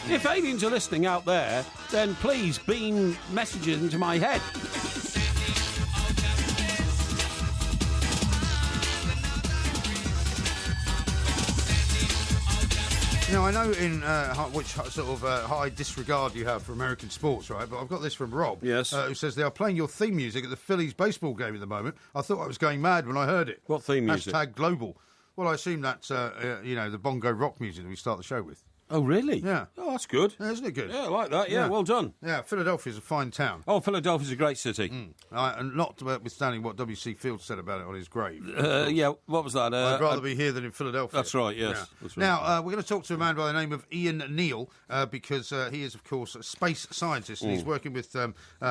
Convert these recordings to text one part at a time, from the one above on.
If aliens are listening out there, then please beam messages into my head. Now, I know in which sort of high disregard you have for American sports, right? But I've got this from Rob, yes, who says they are playing your theme music at the Phillies baseball game at the moment. I thought I was going mad when I heard it. What theme music? #global. Well, I assume that's, the bongo rock music that we start the show with. Oh, really? Yeah. Oh, that's good. Yeah, isn't it good? Yeah, I like that. Yeah, well done. Yeah, Philadelphia's a fine town. Oh, Philadelphia's a great city. And notwithstanding what W.C. Fields said about it on his grave. Yeah, what was that? I'd rather be here than in Philadelphia. That's right, yes. Yeah. That's right. Now, we're going to talk to a man by the name of Ian Neal, because he is, of course, a space scientist, and he's working with,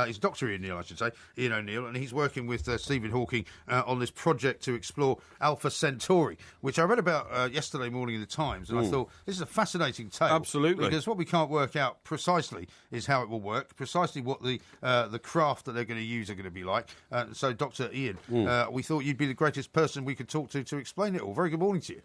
he's Dr. Ian Neal, I should say, Ian O'Neill, and he's working with Stephen Hawking on this project to explore Alpha Centauri, which I read about yesterday morning in the Times, and I thought, this is a fascinating tale. Absolutely. Because what we can't work out precisely is how it will work, precisely what the craft that they're going to use are going to be like. So, Dr. Ian, we thought you'd be the greatest person we could talk to explain it all. Very good morning to you.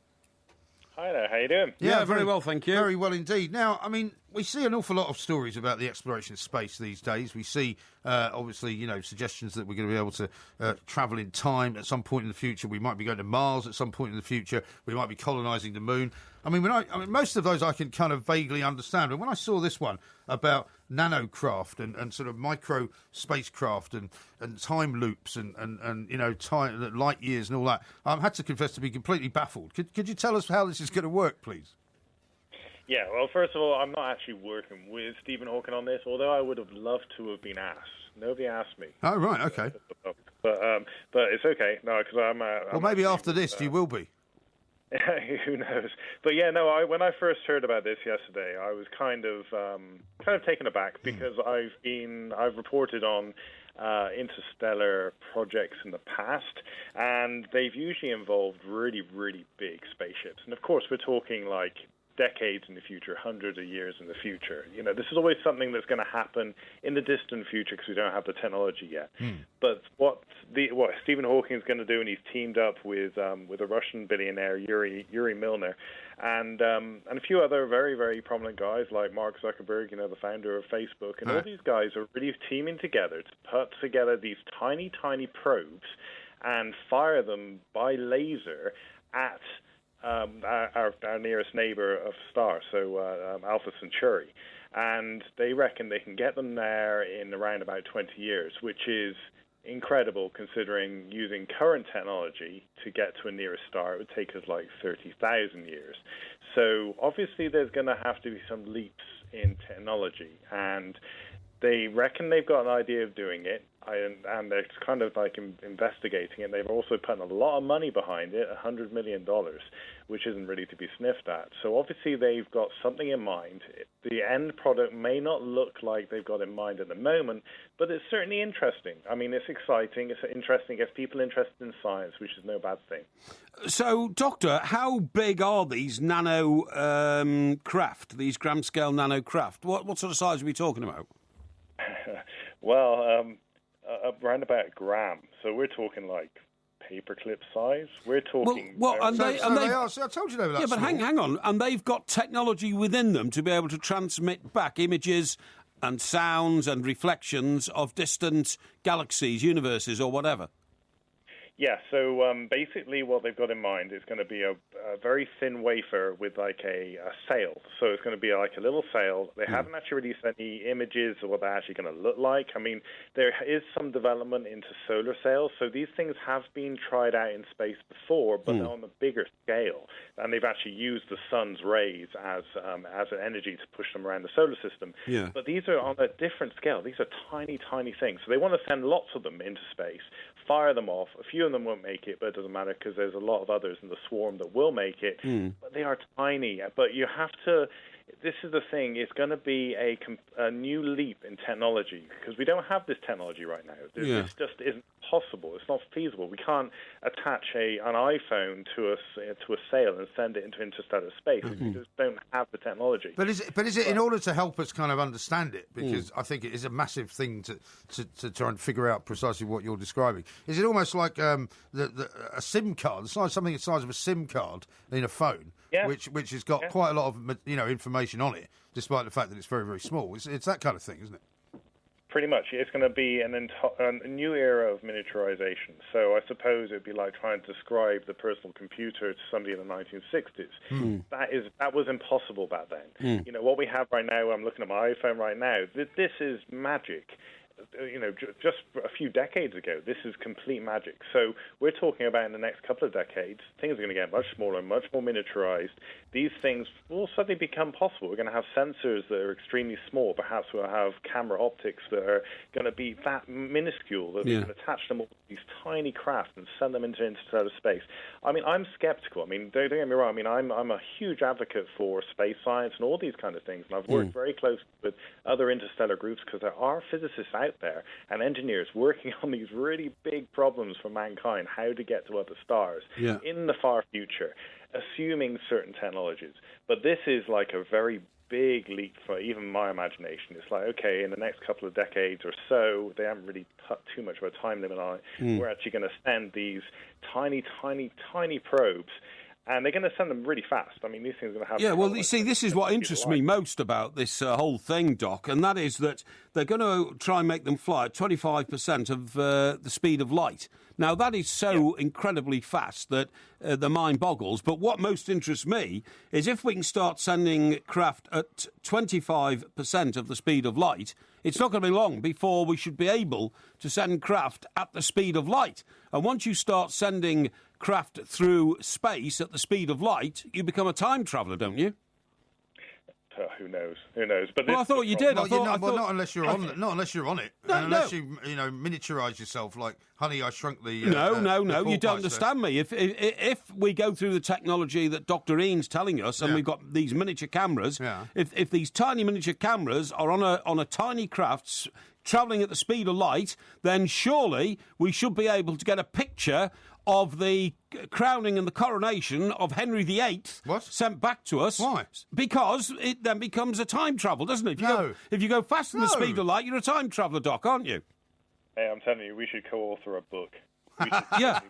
Hi there, how you doing? Yeah, very well, thank you. Very well indeed. Now, I mean, we see an awful lot of stories about the exploration of space these days. We see, obviously, suggestions that we're going to be able to travel in time at some point in the future. We might be going to Mars at some point in the future. We might be colonising the moon. I mean, most of those I can kind of vaguely understand. But when I saw this one about nanocraft and sort of micro spacecraft and time loops and time, light years and all that, I had to confess to be completely baffled. Could you tell us how this is going to work, please? Yeah, well, first of all, I'm not actually working with Stephen Hawking on this, although I would have loved to have been asked. Nobody asked me. Oh, right, okay. But it's okay. No, because I'm well, maybe after this you will be. Who knows? But yeah, no. When I first heard about this yesterday, I was kind of taken aback because I've reported on interstellar projects in the past, and they've usually involved really, really big spaceships. And of course, we're talking like decades in the future, hundreds of years in the future. This is always something that's going to happen in the distant future because we don't have the technology yet. But what Stephen Hawking is going to do, and he's teamed up with a Russian billionaire, Yuri Milner, and a few other very, very prominent guys like Mark Zuckerberg, the founder of Facebook, and all these guys are really teaming together to put together these tiny, tiny probes and fire them by laser at our nearest neighbor of star, so Alpha Centauri. And they reckon they can get them there in around about 20 years, which is incredible considering using current technology to get to a nearest star, it would take us like 30,000 years. So obviously there's going to have to be some leaps in technology, and they reckon they've got an idea of doing it, and they're kind of like investigating it. They've also put a lot of money behind it, $100 million, which isn't really to be sniffed at. So obviously they've got something in mind. The end product may not look like they've got in mind at the moment, but it's certainly interesting. I mean, it's exciting. It's interesting. It gets people interested in science, which is no bad thing. So, Doctor, how big are these nano craft, these gram-scale nano craft? What sort of size are we talking about? Well, around about a gram. So we're talking like paperclip size. We're talking. So I told you they were that yeah, but small. hang on, and they've got technology within them to be able to transmit back images and sounds and reflections of distant galaxies, universes, or whatever. Yeah, so basically what they've got in mind is going to be a very thin wafer with like a sail. So it's going to be like a little sail. They haven't actually released any images of what they're actually going to look like. I mean, there is some development into solar sails. So these things have been tried out in space before, but they're on a bigger scale. And they've actually used the sun's rays as an energy to push them around the solar system. Yeah. But these are on a different scale. These are tiny, tiny things. So they want to send lots of them into space, fire them off. A few of them won't make it, but it doesn't matter because there's a lot of others in the swarm that will make it. But they are tiny. But you have to. This is the thing. It's going to be a new leap in technology because we don't have this technology right now. This just isn't possible. It's not feasible. We can't attach an iPhone to a sail and send it into interstellar space. We just don't have the technology. But is it in order to help us kind of understand it? Because I think it is a massive thing to try and figure out precisely what you're describing. Is it almost like a SIM card, something the size of a SIM card in a phone, which has got quite a lot of information on it, despite the fact that it's very, very small? It's that kind of thing, isn't it? Pretty much. It's going to be a new era of miniaturization. So I suppose it would be like trying to describe the personal computer to somebody in the 1960s. That was impossible back then. What we have right now, I'm looking at my iPhone right now, this is magic. Just a few decades ago, this is complete magic. So we're talking about in the next couple of decades, things are going to get much smaller, much more miniaturized. These things will suddenly become possible. We're going to have sensors that are extremely small. Perhaps we'll have camera optics that are going to be that minuscule that we can attach them all to these tiny craft and send them into interstellar space. I mean, I'm skeptical. I mean, don't get me wrong. I mean, I'm a huge advocate for space science and all these kind of things. And I've worked very closely with other interstellar groups because there are physicists out there and engineers working on these really big problems for mankind, how to get to other stars in the far future, assuming certain technologies. But this is like a very big leap for even my imagination. It's like, okay, in the next couple of decades or so, they haven't really put too much of a time limit on it. We're actually going to send these tiny, tiny, tiny probes, and they're going to send them really fast. I mean, these things are going to have... Yeah, well, you see, this is what interests me most about this whole thing, Doc, and that is that they're going to try and make them fly at 25% of the speed of light. Now, that is so incredibly fast that the mind boggles. But what most interests me is if we can start sending craft at 25% of the speed of light, it's not going to be long before we should be able to send craft at the speed of light. And once you start sending craft through space at the speed of light, you become a time traveller, don't you? Who knows? Who knows? But I thought you did. Well, not unless you're on it. Not unless you're on it. Unless you miniaturise yourself like Honey, I Shrunk the. No. You don't understand me. If we go through the technology that Dr. Ian's telling us, and we've got these miniature cameras, if these tiny miniature cameras are on a tiny craft travelling at the speed of light, then surely we should be able to get a picture of the crowning and the coronation of Henry VIII sent back to us. Why? Because it then becomes a time travel, doesn't it? If you go faster than the speed of light, you're a time traveller, Doc, aren't you? Hey, I'm telling you, we should co-author a book. Yeah.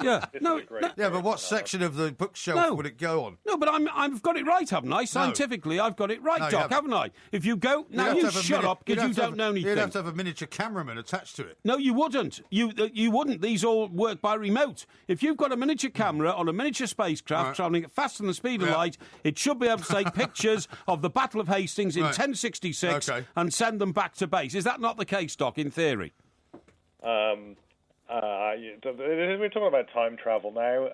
But what section of the bookshelf would it go on? No, but I've got it right, haven't I? Scientifically, I've got it right, Doc, haven't I? If you go... Now, you shut up, because you don't know anything. You'd have to have a miniature cameraman attached to it. No, you wouldn't. You wouldn't. These all work by remote. If you've got a miniature camera on a miniature spacecraft travelling at faster than the speed of light, it should be able to take pictures of the Battle of Hastings in 1066 and send them back to base. Is that not the case, Doc, in theory? We're talking about time travel now.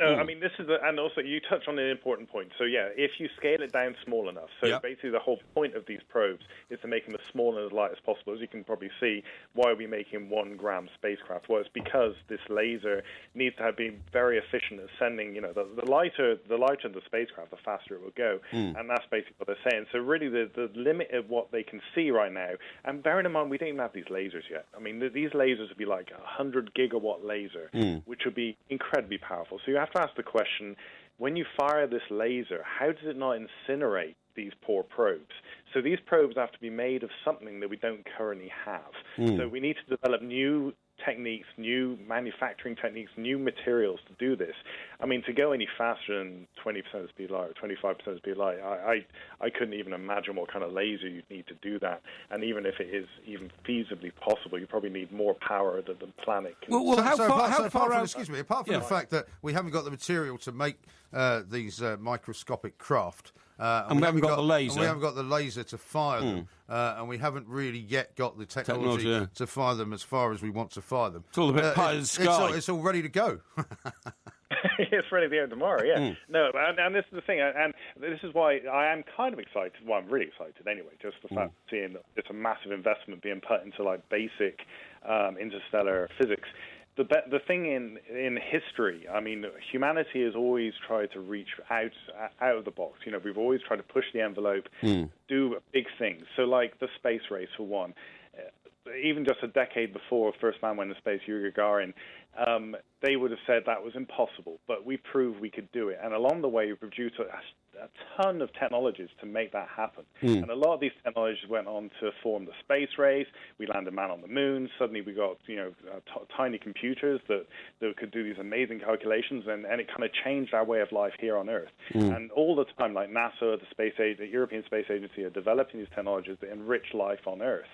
I mean, this is, and also you touched on an important point. So if you scale it down small enough, so basically the whole point of these probes is to make them as small and as light as possible. As you can probably see, why are we making 1 gram spacecraft? Well, it's because this laser needs to be very efficient at sending. The lighter the spacecraft, the faster it will go, and that's basically what they're saying. So really, the limit of what they can see right now, and bearing in mind we don't even have these lasers yet. I mean, these lasers would be like a 100 gigawatt laser, which would be incredibly powerful. So you have to ask the question, when you fire this laser, how does it not incinerate these poor probes? So these probes have to be made of something that we don't currently have. So we need to develop new techniques, new manufacturing techniques, new materials to do this. I mean, to go any faster than 20% of the speed of light or 25% of the speed of light, I couldn't even imagine what kind of laser you'd need to do that. And even if it is even feasibly possible, you probably need more power than the planet can. Apart from the fact that we haven't got the material to make these microscopic craft, and we haven't got the laser. And we haven't got the laser to fire them. And we haven't really yet got the technology to fire them as far as we want to fire them. It's all a bit pie in the sky. It's all ready to go. It's ready to go tomorrow, No, and this is the thing, and this is why I am kind of excited. Well, I'm really excited anyway, just the fact of seeing it's a massive investment being put into like basic interstellar physics. The thing in history, I mean, humanity has always tried to reach out of the box. We've always tried to push the envelope, do big things. So, like the space race, for one. even just a decade before first man went to space, Yuri Gagarin, they would have said that was impossible. But we proved we could do it. And along the way, we produced a ton of technologies to make that happen. And a lot of these technologies went on to form the space race. We landed man on the moon. Suddenly we got, tiny computers that could do these amazing calculations, and it kind of changed our way of life here on Earth. And all the time, like NASA, the European Space Agency are developing these technologies that enrich life on Earth.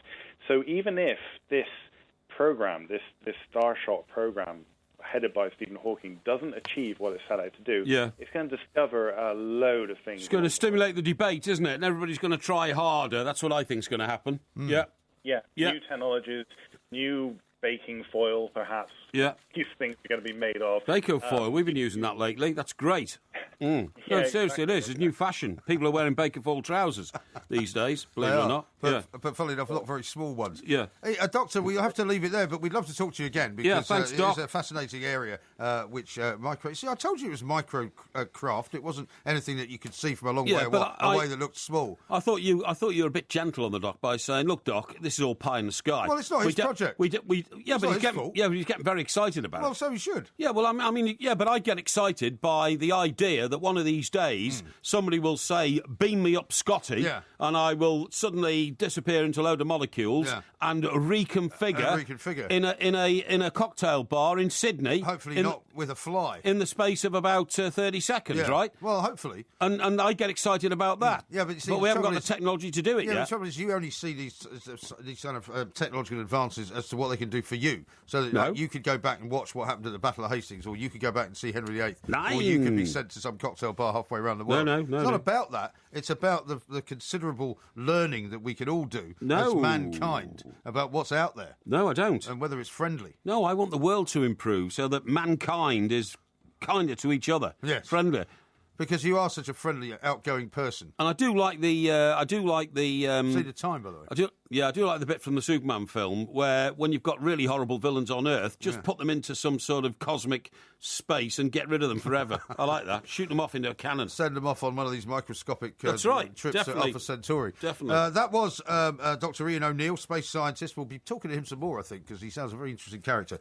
So even if this program, this Starshot program, headed by Stephen Hawking, doesn't achieve what it set out to do, it's going to discover a load of things. It's going to stimulate the debate, isn't it? And everybody's going to try harder. That's what I think is going to happen. Yeah. New technologies, new baking foil, perhaps. These things are going to be made of. Baking foil, we've been using that lately. That's great. No, seriously, exactly. It is. It's new fashion. People are wearing bacon foil trousers these days, believe it or not. But funnily enough, not very small ones. Yeah. Hey, Doctor, we'll have to leave it there, but we'd love to talk to you again, because thanks, Doc. it's a fascinating area, which See, I told you it was micro craft. It wasn't anything that you could see from a long way away that looked small. I thought you were a bit gentle on the Doc by saying, "Look, Doc, this is all pie in the sky." Well, it's not his project. But he's getting very excited about it. Well, so he should. Yeah, well, I mean, but I get excited by the idea that one of these days somebody will say, "Beam me up, Scotty," and I will suddenly disappear into a load of molecules and reconfigure in a cocktail bar in Sydney. Hopefully not with a fly. In the space of about 30 seconds, right? Well, hopefully. And I get excited about that. Yeah, but, we haven't got the technology to do it yet. The trouble is, you only see these kind of technological advances as to what they can do for you. So that you could go back and watch what happened at the Battle of Hastings, or you could go back and see Henry VIII, or you could be sent to some cocktail bar halfway around the world. No, it's not about that. It's about the considerable learning that we can all do as mankind about what's out there. No, I don't. And whether it's friendly. No, I want the world to improve so that mankind is kinder to each other. Yes. Friendlier. Because you are such a friendly, outgoing person. And I do like the. See the time, by the way. I do like the bit from the Superman film where, when you've got really horrible villains on Earth, just put them into some sort of cosmic space and get rid of them forever. I like that. Shoot them off into a cannon. Send them off on one of these microscopic That's right. trips Definitely. to Alpha Centauri. Definitely. That was Dr. Ian O'Neill, space scientist. We'll be talking to him some more, I think, because he sounds a very interesting character.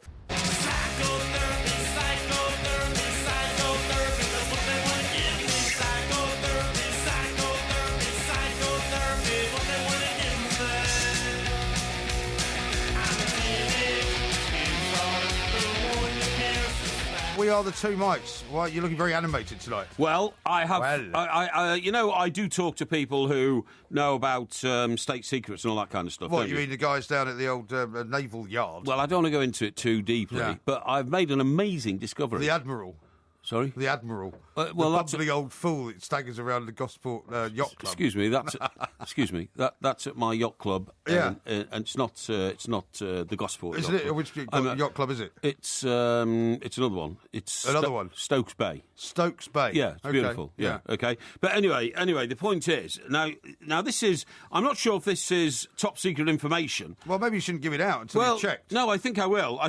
We are the two mics. Why, you're looking very animated tonight. Well, I have. I do talk to people who know about state secrets and all that kind of stuff. What, you mean the guys down at the old naval yard? Well, I don't want to go into it too deeply, but I've made an amazing discovery. The Admiral. Sorry? The Admiral. Well, the bumbling old fool that staggers around the Gosport Yacht Club. Excuse me, that's at my yacht club. And it's not the Gosport. Isn't it? Which yacht club is it? It's another one. It's another one. Stokes Bay. Stokes Bay. Yeah, it's beautiful. Yeah. Okay. But anyway, the point is, now this is, I'm not sure if this is top secret information. Well, maybe you shouldn't give it out until you've checked. No, I think I will.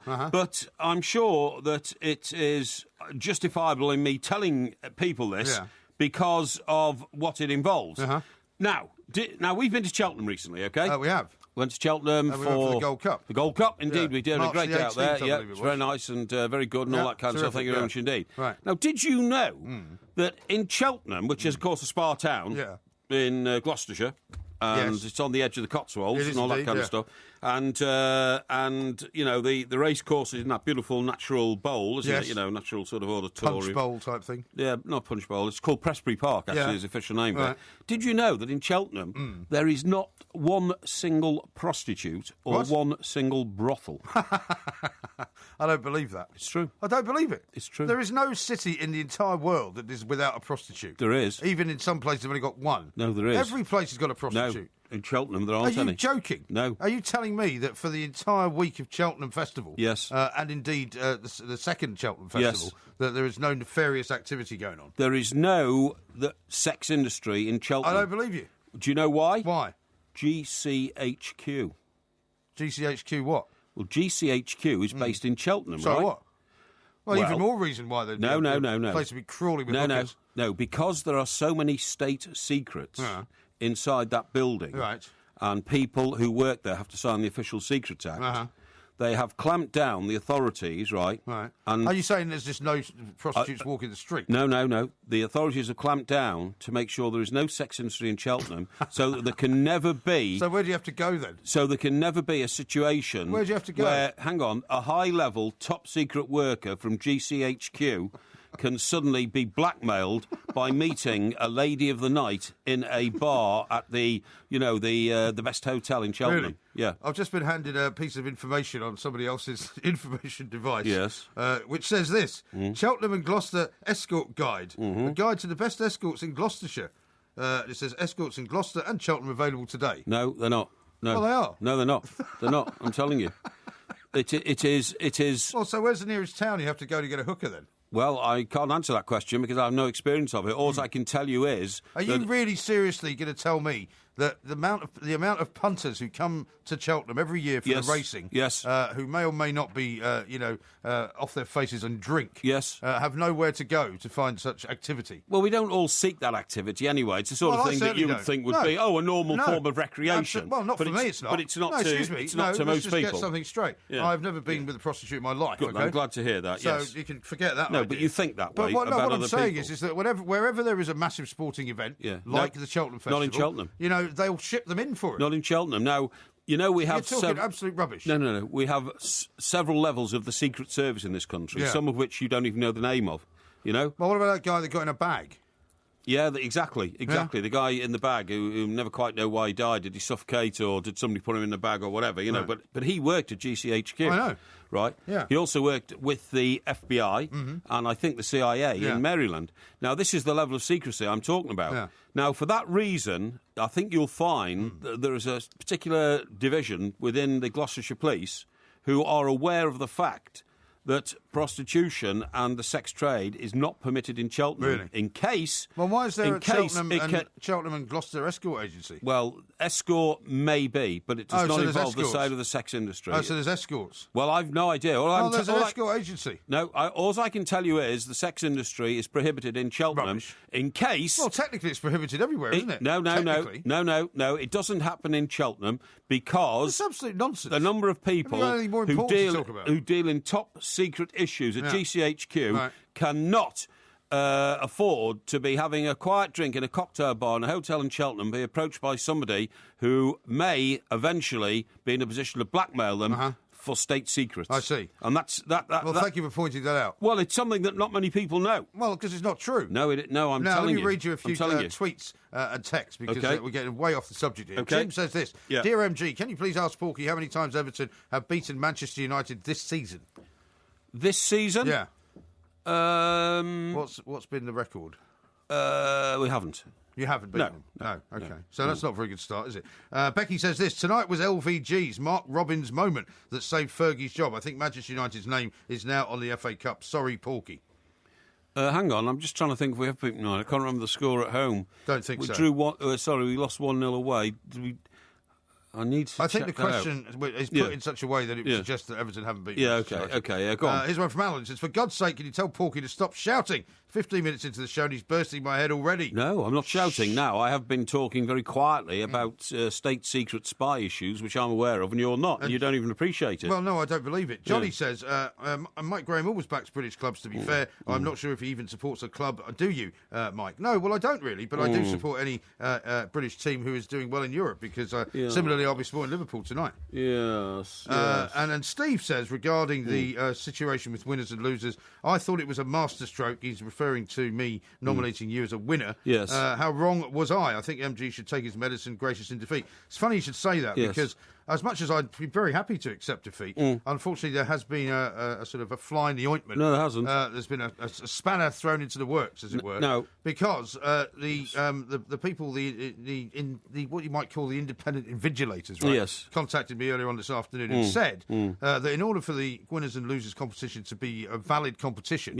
But I'm sure that it is justifiable in me telling people this because of what it involves. Now, we've been to Cheltenham recently, okay? We have. Went to Cheltenham for the Gold Cup. The Gold Cup, indeed. We did March a great day out there. Yeah, it's very nice and very good and all that kind of stuff. Thank you very much indeed. Right. Now, did you know that in Cheltenham, which is, of course, a spa town in Gloucestershire, and it's on the edge of the Cotswolds and all that kind of stuff. And the race course is in that beautiful natural bowl, isn't it? Natural sort of auditorium. Punch bowl type thing. Yeah, not punch bowl. It's called Prestbury Park, actually, is the official name for it. Did you know that in Cheltenham there is not one single prostitute or one single brothel? I don't believe that. It's true. I don't believe it. It's true. There is no city in the entire world that is without a prostitute. There is. Even in some places they've only got one. No, there is. Every place has got a prostitute. No, in Cheltenham there aren't any. Are you joking? No. Are you telling me that for the entire week of Cheltenham Festival, and indeed the second Cheltenham Festival, that there is no nefarious activity going on? There is no sex industry in Cheltenham. I don't believe you. Do you know why? Why? GCHQ. GCHQ what? Well, GCHQ is based in Cheltenham, so right? So what? Well, even more reason why they'd no. place to be crawling with hookers. No, because there are so many state secrets inside that building. Right. and people who work there have to sign the Official Secrets Act. Uh-huh. They have clamped down, the authorities, right? Right. And are you saying there's just no prostitutes walking the street? No. The authorities have clamped down to make sure there is no sex industry in Cheltenham, so that there can never be... So where do you have to go, then? So there can never be a situation... Where do you have to go? Where, hang on, a high-level, top-secret worker from GCHQ can suddenly be blackmailed by meeting a lady of the night in a bar at the best hotel in Cheltenham. Really? Yeah. I've just been handed a piece of information on somebody else's information device. Yes. Which says this: Cheltenham and Gloucester Escort Guide, a guide to the best escorts in Gloucestershire. It says escorts in Gloucester and Cheltenham available today. No, they're not. No. Well, they are. No, they're not. They're not. I'm telling you. It is. Well, so where's the nearest town you have to go to get a hooker then? Well, I can't answer that question because I have no experience of it. All I can tell you is... Are you really seriously going to tell me that the amount of punters who come to Cheltenham every year for the racing, who may or may not be, off their faces and drink, have nowhere to go to find such activity? Well, we don't all seek that activity anyway. It's the sort of thing that you would think would be, a normal form of recreation. Well, not for me, it's not. But it's not It's not to most just people. Get something straight. Yeah. I've never been with a prostitute in my life. Good, okay? I'm glad to hear that, so yes. you can forget that No, idea. but you think that but way what about I'm other saying people. is that wherever there is a massive sporting event, like the Cheltenham Festival... Not in Cheltenham. They'll ship them in for it. Not in Cheltenham. Now, we have... You're talking absolute rubbish. No. We have several levels of the Secret Service in this country, some of which you don't even know the name of, Well, what about that guy that got in a bag? Yeah, exactly. Yeah. The guy in the bag who never quite know why he died. Did he suffocate or did somebody put him in the bag or whatever, Right. But he worked at GCHQ. I know. Right? Yeah. He also worked with the FBI and I think the CIA in Maryland. Now, this is the level of secrecy I'm talking about. Yeah. Now, for that reason, I think you'll find that there is a particular division within the Gloucestershire Police who are aware of the fact that prostitution and the sex trade is not permitted in Cheltenham. Really? In case... Well, why is there a Cheltenham and Gloucester escort agency? Well, escort may be, but it does not there's involve the escorts. side of the sex industry. Oh, so there's escorts? Well, I've no idea. There's an escort agency. No, all I can tell you is the sex industry is prohibited in Cheltenham. Rubbish. In case... Well, technically it's prohibited everywhere, isn't it? No. Technically. No. It doesn't happen in Cheltenham because... It's absolute nonsense. The number of people Have you got anything more important to talk about? who deal in top secret issues at GCHQ cannot afford to be having a quiet drink in a cocktail bar in a hotel in Cheltenham, be approached by somebody who may eventually be in a position to blackmail them for state secrets. I see. And that's that. Well, thank you for pointing that out. Well, it's something that not many people know. Well, because it's not true. No, I'm telling you. Now, let me read you a few tweets and texts because we're getting way off the subject here. Okay. Jim says this. Dear MG, can you please ask Porky how many times Everton have beaten Manchester United this season? This season? Yeah. What's been the record? We haven't. You haven't beaten them? No. Okay. No. So that's not a very good start, is it? Becky says this. Tonight was LVG's Mark Robbins moment that saved Fergie's job. I think Manchester United's name is now on the FA Cup. Sorry, Porky. Hang on, I'm just trying to think if we have beaten United. I can't remember the score at home. Don't think so. We lost 1-0 away. I need to I think the check that question is put in such a way that it suggests that Everton haven't beaten Manchester United. Go on. Here's one from Alan. It says, for God's sake, can you tell Porky to stop shouting? 15 minutes into the show and he's bursting my head already. No, I'm not shouting now. I have been talking very quietly about state secret spy issues, which I'm aware of, and you're not, and you don't even appreciate it. Well, no, I don't believe it. Johnny says, Mike Graham always backs British clubs, to be fair. I'm not sure if he even supports a club. Do you, Mike? No, well, I don't really, but I do support any British team who is doing well in Europe, because similarly, I'll be supporting Liverpool tonight. Yes. And Steve says, regarding the situation with winners and losers, I thought it was a masterstroke. He's referring to me nominating you as a winner. Yes. How wrong was I? I think MG should take his medicine, gracious in defeat. It's funny you should say that, because as much as I'd be very happy to accept defeat, unfortunately there has been a sort of a fly in the ointment. No, there hasn't. There's been a spanner thrown into the works, as it were. No. Because the people, the what you might call the independent invigilators, right? Yes. Contacted me earlier on this afternoon and said that in order for the winners and losers competition to be a valid competition,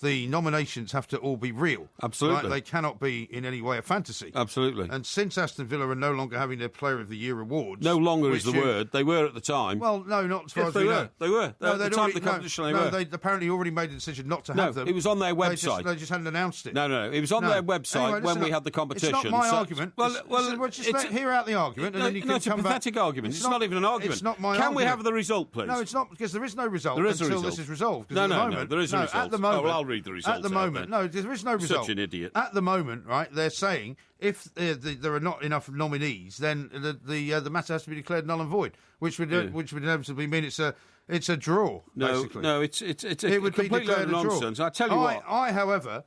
the nominations have to all be real. Absolutely. Right? They cannot be in any way a fantasy. Absolutely. And since Aston Villa are no longer having their Player of the Year awards... No longer is the word. They were at the time. Well, no, not as far as they we were. know. They were. No, At the time of the competition, they were. They apparently already made the decision not to have them. It was on their website. They just hadn't announced it. No. It was on their website when we had the competition. It's not my argument. Well, just hear out the argument, and then you can it's a pathetic argument. It's not even an argument. It's not my Can argument. we have the result, please? No, it's not, because there is no result there is until a result. this is resolved. No, there is a result. At the moment, I'll read the result. At the moment, no, there is no result. Such an idiot. At the moment, right, they're saying if there are not enough nominees, then the matter has to be declared null and void, which would inevitably mean it's a draw. Basically. No, it's a complete load of nonsense. I tell you what. I, however,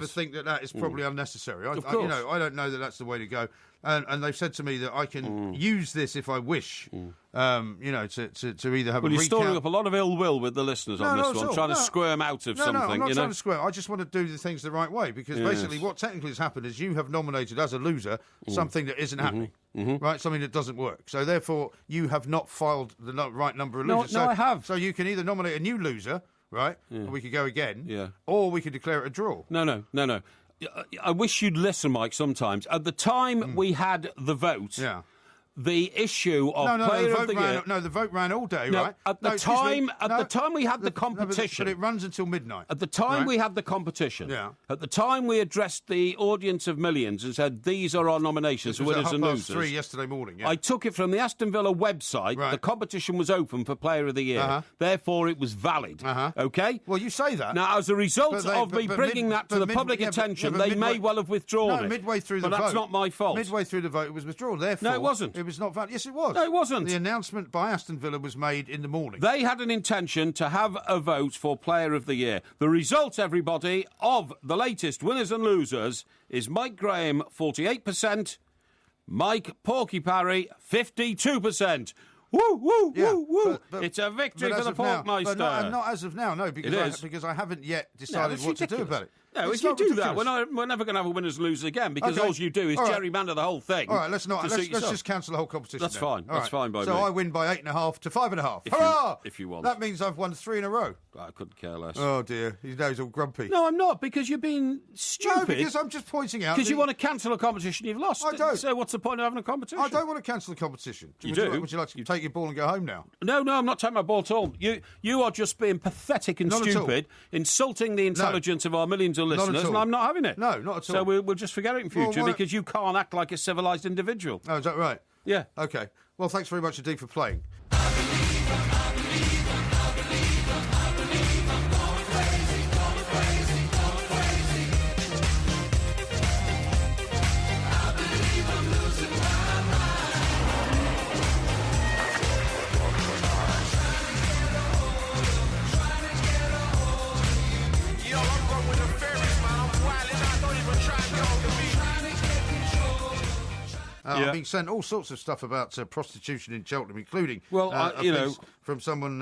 think that is probably unnecessary. Of course. I don't know that that's the way to go. And they've said to me that I can use this if I wish, to either have a recount. Well, you're storing up a lot of ill will with the listeners on this one, trying to squirm out of something. No, I'm not trying to squirm. I just want to do the things the right way, because basically what technically has happened is you have nominated as a loser something that isn't happening, right? Something that doesn't work. So therefore, you have not filed the right number of losers. No, I have. So you can either nominate a new loser, right, and we could go again, or we could declare it a draw. No. I wish you'd listen, Mike, sometimes. At the time we had the vote, the issue of Player of the Year... the vote ran all day, right? At the time we had the competition... But it runs until midnight. At the time we had the competition, at the time we addressed the audience of millions and said, these are our nominations for winners and losers. 3 yesterday morning, I took it from the Aston Villa website. Right. The competition was open for Player of the Year. Therefore, it was valid. OK? Well, you say that. Now, as a result of me bringing that to the public attention, they may well have withdrawn it. Midway through the vote. But that's not my fault. Midway through the vote, it was withdrawn. Therefore, no, it wasn't. It was not valid. Yes, it was. No, it wasn't. The announcement by Aston Villa was made in the morning. They had an intention to have a vote for Player of the Year. The result, everybody, of the latest winners and losers is Mike Graham, 48%, Mike Porky Parry, 52%. Woo, woo, woo, woo. But it's a victory for the Porkmeister. But not as of now, no, because I haven't yet decided what to do about it. No, if you do that, we're never going to have a winners and losers again, because all you do is gerrymander the whole thing. All right, let's just cancel the whole competition. That's fine. That's fine by me. So I win by 8.5 to 5.5. Hurrah! If you want. That means I've won 3 in a row. I couldn't care less. Oh dear, he's all grumpy. No, I'm not, because you're being stupid. No, because I'm just pointing out. Because you want to cancel a competition you've lost. I don't. So what's the point of having a competition? I don't want to cancel the competition. Would you like to take your ball and go home now? No, I'm not taking my ball at all. You are just being pathetic and stupid, insulting the intelligence of our millions of listeners, and I'm not having it. No, not at all. So we'll just forget it in future, because you can't act like a civilised individual. Oh, is that right? Yeah. OK. Well, thanks very much indeed for playing. I've been sent all sorts of stuff about prostitution in Cheltenham, including a piece from someone.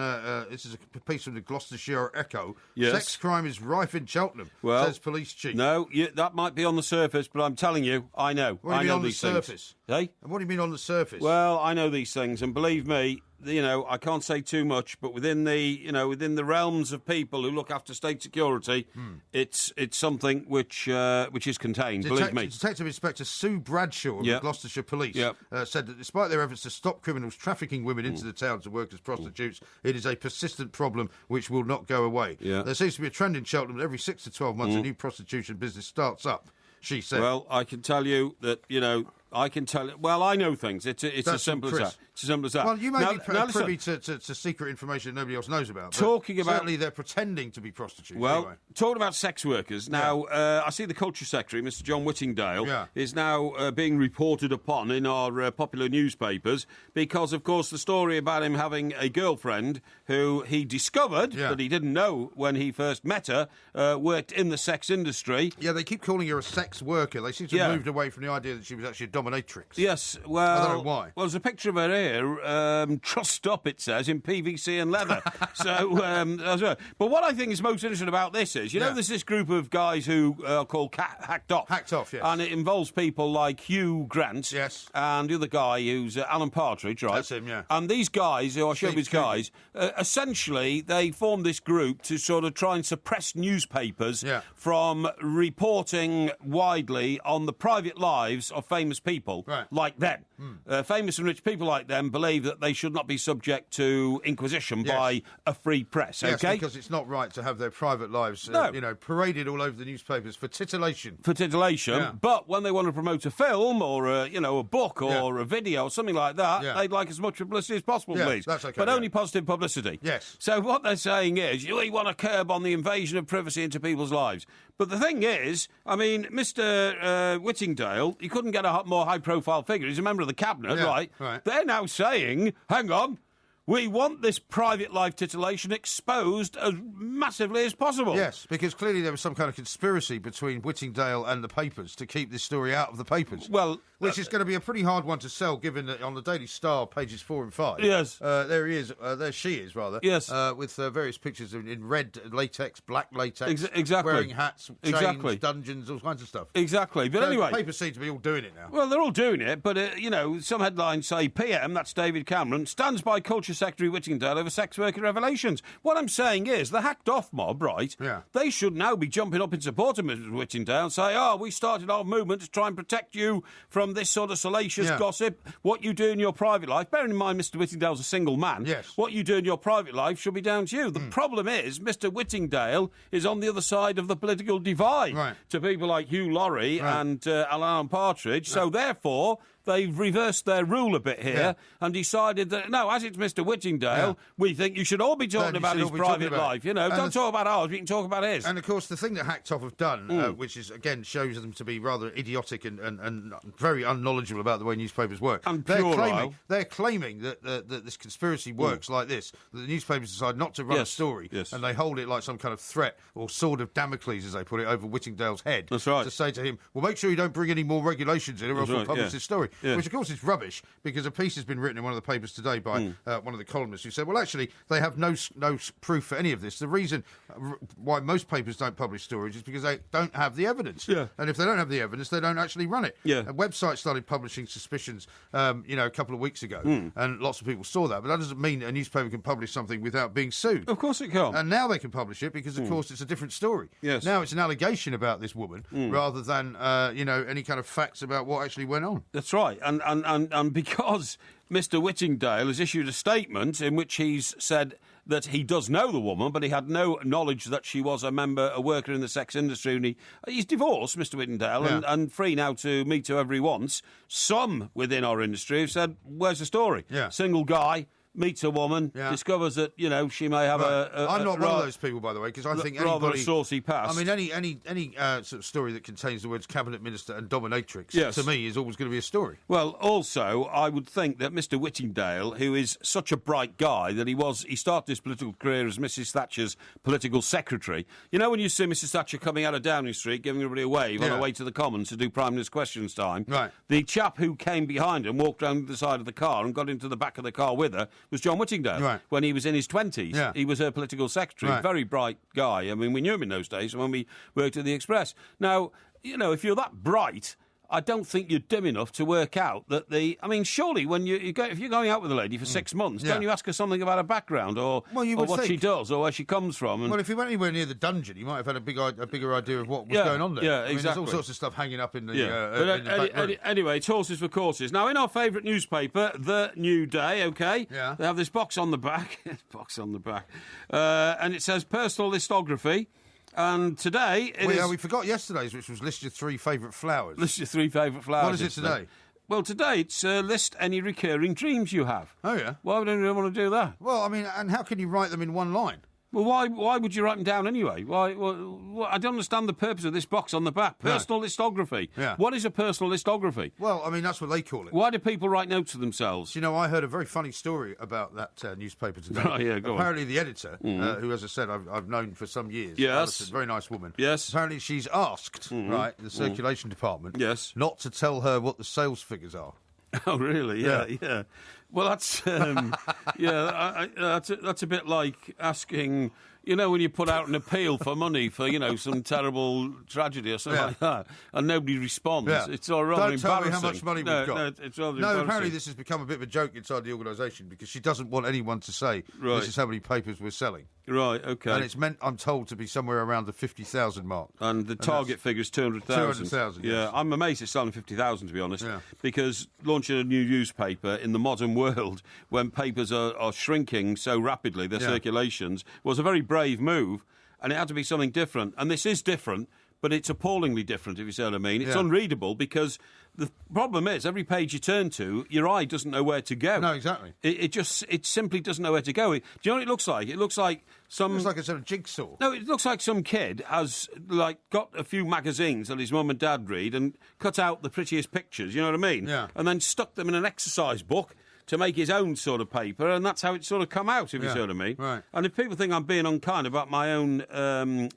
This is a piece from the Gloucestershire Echo. Yes. Sex crime is rife in Cheltenham, says police chief. No, that might be on the surface, but I'm telling you, I know. What do you mean on the surface? Things. Hey? And what do you mean on the surface? Well, I know these things, and believe me, I can't say too much, but within the realms of people who look after state security, it's something which is contained. Believe me. Detective Inspector Sue Bradshaw of the Gloucestershire Police said that despite their efforts to stop criminals trafficking women into the town to work as prostitutes, it is a persistent problem which will not go away. Yeah. There seems to be a trend in Cheltenham that every 6 to 12 months a new prostitution business starts up. She said. Well, I can tell you that Well, I know things. It's as simple as that. It's as simple as that. Well, you may be privy to secret information that nobody else knows about. Certainly they're pretending to be prostitutes. Well, anyway. Talking about sex workers, now, I see the Culture Secretary, Mr John Whittingdale, is now being reported upon in our popular newspapers because, of course, the story about him having a girlfriend who he discovered, that he didn't know when he first met her, worked in the sex industry. Yeah, they keep calling her a sex worker. They seem to have moved away from the idea that she was actually a dominatrix. Yes, well... I don't know why. Well, there's a picture of her here, trussed up, it says, in PVC and leather. But what I think is most interesting about this is, there's this group of guys who are called Hacked Off. Hacked Off, yes. And it involves people like Hugh Grant. Yes. And the other guy who's Alan Partridge, right? That's him, yeah. And these guys, who are showbiz guys, essentially, they formed this group to sort of try and suppress newspapers from reporting widely on the private lives of famous people people Right. like them. Famous and rich people like them believe that they should not be subject to inquisition by a free press, Yes, OK? because it's not right to have their private lives, No. paraded all over the newspapers for titillation. Yeah. But when they want to promote a film or a book or Yeah. a video or something like that, Yeah. they'd like as much publicity as possible, Yeah, please. that's okay, but yeah. only positive publicity. Yes. So what they're saying is, we want to curb on the invasion of privacy into people's lives. But the thing is, I mean, Mr. Whittingdale, he couldn't get a more high-profile figure. He's a member of the cabinet, Yeah, right? right. They're now saying, hang on, we want this private life titillation exposed as massively as possible. Yes, because clearly there was some kind of conspiracy between Whittingdale and the papers to keep this story out of the papers. Well, which is going to be a pretty hard one to sell, given that on the Daily Star, pages 4 and 5. Yes. There he is. There she is, rather. Yes. With various pictures in red latex, black latex. Exactly. Wearing hats, chains, Exactly. dungeons, all kinds of stuff. Exactly. But anyway, the papers seem to be all doing it now. well, they're all doing it, but, some headlines say PM, that's David Cameron, stands by Culture Secretary Whittingdale over sex worker revelations. What I'm saying is, the hacked-off mob, right, Yeah. they should now be jumping up in support of Mr Whittingdale and say, we started our movement to try and protect you from this sort of salacious gossip. What you do in your private life, bearing in mind Mr Whittingdale's a single man, Yes. what you do in your private life should be down to you. The problem is, Mr Whittingdale is on the other side of the political divide Right. to people like Hugh Laurie and Alan Partridge, so therefore they've reversed their rule a bit here and decided that, no, as it's Mr Whittingdale, we think you should all be talking about his private life. Don't talk about ours, we can talk about his. And, of course, the thing that Hacked Off have done, which is, again, shows them to be rather idiotic and very unknowledgeable about the way newspapers work. And they're claiming that this conspiracy works like this, that the newspapers decide not to run a story, and they hold it like some kind of threat or sword of Damocles, as they put it, over Whittingdale's head. That's right. To say to him, well, make sure you don't bring any more regulations in or else we'll publish this story. Yeah. Which, of course, is rubbish, because a piece has been written in one of the papers today by one of the columnists who said, well, actually, they have no proof for any of this. The reason why most papers don't publish stories is because they don't have the evidence. Yeah. And if they don't have the evidence, they don't actually run it. Yeah. A website started publishing suspicions, a couple of weeks ago, and lots of people saw that. But that doesn't mean a newspaper can publish something without being sued. Of course it can. And now they can publish it because, of course, it's a different story. Yes. Now it's an allegation about this woman rather than, any kind of facts about what actually went on. That's right. And because Mr Whittingdale has issued a statement in which he's said that he does know the woman, but he had no knowledge that she was a worker in the sex industry, and he's divorced, Mr Whittingdale, and free now to meet whoever he wants. Some within our industry have said, where's the story? Yeah. Single guy meets a woman, discovers that, she may have I'm not one of those people, by the way, because I think rather anybody... a saucy past. I mean, any sort of story that contains the words cabinet minister and dominatrix, Yes. to me, is always going to be a story. Well, also, I would think that Mr Whittingdale, who is such a bright guy that he started his political career as Mrs Thatcher's political secretary. You know when you see Mrs Thatcher coming out of Downing Street, giving everybody a wave on her way to the Commons to do Prime Minister's Questions time, Right. the chap who came behind her and walked around the side of the car and got into the back of the car with her was John Whittingdale. Right. When he was in his 20s. Yeah. He was her political secretary. Right. Very bright guy. I mean, we knew him in those days when we worked at the Express. Now, if you're that bright, I don't think you're dim enough to work out that surely when if you're going out with a lady for 6 months, don't you ask her something about her background or what she does or where she comes from? Well, if he went anywhere near the dungeon, he might have had a bigger idea of what was going on there. Yeah, I mean, exactly. there's all sorts of stuff hanging up in the, in the back room. Anyway, it's horses for courses. Now, in our favourite newspaper, The New Day, OK? Yeah. They have this box on the back. And it says personal listography. And today we forgot yesterday's, which was list your 3 favourite flowers. List your 3 favourite flowers. What is it today? Well, today it's list any recurring dreams you have. Oh, yeah? Why would anyone want to do that? Well, I mean, and how can you write them in one line? Well, why would you write them down anyway? Why? Well, I don't understand the purpose of this box on the back. Personal listography. Yeah. What is a personal listography? Well, I mean, that's what they call it. Why do people write notes to themselves? I heard a very funny story about that newspaper today. Oh, yeah, go on. Apparently the editor, who, as I said, I've known for some years, Yes. Alison, very nice woman. Yes. Apparently she's asked, the circulation department, Yes. not to tell her what the sales figures are. Oh, really? Yeah. Well, that's that's a bit like asking You know, when you put out an appeal for money for, some terrible tragedy or something like that, and nobody responds, it's all rather embarrassing. Don't tell me how much money we've got. No, it's rather embarrassing. Apparently this has become a bit of a joke inside the organisation because she doesn't want anyone to say this is how many papers we're selling. Right, OK. And it's meant, I'm told, to be somewhere around the 50,000 mark. And the target figure is 200,000. 200,000, yeah. yes. I'm amazed it's selling 50,000, to be honest, because launching a new newspaper in the modern world, when papers are shrinking so rapidly, their circulations, was a very brave move, and it had to be something different. And this is different, but it's appallingly different, if you see what I mean. It's unreadable because the problem is every page you turn to, your eye doesn't know where to go. No, exactly. It simply doesn't know where to go. Do you know what it looks like? It looks like some... It looks like a sort of jigsaw. No, it looks like some kid has, got a few magazines that his mum and dad read and cut out the prettiest pictures, you know what I mean? Yeah. And then stuck them in an exercise book to make his own sort of paper, and that's how it sort of come out, if you see what I mean. Right. And if people think I'm being unkind about my own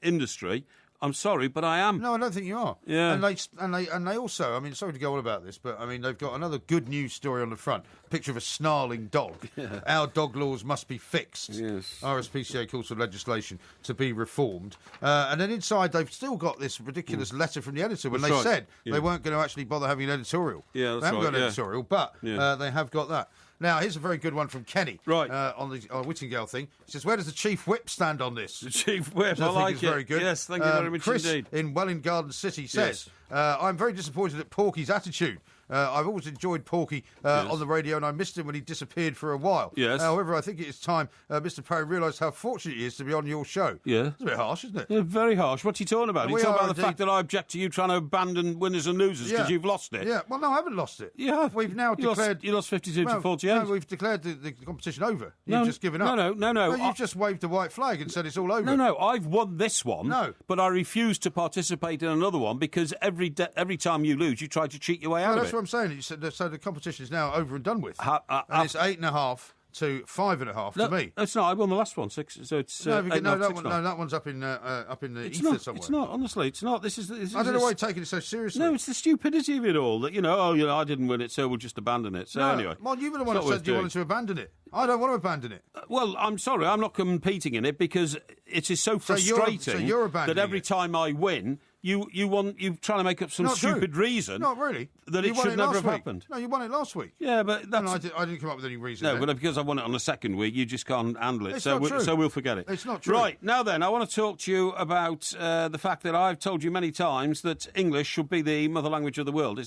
industry, I'm sorry, but I am. No, I don't think you are. Yeah. And they also, I mean, sorry to go on about this, but I mean, they've got another good news story on the front. Picture of a snarling dog. Yeah. Our dog laws must be fixed. Yes. RSPCA calls for legislation to be reformed. And then inside, they've still got this ridiculous letter from the editor when they said they weren't going to actually bother having an editorial. Yeah, that's they haven't right, got an editorial, but they have got that. Now, here's a very good one from Kenny on the Whittingale thing. He says, where does the Chief Whip stand on this? The Chief Whip, I think like is it. very good. Yes, thank you very much Chris indeed. in Welwyn Garden City says, I'm very disappointed at Porky's attitude. I've always enjoyed Porky on the radio, and I missed him when he disappeared for a while. Yes. However, I think it is time Mr. Parry realised how fortunate he is to be on your show. Yeah. It's a bit harsh, isn't it? Yeah, very harsh. What's he talking about? We He's talking are about the indeed. fact that I object to you trying to abandon winners and losers because you've lost it. Yeah, well, no, I haven't lost it. Yeah. We've now declared... You lost 52 to 48. No, we've declared the competition over. You've just given up. No. You've just waved the white flag and said it's all over. No, I've won this one. No. But I refuse to participate in another one because every time you lose, you try to cheat your way out of it. That's what I'm saying. So the competition is now over and done with. And it's 8.5 to 5.5 to me. It's not. I won the last one, 6. So it's that one's up in the ether somewhere. It's not. Honestly, it's not. This is I don't know why you're taking it so seriously. No, it's the stupidity of it all. That I didn't win it, so we'll just abandon it. So anyway, well, you were the one that said you wanted to abandon it. I don't want to abandon it. Well, I'm sorry, I'm not competing in it because it is so frustrating that every time I win, you're trying to make up some stupid reason. Not really. That it should never have happened. No, you won it last week. Yeah, but that's... No, I didn't come up with any reason. No, but because I won it on the second week, you just can't handle it. It's not true. So we'll forget it. It's not true. Right, now then, I want to talk to you about the fact that I've told you many times that English should be the mother language of the world.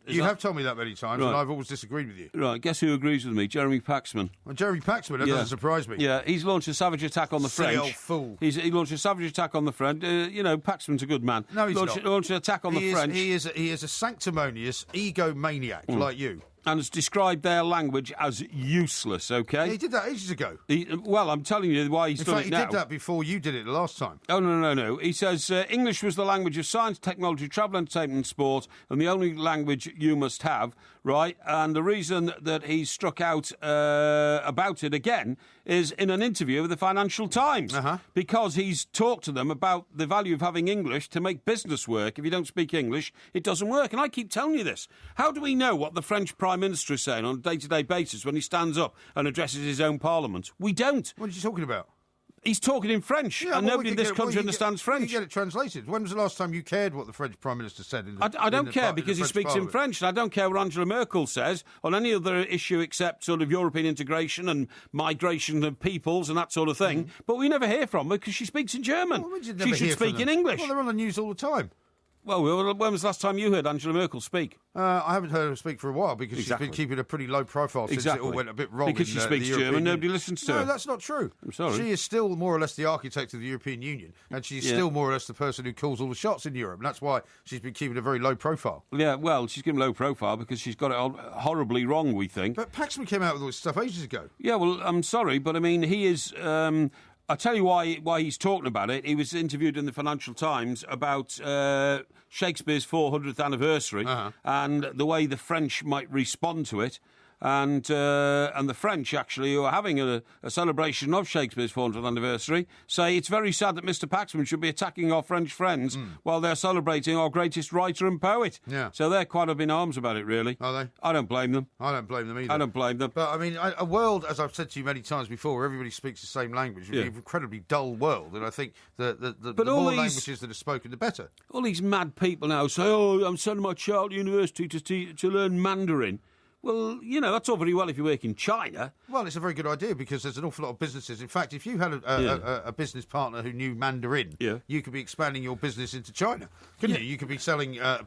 You have told me that many times, and I've always disagreed with you. Right, guess who agrees with me? Jeremy Paxman. Well, Jeremy Paxman, that doesn't surprise me. Yeah, he's launched a savage attack on the French. Silly old fool. He launched a savage attack on the French. Paxman's a good man. No, he's not. Launched an attack on the French. He is a sanctimonious egomaniac like you. And has described their language as useless, OK? He did that ages ago. Well, I'm telling you why he's done it now. In fact, he did that before you did it the last time. Oh, no. He says, English was the language of science, technology, travel, entertainment and sport, and the only language you must have, right? And the reason that he struck out about it again is in an interview with the Financial Times, because he's talked to them about the value of having English to make business work. If you don't speak English, it doesn't work. And I keep telling you this. How do we know what the French Prime Minister is saying on a day-to-day basis when he stands up and addresses his own parliament? We don't. What are you talking about? He's talking in French, and nobody in this country understands French. You get it translated. When was the last time you cared what the French Prime Minister said? I don't care because he speaks in French, and I don't care what Angela Merkel says on any other issue except sort of European integration and migration of peoples and that sort of thing. But we never hear from her because she speaks in German. She should speak in English. Well, they're on the news all the time. Well, when was the last time you heard Angela Merkel speak? I haven't heard her speak for a while because she's been keeping a pretty low profile since it all went a bit wrong. Because she speaks German, nobody listens to her. No, that's not true. I'm sorry. She is still more or less the architect of the European Union, and she's still more or less the person who calls all the shots in Europe. And that's why she's been keeping a very low profile. Yeah, well, she's keeping low profile because she's got it horribly wrong, we think. But Paxman came out with all this stuff ages ago. Yeah, well, I'm sorry, but I mean, he is... I'll tell you why he's talking about it. He was interviewed in the Financial Times about Shakespeare's 400th anniversary and the way the French might respond to it. and the French, actually, who are having a celebration of Shakespeare's 400th anniversary, say it's very sad that Mr. Paxman should be attacking our French friends while they're celebrating our greatest writer and poet. Yeah. So they're quite up in arms about it, really. Are they? I don't blame them. I don't blame them either. I don't blame them. But, I mean, a world, as I've said to you many times before, where everybody speaks the same language would be an incredibly dull world. And I think the more languages that are spoken, the better. All these mad people now say, oh, I'm sending my child to university to learn Mandarin. Well, that's all very well if you work in China. Well, it's a very good idea because there's an awful lot of businesses. In fact, if you had a business partner who knew Mandarin, you could be expanding your business into China, couldn't you? You could be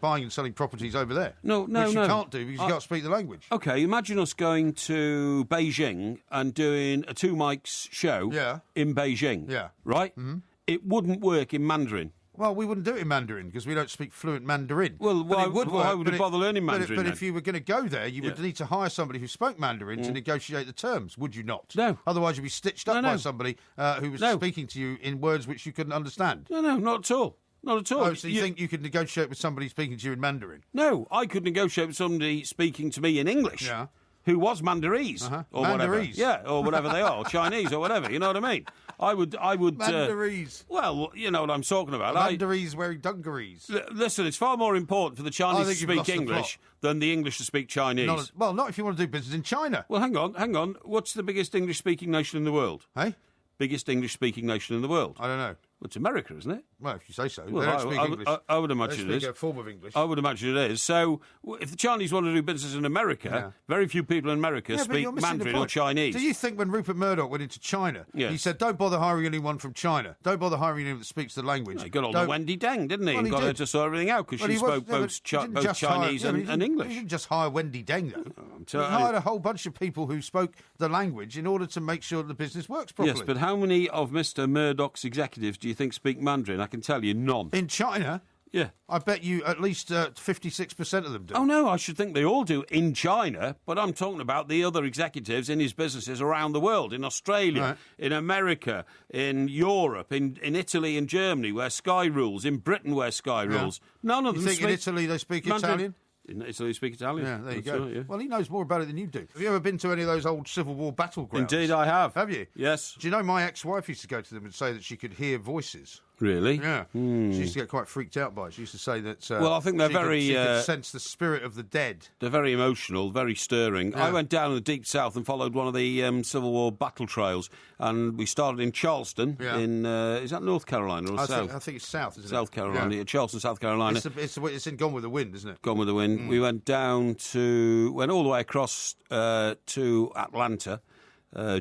buying and selling properties over there. No. Which you can't do because you can't speak the language. OK, imagine us going to Beijing and doing a 2 mics show in Beijing. Yeah. Right? Mm-hmm. It wouldn't work in Mandarin. Well, we wouldn't do it in Mandarin because we don't speak fluent Mandarin. Well, why would we bother learning Mandarin? But if you were going to go there, you would need to hire somebody who spoke Mandarin to negotiate the terms, would you not? No. Otherwise, you'd be stitched up by somebody who was speaking to you in words which you couldn't understand. No, not at all. Not at all. Oh, so you think you could negotiate with somebody speaking to you in Mandarin? No, I could negotiate with somebody speaking to me in English. Yeah. Who was Mandarese or whatever. Yeah, or whatever they are, or Chinese or whatever, you know what I mean? I would Mandarese. Well, you know what I'm talking about. Mandarese wearing dungarees. Listen, it's far more important for the Chinese to speak English than the English to speak Chinese. Not if you want to do business in China. Well, hang on. What's the biggest English-speaking nation in the world? Hey? Biggest English-speaking nation in the world? I don't know. Well, it's America, isn't it? Well, if you say so. Well, they don't speak English. I would imagine they it is. speak a form of English. I would imagine it is. So, if the Chinese want to do business in America, very few people in America speak Mandarin or Chinese. Do you think when Rupert Murdoch went into China, he said, don't bother hiring anyone from China. Don't bother hiring anyone that speaks the lange. He got on to Wendy Deng, didn't he? And got her to sort everything out because she spoke both Chinese and English. He didn't just hire Wendy Deng, though. He hired a whole bunch of people who spoke the language in order to make sure the business works properly. Yes, but how many of Mr. Murdoch's executives do you think speak Mandarin? I can tell you none. In China? Yeah. I bet you at least 56% of them do. Oh, no, I should think they all do in China, but I'm talking about the other executives in his businesses around the world, in Australia, in America, in Europe, in Italy and Germany, where Sky rules, in Britain, where Sky rules. None of them speak... You think in Italy they speak Italian? In Italy, they speak Italian. Yeah, there you go. Right, Well, he knows more about it than you do. Have you ever been to any of those old Civil War battlegrounds? Indeed, I have. Have you? Yes. Do you know my ex-wife used to go to them and say that she could hear voices? Really? Yeah. She used to get quite freaked out by it. She used to say that... well, I think they're she could sense the spirit of the dead. They're very emotional, very stirring. Yeah. I went down in the deep south and followed one of the Civil War battle trails, and we started in Charleston, in... is that North Carolina or South? I think it's South, isn't it? South Carolina, Charleston, South Carolina. It's in Gone with the Wind, isn't it? Gone with the Wind. We went down went all the way across to Atlanta,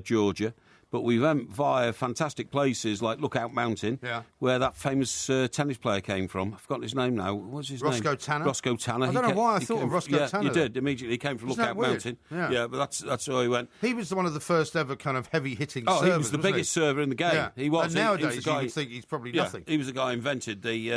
Georgia. But we went via fantastic places like Lookout Mountain, where that famous tennis player came from. I've forgotten his name now. What's his name? Tanner? Roscoe Tanner. I don't know why I thought of Roscoe Tanner. You did, immediately. He came from Lookout Mountain. Yeah, but that's where he went. He was one of the first ever kind of heavy-hitting servers, he was the biggest server in the game. Yeah. He was. And nowadays, he was the guy, you would think he's probably nothing. He was the guy who invented the,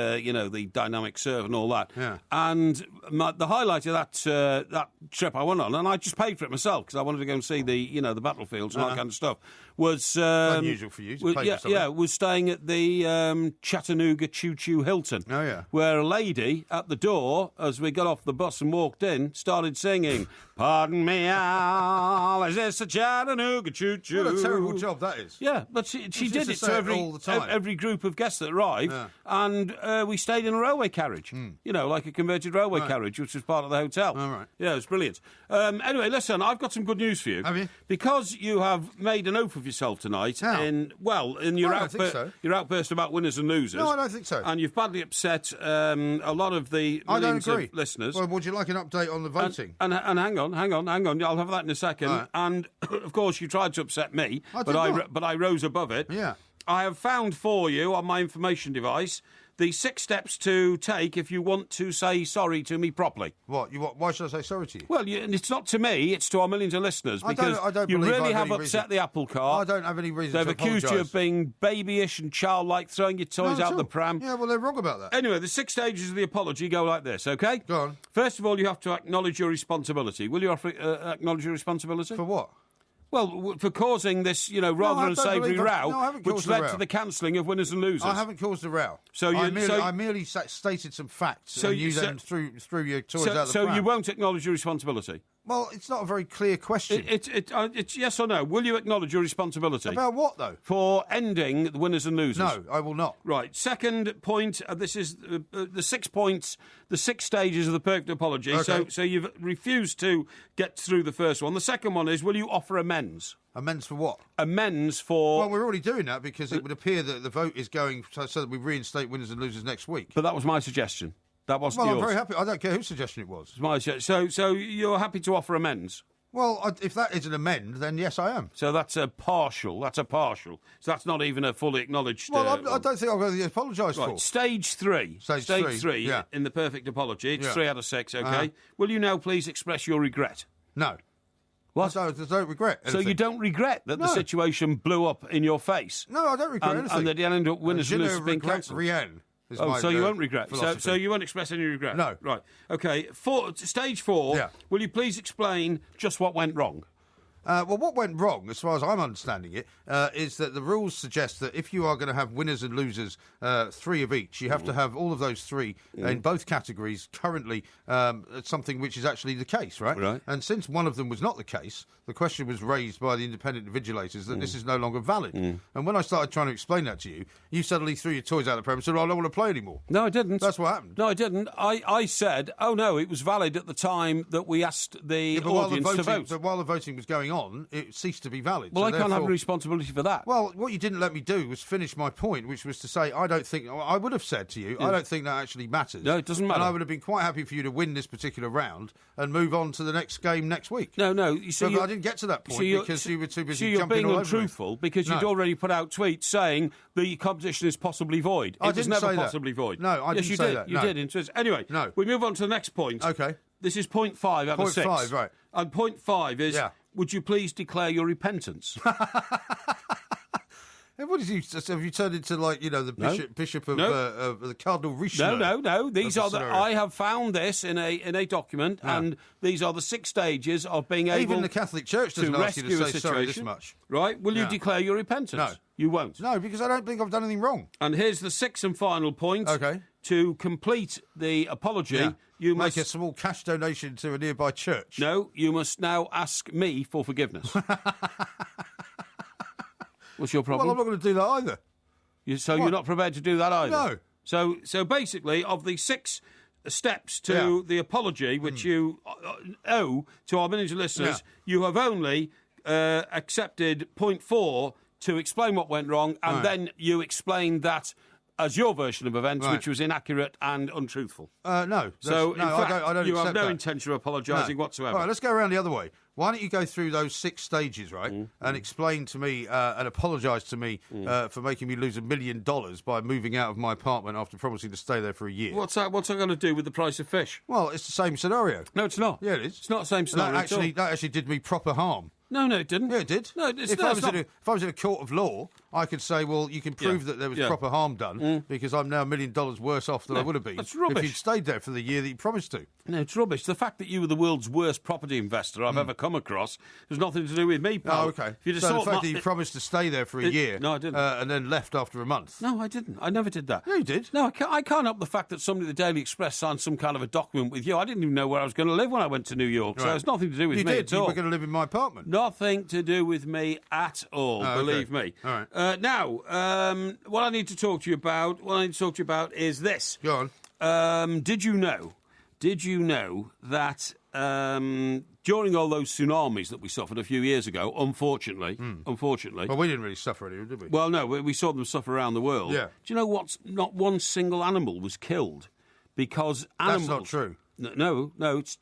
the dynamic serve and all that. Yeah. And the highlight of that trip I went on, and I just paid for it myself because I wanted to go and see the battlefields and all that kind of stuff, was... unusual for you to pay for something. Was staying at the Chattanooga Choo Choo Hilton. Oh, yeah. Where a lady at the door, as we got off the bus and walked in, started singing, "Pardon me, Al, is this a Chattanooga Choo Choo?" What a terrible job that is. Yeah, but she did it to every group of guests that arrived, and we stayed in a railway carriage, like a converted railway carriage, which was part of the hotel. All right. Yeah, it was brilliant. Anyway, listen, I've got some good news for you. Have you? Because you have made an oath of yourself tonight in your outburst about winners and losers. No, I don't think so. And you've badly upset a lot of the millions of listeners. Well, would you like an update on the voting? And hang on. I'll have that in a second. Right. And of course, you tried to upset me, but I rose above it. Yeah. I have found for you on my information device the 6 steps to take if you want to say sorry to me properly. What? Why should I say sorry to you? Well, it's not to me, it's to our millions of listeners, because you really have upset the apple cart. I don't have any reason They've accused you of being babyish and childlike, throwing your toys out the pram. Yeah, well, they're wrong about that. Anyway, the 6 stages of the apology go like this, OK? Go on. First of all, you have to acknowledge your responsibility. Will you acknowledge your responsibility? For what? Well, for causing this, rather unsavoury row, which led to the cancelling of winners and losers. I haven't caused a row. I merely stated some facts, and you then threw your toys out the pram. So you won't acknowledge your responsibility? Well, it's not a very clear question. It's yes or no. Will you acknowledge your responsibility? About what, though? For ending the winners and losers. No, I will not. Right. Second point, this is the 6 points, the 6 stages of the perfect apology. Okay. So you've refused to get through the first one. The second one is, will you offer amends? Amends for what? Amends for... Well, we're already doing that because it would appear that the vote is going so that we reinstate winners and losers next week. But that was my suggestion. That wasn't yours. yours. I'm very happy. I don't care whose suggestion it was. It's my suggestion. So you're happy to offer amends? Well, if that is an amend, then yes, I am. So that's a partial. So that's not even a fully acknowledged... Well, I don't think I'm going to apologise for. Stage 3. Stage 3 yeah. In the perfect apology. It's 3 out of 6, OK? Uh-huh. Will you now please express your regret? No. What? I don't regret anything. So you don't regret that the situation blew up in your face? No, I don't regret anything. And that the end up winners and losers being cancelled? So you won't regret. Philosophy. So you won't express any regret? No. Right. OK. Stage 4. Yeah. Will you please explain just what went wrong? Well, what went wrong, as far as I'm understanding it, is that the rules suggest that if you are going to have winners and losers, 3 of each, you have to have all of those 3 in both categories currently something which is actually the case, right? Right. And since one of them was not the case, the question was raised by the independent invigilators that this is no longer valid. And when I started trying to explain that to you, you suddenly threw your toys out of the pram and said, I don't want to play anymore. No, I didn't. That's what happened. No, I didn't. I said, oh, no, it was valid at the time that we asked the audience to vote. But while the voting was going on, it ceased to be valid. Well, so I can't have a responsibility for that. Well, what you didn't let me do was finish my point, which was to say I would have said to you, I don't think that actually matters. No, it doesn't matter. And I would have been quite happy for you to win this particular round and move on to the next game next week. No, you see, but I didn't get to that point because you were too busy jumping you're being all untruthful over me. because you'd already put out tweets saying the competition is possibly void. I It was didn't never say that. possibly void. No, I didn't say that. You did. In Twitter. Anyway, No. we move on to the next point. Okay. This is point 5 out of 6. Point 5, right. And point 5 is, Yeah. would you please declare your repentance? What is you? Have you turned into the bishop of the Cardinal Richelieu? No. These are scenario. I have found this in a document, and these are the 6 stages of being able. Even the Catholic Church doesn't to ask you rescue to a say sorry this much. Right? Will you Yeah. declare your repentance? No. You won't. No, because I don't think I've done anything wrong. And here's the 6th and final point. Okay. To complete the apology, you make must a small cash donation to a nearby church. No, you must now ask me for forgiveness. What's your problem? Well, I'm not going to do that either. You're not prepared to do that either? No. So basically, of the 6 steps to the apology, which you owe to our millions of listeners, you have only accepted point 4 to explain what went wrong, and then you explained that as your version of events, which was inaccurate and untruthful. No. So, in fact, I don't you have accept no that. intention of apologising whatsoever. All right, let's go around the other way. Why don't you go through those 6 stages, right, and explain to me and apologise to me for making me lose $1 million by moving out of my apartment after promising to stay there for a year? What's that going to do with the price of fish? Well, it's the same scenario. No, it's not. Yeah, it is. It's not the same scenario at all. That actually did me proper harm. No, it didn't. Yeah, it did. No, it's if not. I was in a court of law, I could say, well, you can prove that there was proper harm done because I'm now $1 million worse off than I would have been that's rubbish. if you'd stayed there for the year that you promised to. No, it's rubbish. The fact that you were the world's worst property investor I've ever come across has nothing to do with me, pal. Oh, okay. If you'd have so the sought fact that you promised to stay there for a year no, I didn't. And then left after a month. No, I didn't. I never did that. Yeah, you did. No, I can't help the fact that somebody at the Daily Express signed some kind of a document with you. I didn't even know where I was going to live when I went to New York, so it's nothing to do with me at all. You were going to live in my apartment. Nothing to do with me at all, believe me. All right. Now, what I need to talk to you about is this. Go on. Did you know that during all those tsunamis that we suffered a few years ago, unfortunately... Well, we didn't really suffer any, did we? Well, no, we saw them suffer around the world. Yeah. Do you know what? Not one single animal was killed because animals... That's not true. No,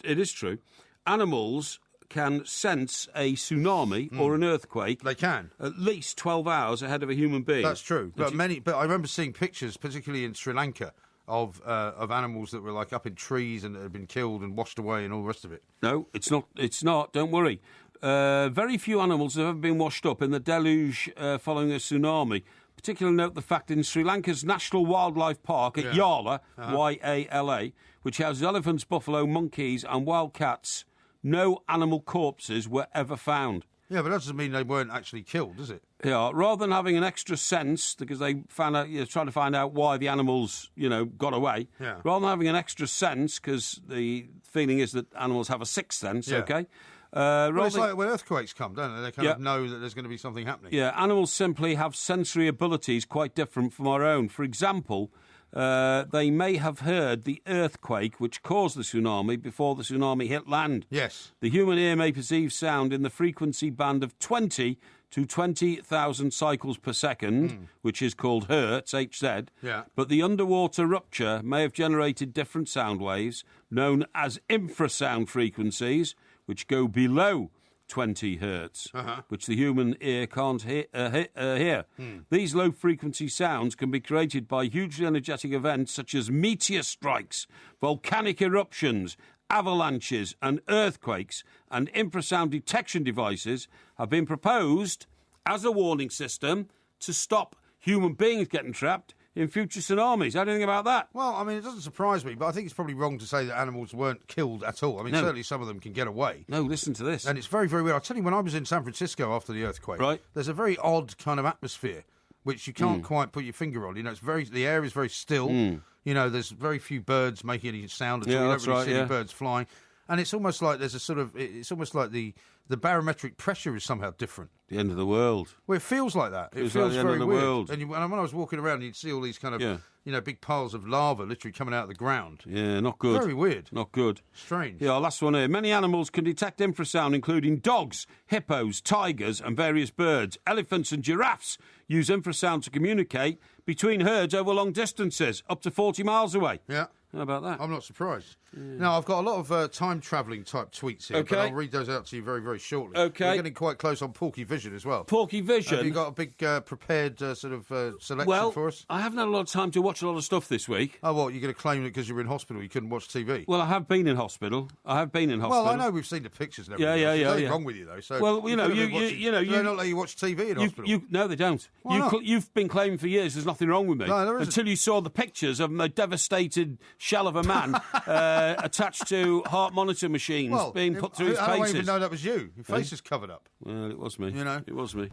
it is true. Animals can sense a tsunami or an earthquake. They can. At least 12 hours ahead of a human being. That's true. But I remember seeing pictures, particularly in Sri Lanka, of animals that were like up in trees and had been killed and washed away and all the rest of it. No, it's not. It's not. Don't worry. Very few animals have ever been washed up in the deluge following a tsunami. Particularly note the fact in Sri Lanka's National Wildlife Park at Yala, Y-A-L-A, which has elephants, buffalo, monkeys and wild cats, no animal corpses were ever found. Yeah, but that doesn't mean they weren't actually killed, does it? Yeah, rather than having an extra sense, because they found out, trying to find out why the animals, got away. Yeah. Rather than having an extra sense, because the feeling is that animals have a sixth sense. Yeah. Okay. Well, it's like when earthquakes come, don't they? They kind of know that there's going to be something happening. Yeah, animals simply have sensory abilities quite different from our own. For example, they may have heard the earthquake which caused the tsunami before the tsunami hit land. Yes. The human ear may perceive sound in the frequency band of 20 to 20,000 cycles per second, which is called hertz, HZ. Yeah. But the underwater rupture may have generated different sound waves, known as infrasound frequencies, which go below 20 hertz, which the human ear can't hear. These low-frequency sounds can be created by hugely energetic events such as meteor strikes, volcanic eruptions, avalanches and earthquakes, and infrasound detection devices have been proposed as a warning system to stop human beings getting trapped in future tsunamis. How do you think about that? Well, I mean, it doesn't surprise me, but I think it's probably wrong to say that animals weren't killed at all. I mean, certainly some of them can get away. No, listen to this. And it's very, very weird. I'll tell you, when I was in San Francisco after the earthquake, Right. there's a very odd kind of atmosphere, which you can't quite put your finger on. The air is very still. There's very few birds making any sound at all. You don't really see any birds flying. And it's almost like it's almost like the barometric pressure is somehow different. The end of the world. Well, it feels like that. It feels like the end very of the weird. world. And when I was walking around, you'd see all these kind of, big piles of lava literally coming out of the ground. Yeah, not good. Very weird. Not good. Strange. Yeah, last one here. Many animals can detect infrasound, including dogs, hippos, tigers, and various birds. Elephants and giraffes use infrasound to communicate between herds over long distances, up to 40 miles away. Yeah. How about that? I'm not surprised. Now, I've got a lot of time-travelling type tweets here, but I'll read those out to you very, very shortly. Okay. We're getting quite close on Porky Vision as well. Porky Vision? Have you got a big prepared selection for us? I haven't had a lot of time to watch a lot of stuff this week. Oh, what, you're going to claim that because you're in hospital you couldn't watch TV? Well, I have been in hospital. Well, I know we've seen the pictures and everything. There's nothing wrong with you, though. So well, they don't let you watch TV in hospital. No, they don't. You've been claiming for years there's nothing wrong with me. No, there isn't. Until you saw the pictures of a devastated shell of a man attached to heart monitor machines being put through his paces. I don't even know that was you. Your face is covered up. Well, it was me. It was me.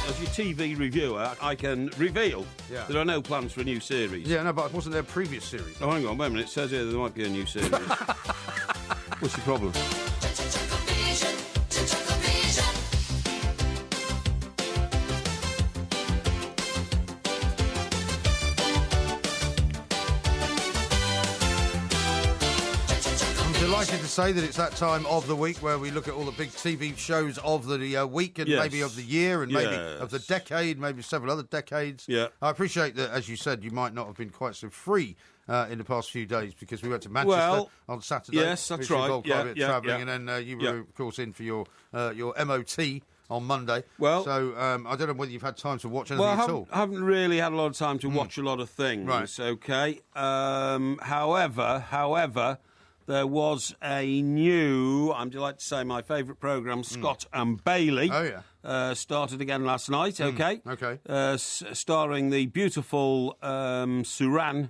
As your TV reviewer, I can reveal there are no plans for a new series. Yeah, no, but wasn't there a previous series? Oh, hang on, wait a minute. It says here there might be a new series. What's your problem? Delighted to say that it's that time of the week where we look at all the big TV shows of the week and maybe of the year and maybe of the decade, maybe several other decades. Yeah. I appreciate that, as you said, you might not have been quite so free in the past few days because we went to Manchester on Saturday. Yes, that's which right. involved quite a bit of travelling, and then you were, of course, in for your MOT on Monday. Well, so I don't know whether you've had time to watch anything at all. I haven't really had a lot of time to watch a lot of things. Right. Okay. However, there was a new, I'm delighted to say, my favourite programme, Scott and Bailey. Oh, yeah. Started again last night, okay? Okay. Starring the beautiful Suran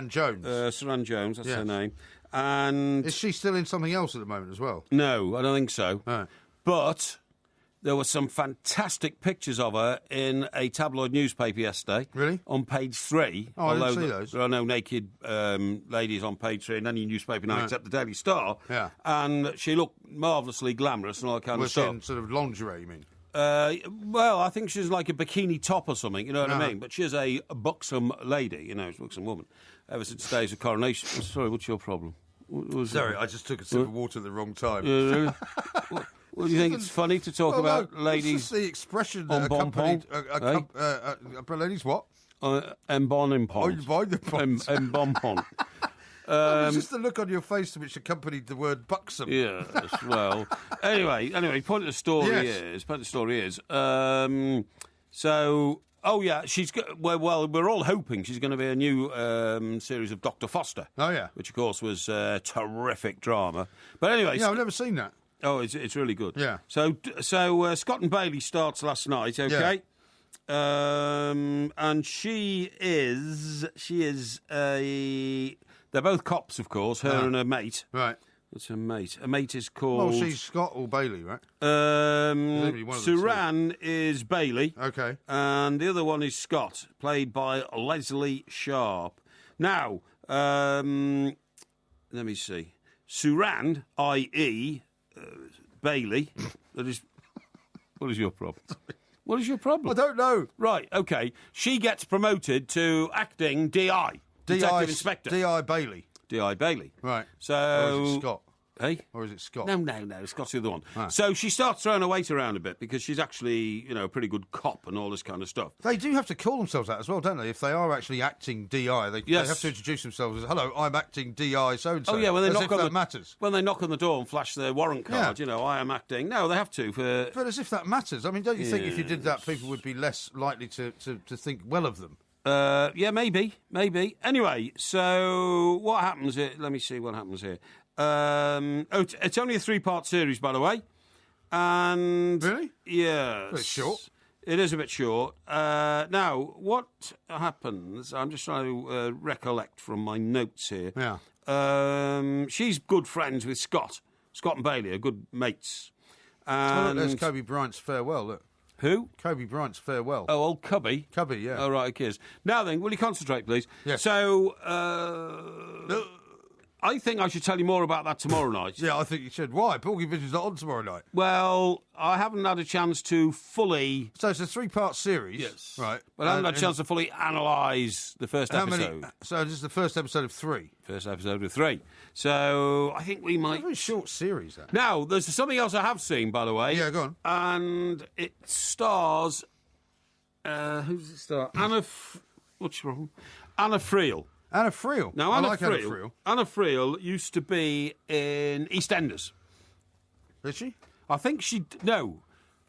Jones. Suran Jones, that's her name. And is she still in something else at the moment as well? No, I don't think so. Right. But there were some fantastic pictures of her in a tabloid newspaper yesterday. Really? On page 3. Oh, I didn't see those. There are no naked ladies on page 3 in any newspaper now except the Daily Star. Yeah. And she looked marvellously glamorous and all that kind of stuff. Was she in sort of lingerie, you mean? Well, I think she's like a bikini top or something, you know what I mean? But she's a buxom lady, she's a buxom woman. Ever since the days of coronation. Sorry, what's your problem? Sorry, I just took a sip of water at the wrong time. Well, do you think it's funny to talk about ladies? It's just the expression that accompanied. Ladies what? Embonpoint. Embompont. It was just the look on your face which accompanied the word buxom. Yes, well. Anyway, point of the story is. Oh yeah, well, we're all hoping she's going to be a new series of Dr. Foster. Oh yeah, which of course was terrific drama. But anyway, I've never seen that. Oh, it's really good. Yeah. So Scott and Bailey starts last night. Okay. Yeah. And she is They're both cops, of course, her and her mate. Right. What's her mate? Her mate is called... Well, she's Scott or Bailey, right? Suran is Bailey. Okay. And the other one is Scott, played by Leslie Sharp. Now, let me see. Suran, i.e. Bailey, that is... What is your problem? What is your problem? I don't know. Right, okay. She gets promoted to acting DI. Detective Inspector. D.I. Bailey. D.I. Bailey. Right. So... Or is it Scott? Hey? Or is it Scott? No. Scott's the other one. Ah. So she starts throwing her weight around a bit because she's actually, a pretty good cop and all this kind of stuff. They do have to call themselves that as well, don't they? If they are actually acting DI, they have to introduce themselves as, hello, I'm acting DI so-and-so. Oh, yeah, when they knock on that matters. When they knock on the door and flash their warrant card, I am acting. No, they have to. But as if that matters. I mean, don't you think if you did that, people would be less likely to think well of them? Yeah, maybe. Anyway, so what happens here? Let me see what happens here. It's only a 3-part series, by the way. And really? Yeah. A bit short. It is a bit short. Now, what happens... I'm just trying to recollect from my notes here. Yeah. She's good friends with Scott. Scott and Bailey are good mates. And there's Kobe Bryant's farewell, look. Who? Kobe Bryant's farewell. Oh, old Cubby. Cubby, yeah. Oh, right, okay. Now then, will you concentrate, please? Yes. So, I think I should tell you more about that tomorrow night. Yeah, I think you should. Why? Porgy Vision's not on tomorrow night. Well, I haven't had a chance to fully... So it's a 3-part series. Yes. Right. But I haven't had a chance to fully analyse the first episode. So this is the first episode of 3? First episode of 3. So I think we might... It's a very short series, that. Now, there's something else I have seen, by the way. Yeah, go on. And it stars... who's it star? What's wrong? Anna Friel. Anna Friel. Now, I Anna like Friel. Anna Friel used to be in EastEnders. Is she? I think she... No.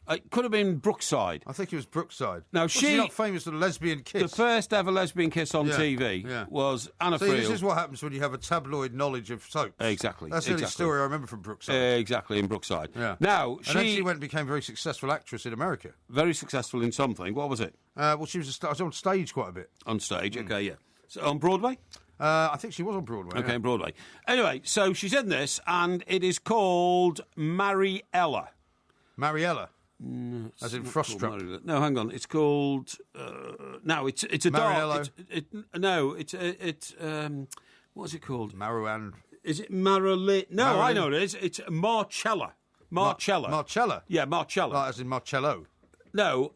It could have been Brookside. I think it was Brookside. Now, she's not famous for the lesbian kiss. The first ever lesbian kiss on TV was Anna Friel. This is what happens when you have a tabloid knowledge of soaps. Exactly. That's the only story I remember from Brookside. Exactly, in Brookside. Yeah. Now, and then she went and became a very successful actress in America. Very successful in something. What was it? Well, she was on stage quite a bit. On stage, okay, yeah. So on Broadway? I think she was on Broadway. Okay, Broadway. Anyway, so she's in this, and it is called Mariella. Mariella? As in Froststruck? No, hang on. It's called... no, it's a Mariello? What is it called? Marouane. Is it Marilyn? No, I know it is. It's Marcella. Marcella? Yeah, Marcella. Like as in Marcello? No,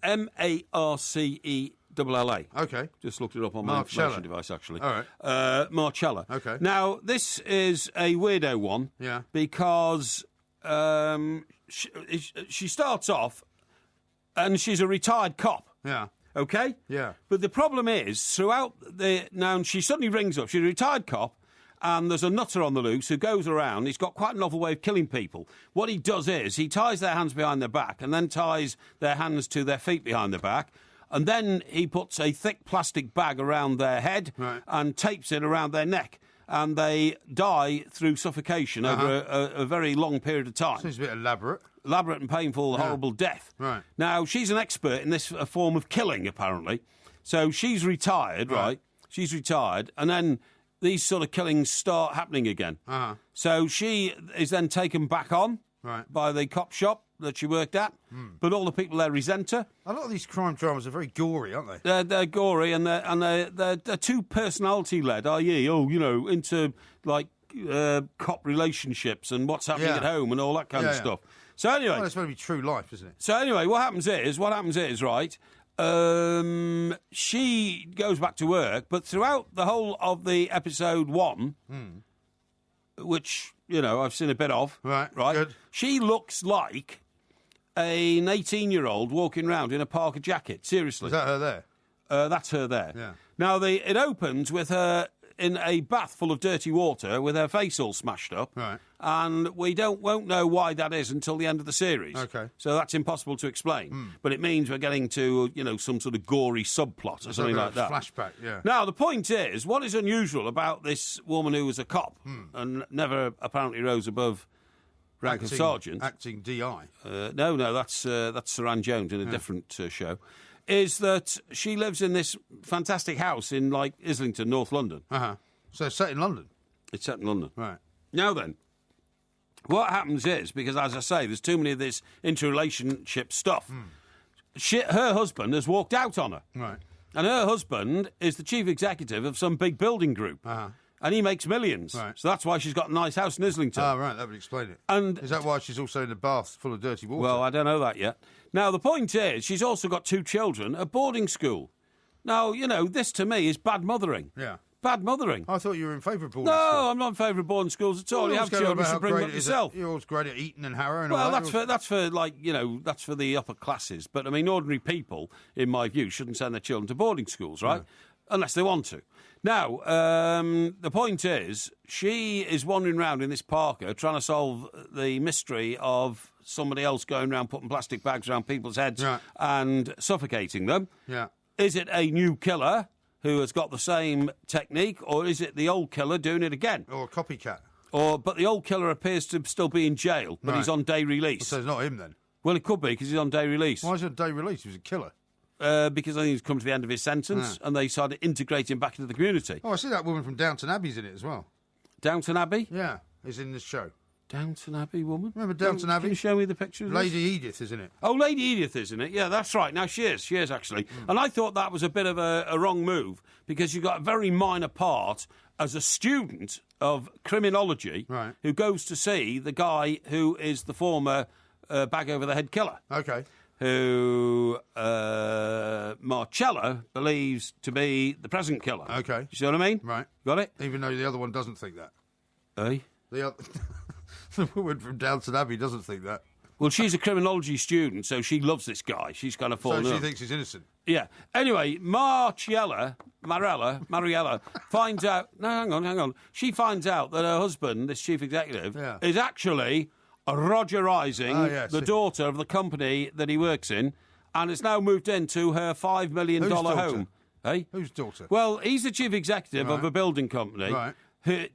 Marcella. Okay. Just looked it up on my information device, actually. All right. Marcella. Okay. Now, this is a weirdo one. Yeah. Because she starts off and she's a retired cop. Yeah. Okay? Yeah. But the problem is, throughout now she suddenly rings up. She's a retired cop. And there's a nutter on the loose who goes around. He's got quite a novel way of killing people. What he does is he ties their hands behind their back and then ties their hands to their feet behind their back. And then he puts a thick plastic bag around their head and tapes it around their neck. And they die through suffocation over a very long period of time. Seems a bit elaborate. Elaborate and painful, horrible death. Right. Now, she's an expert in this form of killing, apparently. So she's retired, right? She's retired. And then these sort of killings start happening again. So she is then taken back on by the cop shop that she worked at, but all the people there resent her. A lot of these crime dramas are very gory, aren't they? They're gory and they're too personality led, i.e., into like cop relationships and what's happening at home and all that kind of stuff. So anyway, it's going to be true life, isn't it? So anyway, what happens is right. She goes back to work, but throughout the whole of the episode 1, which, I've seen a bit of. Right. Good. She looks like an 18-year-old walking around in a Parker jacket. Seriously. Is that her there? That's her there. Yeah. Now, it opens with her in a bath full of dirty water with her face all smashed up. Right. And we won't know why that is until the end of the series. Okay. So that's impossible to explain. But it means we're getting to, some sort of gory subplot or something like that. Flashback, yeah. Now, the point is, what is unusual about this woman who was a cop and never apparently rose above rank of sergeant... Acting DI. No, that's Saran Jones in a different show, is that she lives in this fantastic house in, Islington, North London. So it's set in London? It's set in London. Right. Now then, what happens is, because as I say, there's too many of this interrelationship stuff, her husband has walked out on her. Right. And her husband is the chief executive of some big building group. Uh-huh. And he makes millions. Right. So that's why she's got a nice house in Islington. Oh, right, that would explain it. And is that why she's also in a bath full of dirty water? Well, I don't know that yet. Now, the point is, she's also got 2 children at boarding school. Now, this to me is bad mothering. Yeah. Bad mothering. I thought you were in favour of boarding schools. schools. No, I'm not in favour of boarding schools at all. You have children, you should bring them up yourself. You're always great at Eton and Harrow and well, all that. that's for the upper classes. But, I mean, ordinary people, in my view, shouldn't send their children to boarding schools, right? No. Unless they want to. Now, the point is, she is wandering around in this parka trying to solve the mystery of somebody else going around putting plastic bags around people's heads and suffocating them. Yeah. Is it a new killer who has got the same technique, or is it the old killer doing it again? Or a copycat. But the old killer appears to still be in jail, but he's on day release. So it's not him then? Well, it could be, because he's on day release. Why is he on day release? He was a killer. Because I think he's come to the end of his sentence, and they started integrating him back into the community. Oh, I see that woman from Downton Abbey's in it as well. Downton Abbey? Yeah, is in this show. Downton Abbey woman? Remember Downton Abbey? Can you show me the picture of Lady this? Edith is in it. Oh, Lady Edith is in it. Yeah, that's right. Now, she is actually. And I thought that was a bit of a wrong move, because you got a very minor part as a student of criminology who goes to see the guy who is the former bag-over-the-head killer. Okay. Who Marcella believes to be the present killer. Okay. You see what I mean? Right. Got it? Even though the other one doesn't think that. Eh? The woman from Downton Abbey doesn't think that. Well, she's a criminology student, so she loves this guy. She's kind of fallen So she up. thinks he's innocent. Yeah. Anyway, Mariella finds out... No, hang on. She finds out that her husband, this chief executive, is actually Rogerising the daughter of the company that he works in, and has now moved into her $5 million home. Hey? Whose daughter? Well, he's the chief executive of a building company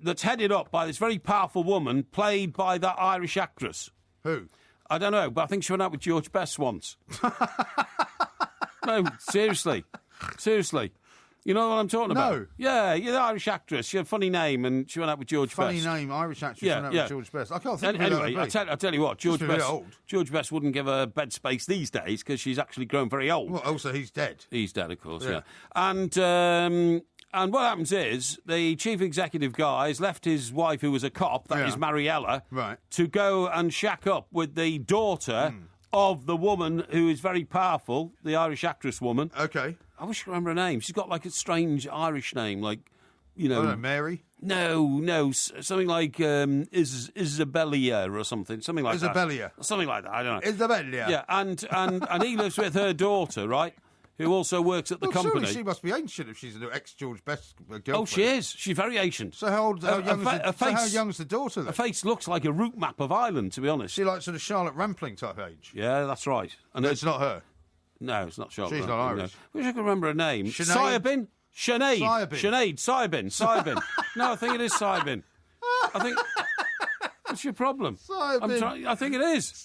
that's headed up by this very powerful woman played by that Irish actress. Who? I don't know, but I think she went out with George Best once. No, seriously. You know what I'm talking about? No. Yeah, you're the Irish actress. She had a funny name, and she went out with George Best. Funny name, Irish actress, went out with George Best. I can't think of anyway, who that would be. I'll tell you what, George Best wouldn't give her bed space these days, because she's actually grown very old. Well, also, he's dead. He's dead, of course, yeah. And what happens is the chief executive guy has left his wife, who was a cop, that is Mariella, to go and shack up with the daughter of the woman who is very powerful, the Irish actress woman. Okay. I wish I could remember her name. She's got like a strange Irish name, like, you know... I don't know, Mary? No, something like Isabella or something like that. Isabella. Something like that, I don't know. Isabella. Yeah, and he lives with her daughter, right? Who also works at the company. Surely she must be ancient if she's an ex-George Best girlfriend. Oh, she is. She's very ancient. So how young's the daughter, then? Her face looks like a route map of Ireland, to be honest. She like sort of Charlotte Rampling type age? Yeah, that's right. And it's not her? No, it's not Charlotte She's Rampling, not Irish. No. Wish I could remember her name. Siobhan? Siobhan. No, I think it is Siobhan. I think... What's your problem? I think it is.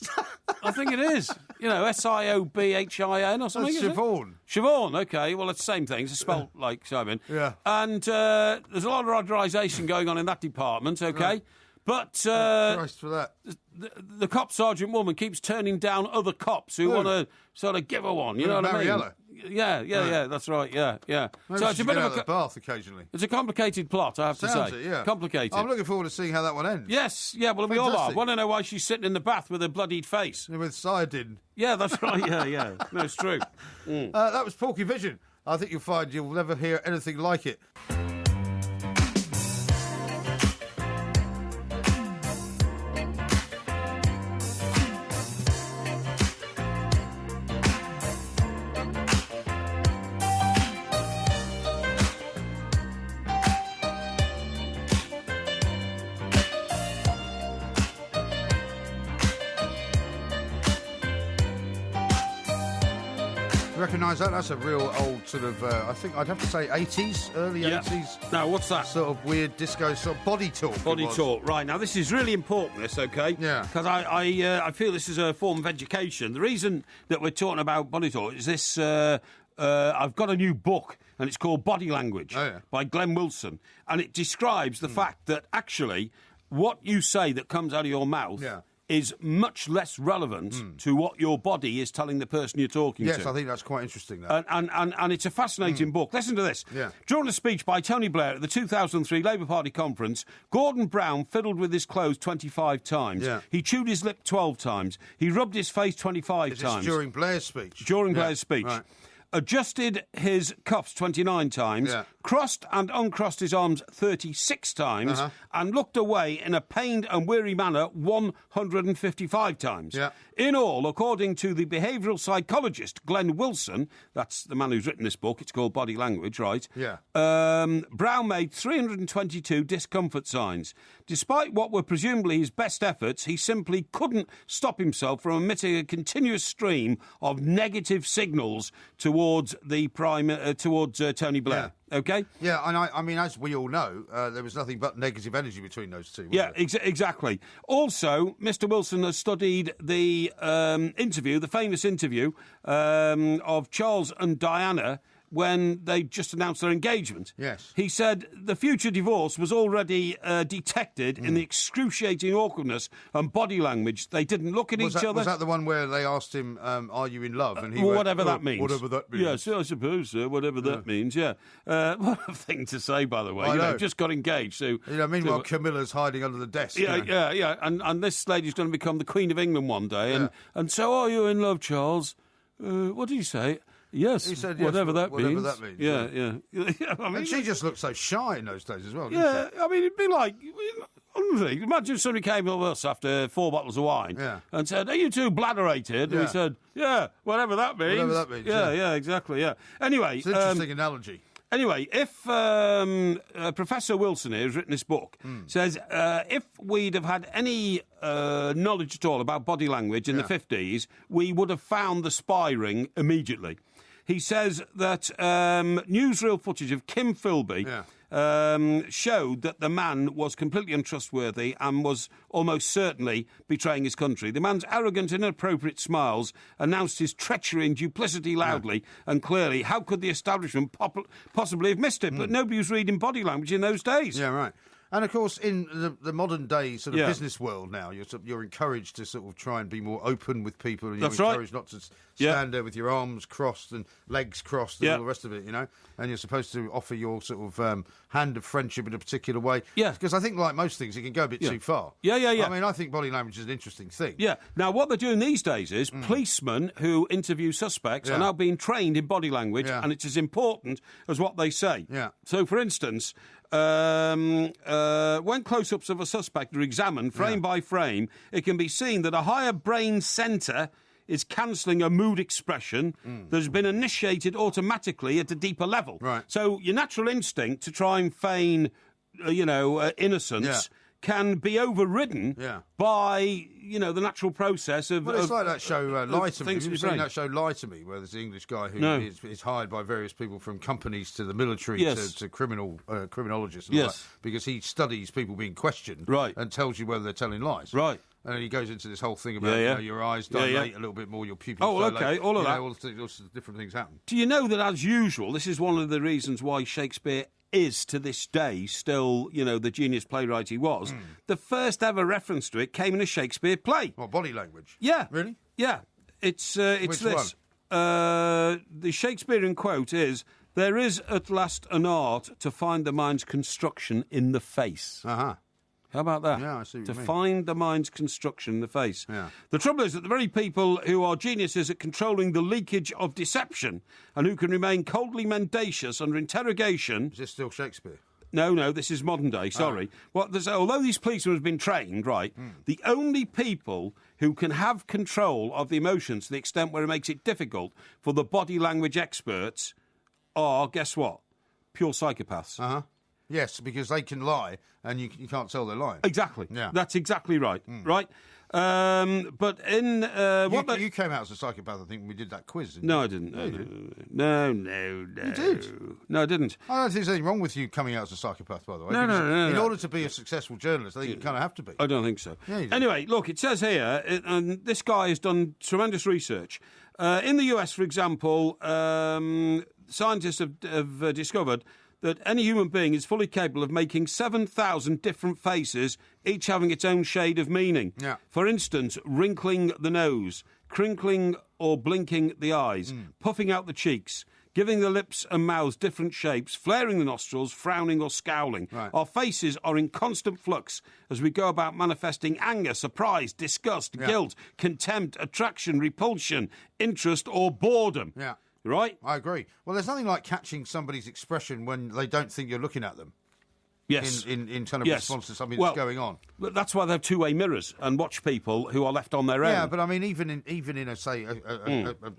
You know, Siobhin or something. That's Siobhan. Siobhan, okay. Well, it's the same thing. It's spelled like Siobhan. Yeah. And there's a lot of Rogerisation going on in that department, okay? Right. But Christ for that. The cop sergeant woman keeps turning down other cops who want to sort of give her one. You know what Mariella. I mean? Yeah, that's right. Yeah. Maybe So it's a bit of the bath occasionally. It's a complicated plot, I have to say. It, yeah. Complicated. I'm looking forward to seeing how that one ends. Yes, yeah. Well, we all are. Want to know why she's sitting in the bath with a bloodied face? With Sayedin. Yeah, that's right. Yeah. No, it's true. That was Porky Vision. I think you'll find you'll never hear anything like it. Recognise that? That's a real old sort of, I think I'd have to say 80s, early 80s. Now, what's that? Sort of weird disco, sort of body talk. Body talk, right. Now, this is really important, this, okay? Yeah. Because I feel this is a form of education. The reason that we're talking about body talk is this I've got a new book, and it's called Body Language by Glenn Wilson, and it describes the fact that actually what you say that comes out of your mouth is much less relevant to what your body is telling the person you're talking to. Yes, I think that's quite interesting. That. And it's a fascinating book. Listen to this. Yeah. During a speech by Tony Blair at the 2003 Labour Party conference, Gordon Brown fiddled with his clothes 25 times. Yeah. He chewed his lip 12 times. He rubbed his face 25 times. During Blair's speech? During Blair's speech. Right. Adjusted his cuffs 29 times, crossed and uncrossed his arms 36 times, and looked away in a pained and weary manner 155 times. Yeah. In all, according to the behavioural psychologist Glenn Wilson, that's the man who's written this book, it's called Body Language, right? Yeah. Brown made 322 discomfort signs. Despite what were presumably his best efforts, he simply couldn't stop himself from emitting a continuous stream of negative signals towards Tony Blair. Yeah. Okay? Yeah, and I mean, as we all know, there was nothing but negative energy between those two. Exactly. Also, Mr. Wilson has studied the interview, the famous interview of Charles and Diana when they just announced their engagement. Yes. He said the future divorce was already detected in the excruciating awkwardness and body language. They didn't look at each other. Was that the one where they asked him, are you in love? And he well, went, whatever that means. Whatever that means. Yes, I suppose so, whatever that means, What a thing to say, by the way. I know. Just got engaged. So, meanwhile, Camilla's hiding under the desk. Yeah. And this lady's going to become the Queen of England one day. And so, are you in love, Charles? What did you say? Yes, he said, whatever yes, that whatever means. That means. Yeah. I mean, and she just looked so shy in those days as well, didn't she? I mean, it'd be like, honestly, imagine somebody came with us after 4 bottles of wine and said, are you two bladderated? And we said, whatever that means. Whatever that means, exactly, Anyway... It's an interesting analogy. Anyway, if Professor Wilson here, who's written this book, says if we'd have had any knowledge at all about body language in the 50s, we would have found the spy ring immediately. He says that newsreel footage of Kim Philby showed that the man was completely untrustworthy and was almost certainly betraying his country. The man's arrogant, inappropriate smiles announced his treachery and duplicity loudly and clearly. How could the establishment possibly have missed it? But nobody was reading body language in those days. Yeah, right. And, of course, in the modern day sort of business world now, you're encouraged to sort of try and be more open with people. And you're encouraged not to stand there with your arms crossed and legs crossed and all the rest of it, And you're supposed to offer your sort of hand of friendship in a particular way. Yeah. Because I think, like most things, it can go a bit too far. Yeah. I mean, I think body language is an interesting thing. Yeah. Now, what they're doing these days is policemen who interview suspects are now being trained in body language, and it's as important as what they say. Yeah. So, for instance... when close-ups of a suspect are examined frame by frame, it can be seen that a higher brain centre is cancelling a mood expression that has been initiated automatically at a deeper level. Right. So your natural instinct to try and feign, innocence can be overridden by, the natural process of... Well, it's like that show, Lie to Me. Have you seen that show, Lie to Me, where there's an English guy who is hired by various people from companies to the military to criminologists and all that, because he studies people being questioned and tells you whether they're telling lies. Right. And he goes into this whole thing about your eyes dilate a little bit more, your pupils dilate. All of that. All the different things happen. Do you know that, as usual, this is one of the reasons why Shakespeare is, to this day, still, the genius playwright he was. The first ever reference to it came in a Shakespeare play. What, body language? Yeah. Really? Yeah. It's Which this. One? The Shakespearean quote is, "There is at last an art to find the mind's construction in the face." Uh-huh. How about that? Yeah, I see what you mean. Find the mind's construction in the face. Yeah. The trouble is that the very people who are geniuses at controlling the leakage of deception and who can remain coldly mendacious under interrogation... Is this still Shakespeare? No, this is modern day, sorry. Although these policemen have been trained, the only people who can have control of the emotions to the extent where it makes it difficult for the body language experts are, guess what? Pure psychopaths. Uh-huh. Yes, because they can lie, and you can't tell they're lying. Exactly. Yeah. That's exactly right. Right? But in... you came out as a psychopath, I think, when we did that quiz, didn't No, you? I didn't. No, No. You did? No, I didn't. I don't think there's anything wrong with you coming out as a psychopath, by the way. No. In order to be a successful journalist, I think you kind of have to be. I don't think so. Yeah, you do. Anyway, look, it says here, and this guy has done tremendous research. In the US, for example, scientists have discovered that any human being is fully capable of making 7,000 different faces, each having its own shade of meaning. Yeah. For instance, wrinkling the nose, crinkling or blinking the eyes, puffing out the cheeks, giving the lips and mouths different shapes, flaring the nostrils, frowning or scowling. Right. Our faces are in constant flux as we go about manifesting anger, surprise, disgust, guilt, contempt, attraction, repulsion, interest or boredom. Yeah. Right? I agree. Well, there's nothing like catching somebody's expression when they don't think you're looking at them. Yes. In kind of response to something that's going on. But that's why they have two-way mirrors and watch people who are left on their own. Yeah, but I mean, even in a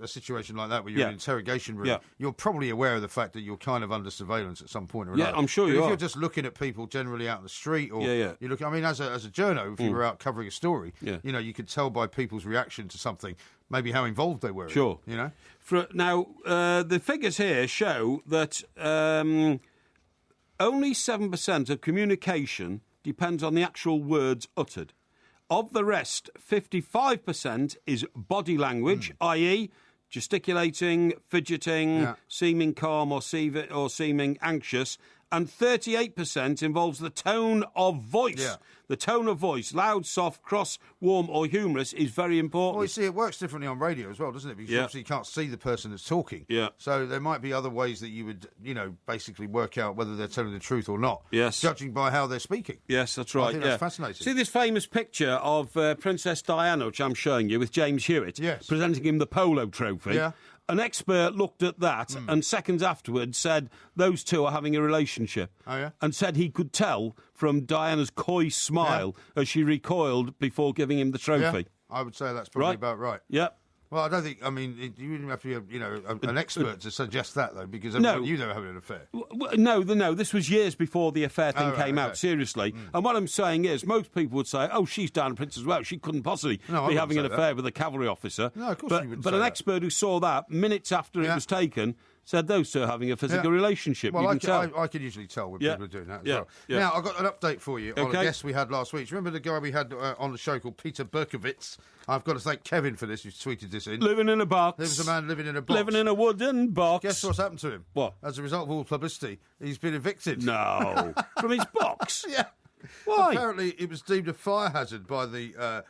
situation like that where you're in an interrogation room, you're probably aware of the fact that you're kind of under surveillance at some point or another. Yeah, I'm sure but you if are. you're just looking at people generally out in the street, or you look, I mean, as a journo, if you were out covering a story, you know, you could tell by people's reaction to something, maybe how involved they were. Sure. You know. Now, the figures here show that only 7% of communication depends on the actual words uttered. Of the rest, 55% is body language, i.e., gesticulating, fidgeting, seeming calm or seeming anxious, and 38% involves the tone of voice. Yeah. The tone of voice, loud, soft, cross, warm or humorous, is very important. Well, you see, it works differently on radio as well, doesn't it? Because obviously you can't see the person that's talking. Yeah. So there might be other ways that you would, you know, basically work out whether they're telling the truth or not. Yes. Judging by how they're speaking. Yes, that's right. I think that's fascinating. See this famous picture of Princess Diana, which I'm showing you, with James Hewitt, presenting him the polo trophy. Yeah. An expert looked at that and seconds afterwards said those two are having a relationship. Oh, yeah? And said he could tell from Diana's coy smile as she recoiled before giving him the trophy. Yeah, I would say that's probably about right. Yep. Well, I don't think, I mean, you wouldn't have to be, you know, an expert to suggest that, though, because you know having an affair. No, this was years before the affair thing came out, seriously. And what I'm saying is, most people would say, oh, she's Diana Prince as well. She couldn't possibly be having an affair with a cavalry officer. No, of course you wouldn't But say an that. expert who saw that minutes after it was taken said those two are having a physical relationship. Well, you I can tell. I can usually tell when people are doing that as well. Yeah. Now, I've got an update for you on a guest we had last week. Do you remember the guy we had on the show called Peter Berkowitz? I've got to thank Kevin for this, who's tweeted this in. Living in a box. There was a man living in a box. Living in a wooden box. Guess what's happened to him? What? As a result of all the publicity, he's been evicted. No. From his box? Yeah. Why? Apparently, it was deemed a fire hazard by the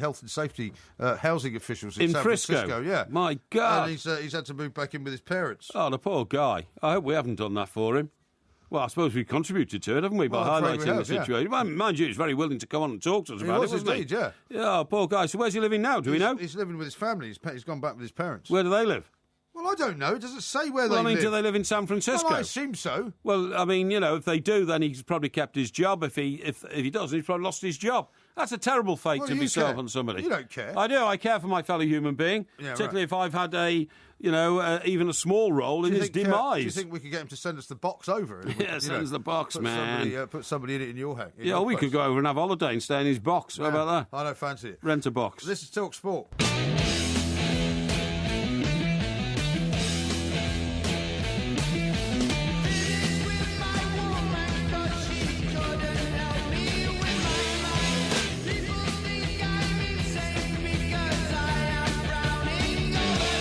health and safety housing officials in San Frisco. Francisco. Yeah, My God. And he's had to move back in with his parents. Oh, the poor guy. I hope we haven't done that for him. Well, I suppose we've contributed to it, haven't we, by highlighting the situation. Mind you, he's very willing to come on and talk to us about it, wasn't he? Yeah. Yeah, poor guy. So where's he living now? Do we know? He's living with his family. He's gone back with his parents. Where do they live? Well, I don't know. It doesn't say where they live. Do they live in San Francisco? Well, I assume so. Well, I mean, you know, if they do, then he's probably kept his job. If he doesn't, he's probably lost his job. That's a terrible fate to be served on somebody. You don't care. I do. I care for my fellow human being, particularly if I've had even a small role in his demise. Do you think we could get him to send us the box over? Send us the box, man. Put somebody in it in your house. We could go over and have holiday and stay in his box. How about that? I don't fancy it. Rent a box. This is Talk Sport.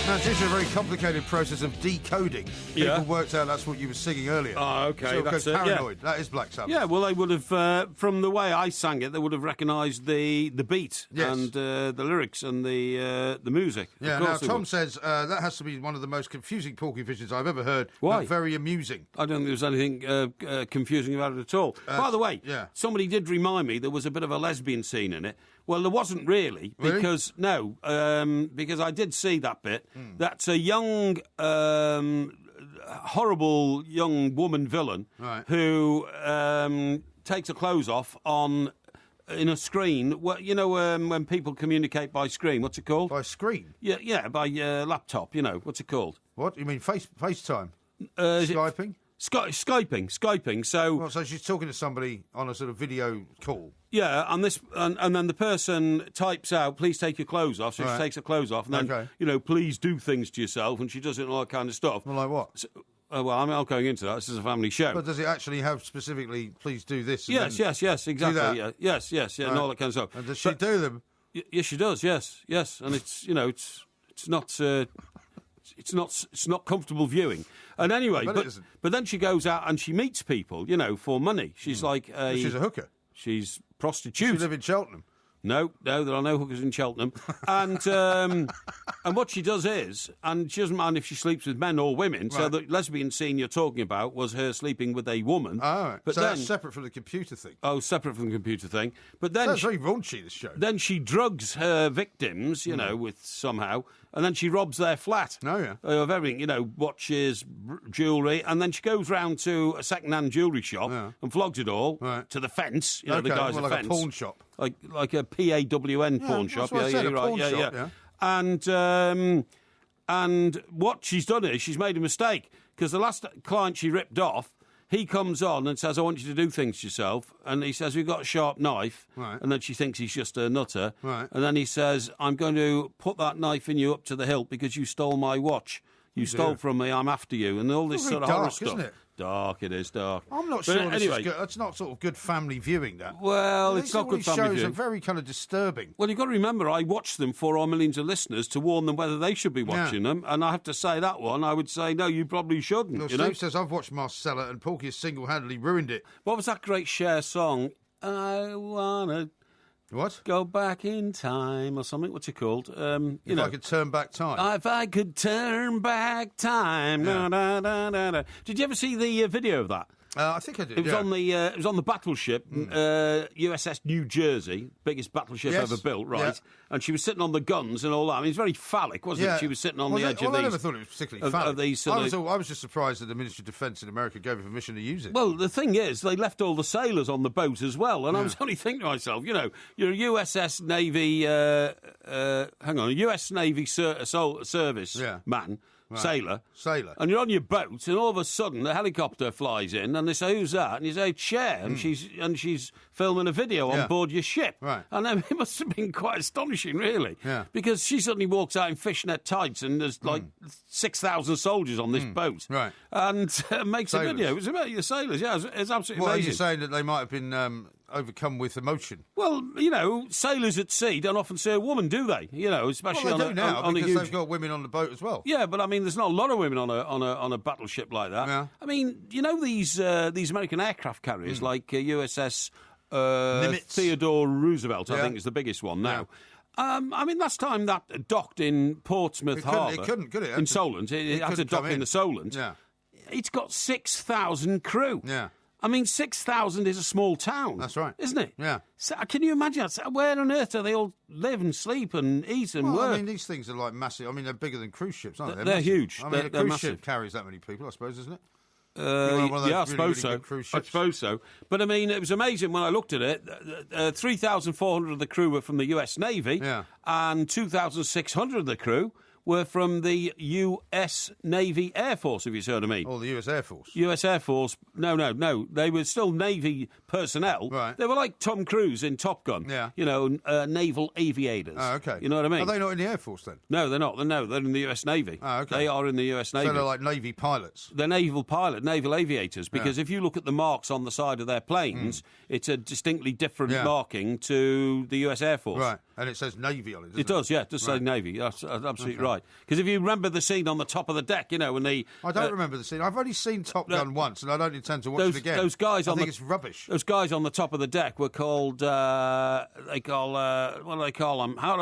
Now, it's a very complicated process of decoding. People worked out that's what you were singing earlier. Oh, okay. So that's Paranoid. That is Black Sabbath. Yeah, well, they would have, from the way I sang it, they would have recognised the beat and the lyrics and the music. Yeah, now Tom says that has to be one of the most confusing Porky Visions I've ever heard. Why? But very amusing. I don't think there's anything confusing about it at all. By the way, somebody did remind me there was a bit of a lesbian scene in it. Well, there wasn't really, because because I did see that bit. That's a young, horrible young woman villain who takes her clothes off in a screen. Well, you know, when people communicate by screen, what's it called? By screen? Yeah, by laptop. You know, what's it called? What? You mean FaceTime? Skyping? Skyping. So she's talking to somebody on a sort of video call. Yeah, and then the person types out, "Please take your clothes off." So she takes her clothes off, and then "Please do things to yourself," and she does it and all that kind of stuff. Well, like what? So, well, I'm not going into that. This is a family show. But does it actually have specifically, "Please do this"? And yes, exactly. Yeah. Yes, and all that kind of stuff. And does she do them? Yes, she does. Yes, and it's It's not. It's not comfortable viewing. And anyway, but then she goes out and she meets people, for money. She's like she's a hooker. She's prostitute. Does she live in Cheltenham? No, there are no hookers in Cheltenham. And what she does is, and she doesn't mind if she sleeps with men or women, right. So the lesbian scene you're talking about was her sleeping with a woman. Oh, right. But so that's separate from the computer thing. Oh, separate from the computer thing. But then that's very raunchy, this show. Then she drugs her victims, with somehow, and then she robs their flat. Oh, yeah. Of everything, watches, jewellery, and then she goes round to a second-hand jewellery shop and flogs it all to the fence. The guy's like fence. A pawn shop. Like a PAWN pawn shop. You're right. Yeah. And what she's done is she's made a mistake, because the last client she ripped off, he comes on and says, I want you to do things to yourself. And he says, we've got a sharp knife. Right. And then she thinks he's just a nutter. Right. And then he says, I'm going to put that knife in you up to the hilt because you stole my watch. You stole from me, I'm after you. And all this sort of horror stuff. Isn't it? Dark, it is dark. I'm not sure this is good. It's not sort of good family viewing, that. Well, it's not good family viewing. These shows are very kind of disturbing. Well, you've got to remember, I watch them for our millions of listeners to warn them whether they should be watching them. And I have to say that one, I would say, no, you probably shouldn't. Well, Steve says, I've watched Marcella and Porky has single-handedly ruined it. What was that great Cher song? I wanna... What? Go back in time or something. What's it called? If I could turn back time. If I could turn back time. Yeah. Da, da, da, da. Did you ever see the video of that? I think I did. It was on the it was on the battleship USS New Jersey, biggest battleship ever built, right? Yeah. And she was sitting on the guns and all that. I mean, it's very phallic, wasn't it? She was sitting on the edge of these. I never thought it was particularly phallic. I was just surprised that the Ministry of Defence in America gave her permission to use it. Well, the thing is, they left all the sailors on the boat as well, and I was only thinking to myself, you're a USS Navy, a US Navy service man. Right. Sailor. And you're on your boat, and all of a sudden a helicopter flies in, and they say, "Who's that?" And you say, "Cher," and she's filming a video on board your ship. Right. And then it must have been quite astonishing, really. Yeah. Because she suddenly walks out in fishnet tights, and there's like 6,000 soldiers on this boat. Right. And makes a video. It was about the sailors. Yeah, it's absolutely amazing. Are you saying that they might have been overcome with emotion? Well, sailors at sea don't often see a woman, do they? Especially they on do now, on because a huge... they've got women on the boat as well. Yeah, but I mean, there's not a lot of women on a battleship like that. Yeah. I mean, these American aircraft carriers like USS Theodore Roosevelt, I think, is the biggest one now. Yeah. I mean, last time that docked in Portsmouth Harbour, it couldn't, could it? In Solent, it had to dock in the Solent. Yeah. It's got 6,000 crew. Yeah. I mean, 6,000 is a small town. That's right. Isn't it? Yeah. So, can you imagine? Where on earth do they all live and sleep and eat and work? I mean, these things are like massive. I mean, they're bigger than cruise ships, aren't they? They're huge. I mean, a cruise massive. ship carries that many people, I suppose, isn't it? I suppose so. I suppose so. But, I mean, it was amazing when I looked at it. 3,400 of the crew were from the US Navy, and 2,600 of the crew were from the US Navy Air Force, if you've heard of me. Oh, the US Air Force? US Air Force. No. They were still Navy personnel. Right. They were like Tom Cruise in Top Gun. Yeah. Naval aviators. Oh, okay. You know what I mean? Are they not in the Air Force then? No, they're not. No, they're in the US Navy. Oh, okay. They are in the US Navy. So they're like Navy pilots? They're naval aviators, because if you look at the marks on the side of their planes, it's a distinctly different marking to the US Air Force. Right. And it says Navy on it, doesn't it? It does, yeah. It does say Navy. That's absolutely right. Because if you remember the scene on the top of the deck, when they... I don't remember the scene. I've only seen Top Gun once, and I don't intend to watch it again. Those guys I think it's rubbish. Those guys on the top of the deck were called... what do they call them? How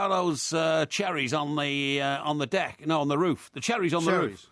those cherries on the deck? No, on the roof. The cherries on the roof.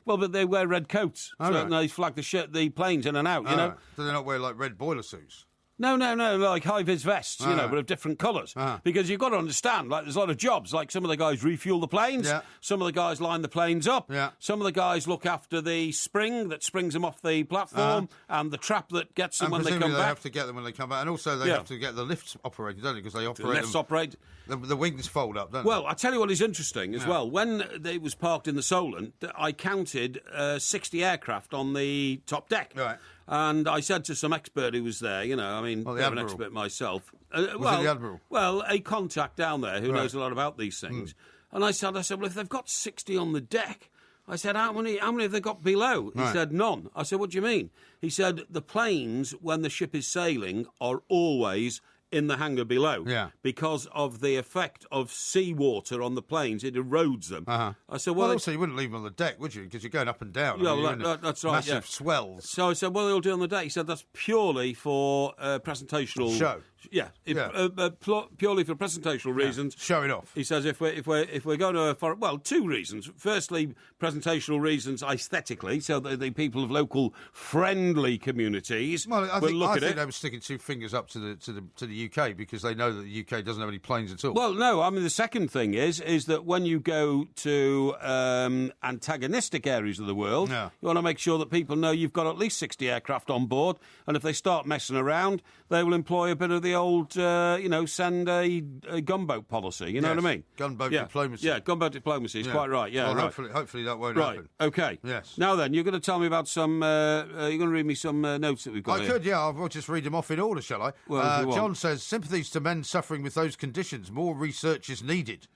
Well, but they wear red coats. So they flag the planes in and out, you know. Do they not wear, like, red boiler suits? No, like high-vis vests, but of different colours. Because you've got to understand, like, there's a lot of jobs. Like, some of the guys refuel the planes. Yeah. Some of the guys line the planes up. Yeah. Some of the guys look after the spring that springs them off the platform and the trap that gets them when they come back. They have to get them when they come back. And also they have to get the lifts operated, don't they? Because they operate the lifts operate. The wings fold up, don't they? Well, I tell you what is interesting as well. When they was parked in the Solent, I counted 60 aircraft on the top deck. Right. And I said to some expert who was there, I'm an expert myself. Was it the Admiral? Well, a contact down there who knows a lot about these things. And I said, well, if they've got 60 on the deck, I said, how many have they got below? He said, none. I said, what do you mean? He said, the planes, when the ship is sailing, are always in the hangar below. Yeah. Because of the effect of seawater on the planes, it erodes them. Uh-huh. I said, well, also, you wouldn't leave them on the deck, would you? Because you're going up and down. Yeah, that's right. Massive swells. So I said, what they'll do on the deck? He said, that's purely for presentational... Show. Yeah, purely for presentational reasons. Show it off. He says if we're going to two reasons. Firstly, presentational reasons aesthetically, so that the people of local friendly communities will look at it. I think they were sticking two fingers up to the UK because they know that the UK doesn't have any planes at all. Well, no, I mean the second thing is that when you go to antagonistic areas of the world, you want to make sure that people know you've got at least 60 aircraft on board, and if they start messing around, they will employ a bit of the old, send a gunboat policy. You know what I mean? Gunboat diplomacy. Yeah, gunboat diplomacy is quite right. Yeah, well, right. hopefully that won't right. happen. Okay. Yes. Now then, you're going to tell me about some. You're going to read me some notes that we've got. I could, yeah. I'll just read them off in order, shall I? Well, John says sympathies to men suffering with those conditions. More research is needed.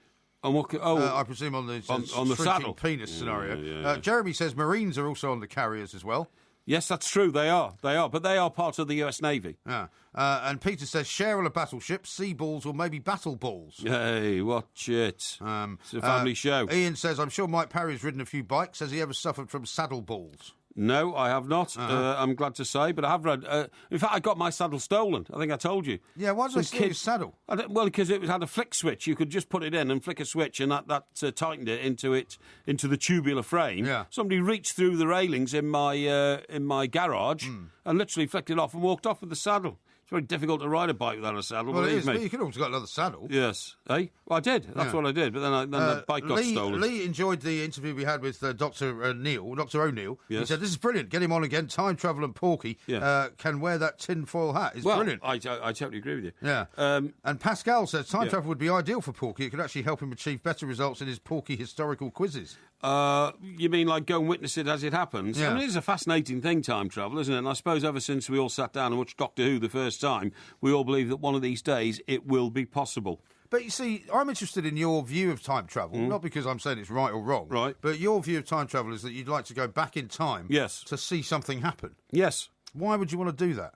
And what? I presume on the saddle penis scenario. Yeah. Jeremy says Marines are also on the carriers as well. Yes, that's true. They are, but they are part of the US Navy. Yeah. And Peter says share on a battleship, sea balls or maybe battle balls. Hey, watch it. It's a family show. Ian says, I'm sure Mike Parry has ridden a few bikes. Has he ever suffered from saddle balls? No, I have not. I'm glad to say, but I have read. In fact, I got my saddle stolen. I think I told you. Yeah, why did they steal your saddle? Well, because it had a flick switch. You could just put it in and flick a switch, and that tightened it into the tubular frame. Yeah. Somebody reached through the railings in my garage and literally flicked it off and walked off with the saddle. It's very difficult to ride a bike without a saddle. Well, it is, me. but you could have got another saddle. Yes. Well, I did. That's what I did. But then the bike got stolen. Lee enjoyed the interview we had with Dr. O'Neill. Yes. He said, this is brilliant. Get him on again. Time Travel and Porky can wear that tinfoil hat. It's brilliant. I totally agree with you. Yeah. And Pascal says Time Travel would be ideal for Porky. It could actually help him achieve better results in his Porky historical quizzes. You mean like go and witness it as it happens? Yeah. I mean, it's a fascinating thing, time travel, isn't it? And I suppose ever since we all sat down and watched Doctor Who the first time, we all believe that one of these days it will be possible. But you see, I'm interested in your view of time travel, not because I'm saying it's right or wrong. Right. But your view of time travel is that you'd like to go back in time to see something happen. Yes. Why would you want to do that?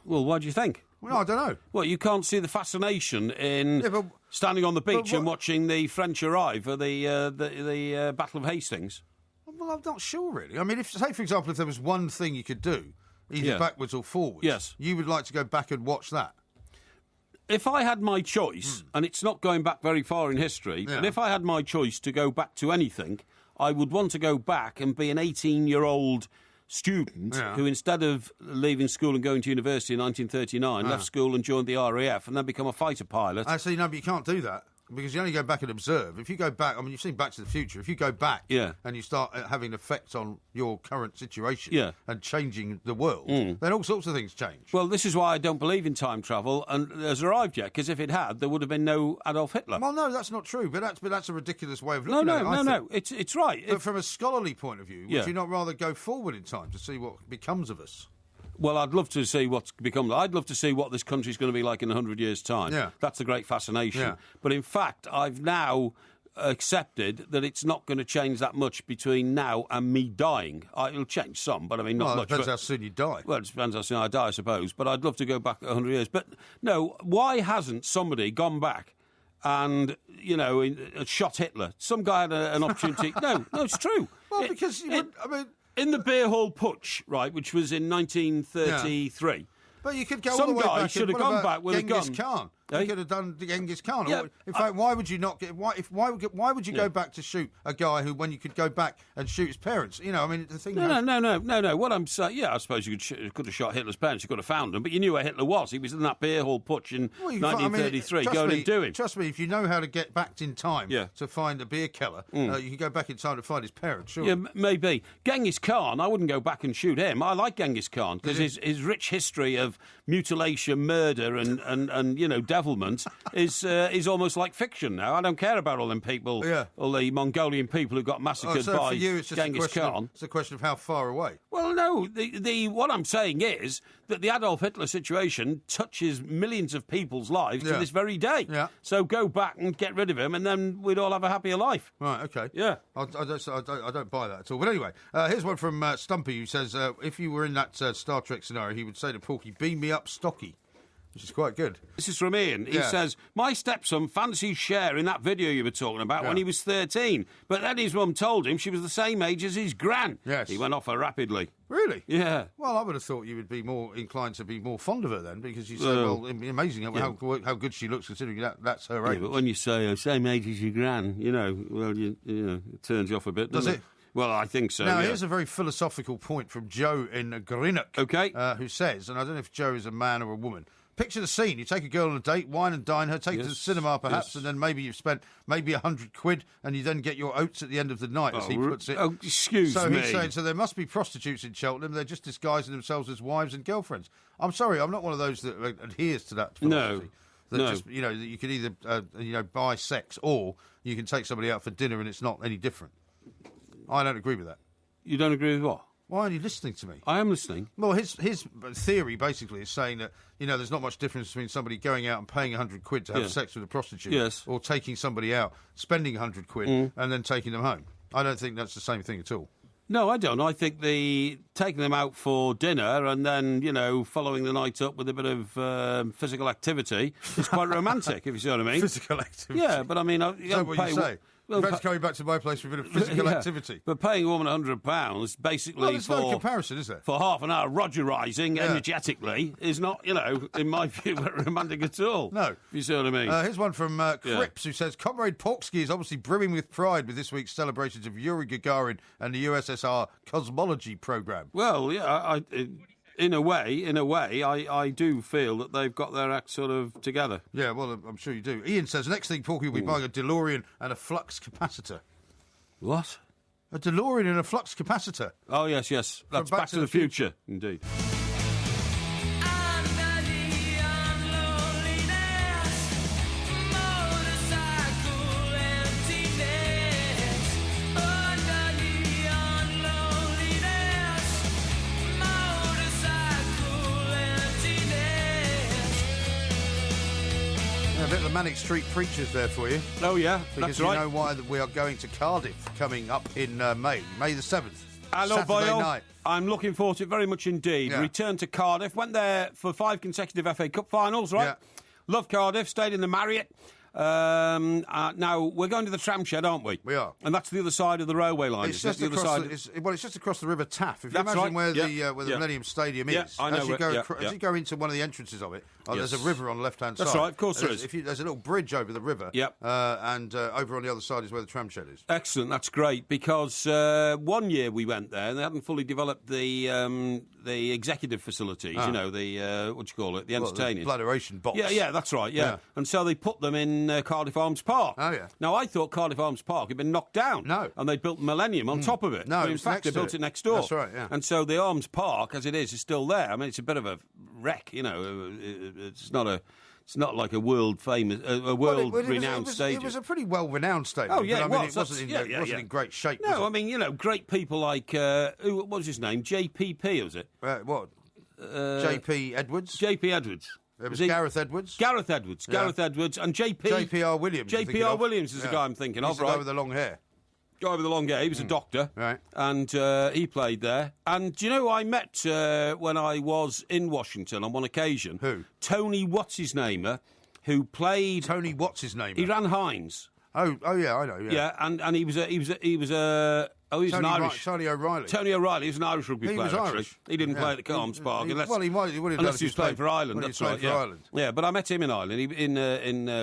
Well, why do you think? Well, I don't know. Well, you can't see the fascination in standing on the beach and watching the French arrive at the Battle of Hastings. Well, I'm not sure, really. I mean, say, for example, if there was one thing you could do, either backwards or forwards, you would like to go back and watch that? If I had my choice, and it's not going back very far in history, but if I had my choice to go back to anything, I would want to go back and be an 18-year-old student who, instead of leaving school and going to university in 1939, left school and joined the RAF and then become a fighter pilot. I see, no, but you can't do that. Because you only go back and observe. If you go back, I mean, you've seen Back to the Future. If you go back and you start having an effect on your current situation and changing the world, then all sorts of things change. Well, this is why I don't believe in time travel and has arrived yet, because if it had, there would have been no Adolf Hitler. Well, no, that's not true, but that's a ridiculous way of looking at it. No, it's right. But from a scholarly point of view, would you not rather go forward in time to see what becomes of us? Well, I'd love to see what's become. I'd love to see what this country's going to be like in 100 years' time. Yeah. That's a great fascination. Yeah. But in fact, I've now accepted that it's not going to change that much between now and me dying. It'll change some, but I mean, not much. It depends how soon you die. Well, it depends how soon I die, I suppose. But I'd love to go back 100 years. But no, why hasn't somebody gone back and, shot Hitler? Some guy had an opportunity. No, it's true. Well, because in the Beer Hall Putsch, right, which was in 1933. Yeah. But you could go Some all the way back. Some guy should have gone back with Genghis a gun. Khan. You could have done the Genghis Khan. Yeah, in fact, why would you not get? Why would you go back to shoot a guy who, when you could go back and shoot his parents? I mean, the thing. No. What I'm saying, I suppose you could have shot Hitler's parents. You could have found him, but you knew where Hitler was. He was in that Beer Hall Putsch in 1933. Going and doing. Trust me, if you know how to get back in time to find a beer keller, you can go back in time to find his parents. Sure. Yeah, maybe Genghis Khan. I wouldn't go back and shoot him. I like Genghis Khan because his rich history of mutilation, murder, and devilment is almost like fiction now. I don't care about all them people, all the Mongolian people who got massacred so by for you, it's just Genghis Khan. It's a question of how far away. Well, no. What I'm saying is that the Adolf Hitler situation touches millions of people's lives to this very day. Yeah. So go back and get rid of him, and then we'd all have a happier life. Right. Okay. Yeah. I don't buy that at all. But anyway, here's one from Stumpy who says if you were in that Star Trek scenario, he would say to Porky, "Beam me up, Stocky." which is quite good. This is from Ian. He says, my stepson fancies Cher in that video you were talking about when he was 13, but then his mum told him she was the same age as his gran. Yes. He went off her rapidly. Really? Yeah. Well, I would have thought you would be more inclined to be more fond of her then, because you say, well, it'd be amazing how good she looks considering that's her age. Yeah, but when you say same age as your gran, it turns you off a bit, doesn't it? Well, I think so. Now, here's a very philosophical point from Joe in Greenock, who says, and I don't know if Joe is a man or a woman, picture the scene. You take a girl on a date, wine and dine her, take her to the cinema perhaps, and then maybe you've spent maybe £100 and you then get your oats at the end of the night, as he puts it. Oh, excuse me. So he's saying, so there must be prostitutes in Cheltenham. They're just disguising themselves as wives and girlfriends. I'm sorry, I'm not one of those that adheres to that philosophy. Just, that you can either, buy sex or you can take somebody out for dinner and it's not any different. I don't agree with that. You don't agree with what? Why aren't you listening to me? I am listening. Well, his theory basically is saying that, there's not much difference between somebody going out and paying £100 to have sex with a prostitute or taking somebody out, spending £100 and then taking them home. I don't think that's the same thing at all. No, I don't. I think taking them out for dinner and then, following the night up with a bit of physical activity is quite romantic, if you see what I mean. Physical activity? Yeah, but I mean... Is that what you say? That's coming back to my place for a bit of physical activity. But paying a woman £100 basically there's no comparison, is there? For half an hour Rogerising energetically is not, in my view, romantic at all. No. If you see what I mean. Here's one from Cripps who says, Comrade Porksky is obviously brimming with pride with this week's celebrations of Yuri Gagarin and the USSR cosmology programme. Well, yeah, In a way, I do feel that they've got their act sort of together. Yeah, well, I'm sure you do. Ian says, next thing, Porky will be buying a DeLorean and a flux capacitor. What? A DeLorean and a flux capacitor. Oh, yes. That's Back to the Future. Indeed. A bit of the Manic Street Preachers there for you. Oh, yeah, because that's right. You know why we are going to Cardiff coming up in May the 7th. Hello, Saturday Boyle. night. I'm looking forward to it very much indeed. Yeah. Return to Cardiff. Went there for 5 consecutive FA Cup finals, right? Yeah. Love Cardiff. Stayed in the Marriott. Now, we're going to the tram shed, aren't we? We are. And that's the other side of the railway line. It's just across the River Taff. If you That's imagine right. where the Millennium Stadium is, I know as you go into one of the entrances of it, there's a river on the left-hand side. That's right, of course there is. There's a little bridge over the river, and over on the other side is where the tram shed is. Excellent, that's great, because one year we went there and they hadn't fully developed the executive facilities, the, what do you call it, the entertaining. The bladderation box. Yeah, that's right, yeah. And so they put them in Cardiff Arms Park. Oh, yeah. Now, I thought Cardiff Arms Park had been knocked down. No. And they built Millennium on top of it. No, but in fact, they built it next door. That's right, yeah. And so the Arms Park, as it is still there. I mean, it's a bit of a wreck, It's not like a world-famous, world-renowned stadium. It was a pretty well-renowned stadium. Oh, yeah, but, it wasn't in great shape, No, I mean, great people like, what was his name? JPP, was it? What? JP Edwards? JP Edwards. It was Gareth Edwards. Gareth Edwards, and JPR Williams. JPR Williams is the guy I'm thinking of, right? The guy with the long hair. Guy with the long hair. He was a doctor. Right. And he played there. And do you know who I met when I was in Washington on one occasion? Who? Tony What's-His-Namer, who played... Tony What's-His-Namer? He ran Heinz. Oh, yeah, I know, yeah. Yeah, and he was an Irish. Tony O'Reilly. Tony O'Reilly. He was an Irish rugby player. He was actually. Irish. He didn't play at the Arms Park. He would have done unless he was playing for Ireland. That's right. Ireland. Yeah, but I met him in Ireland. In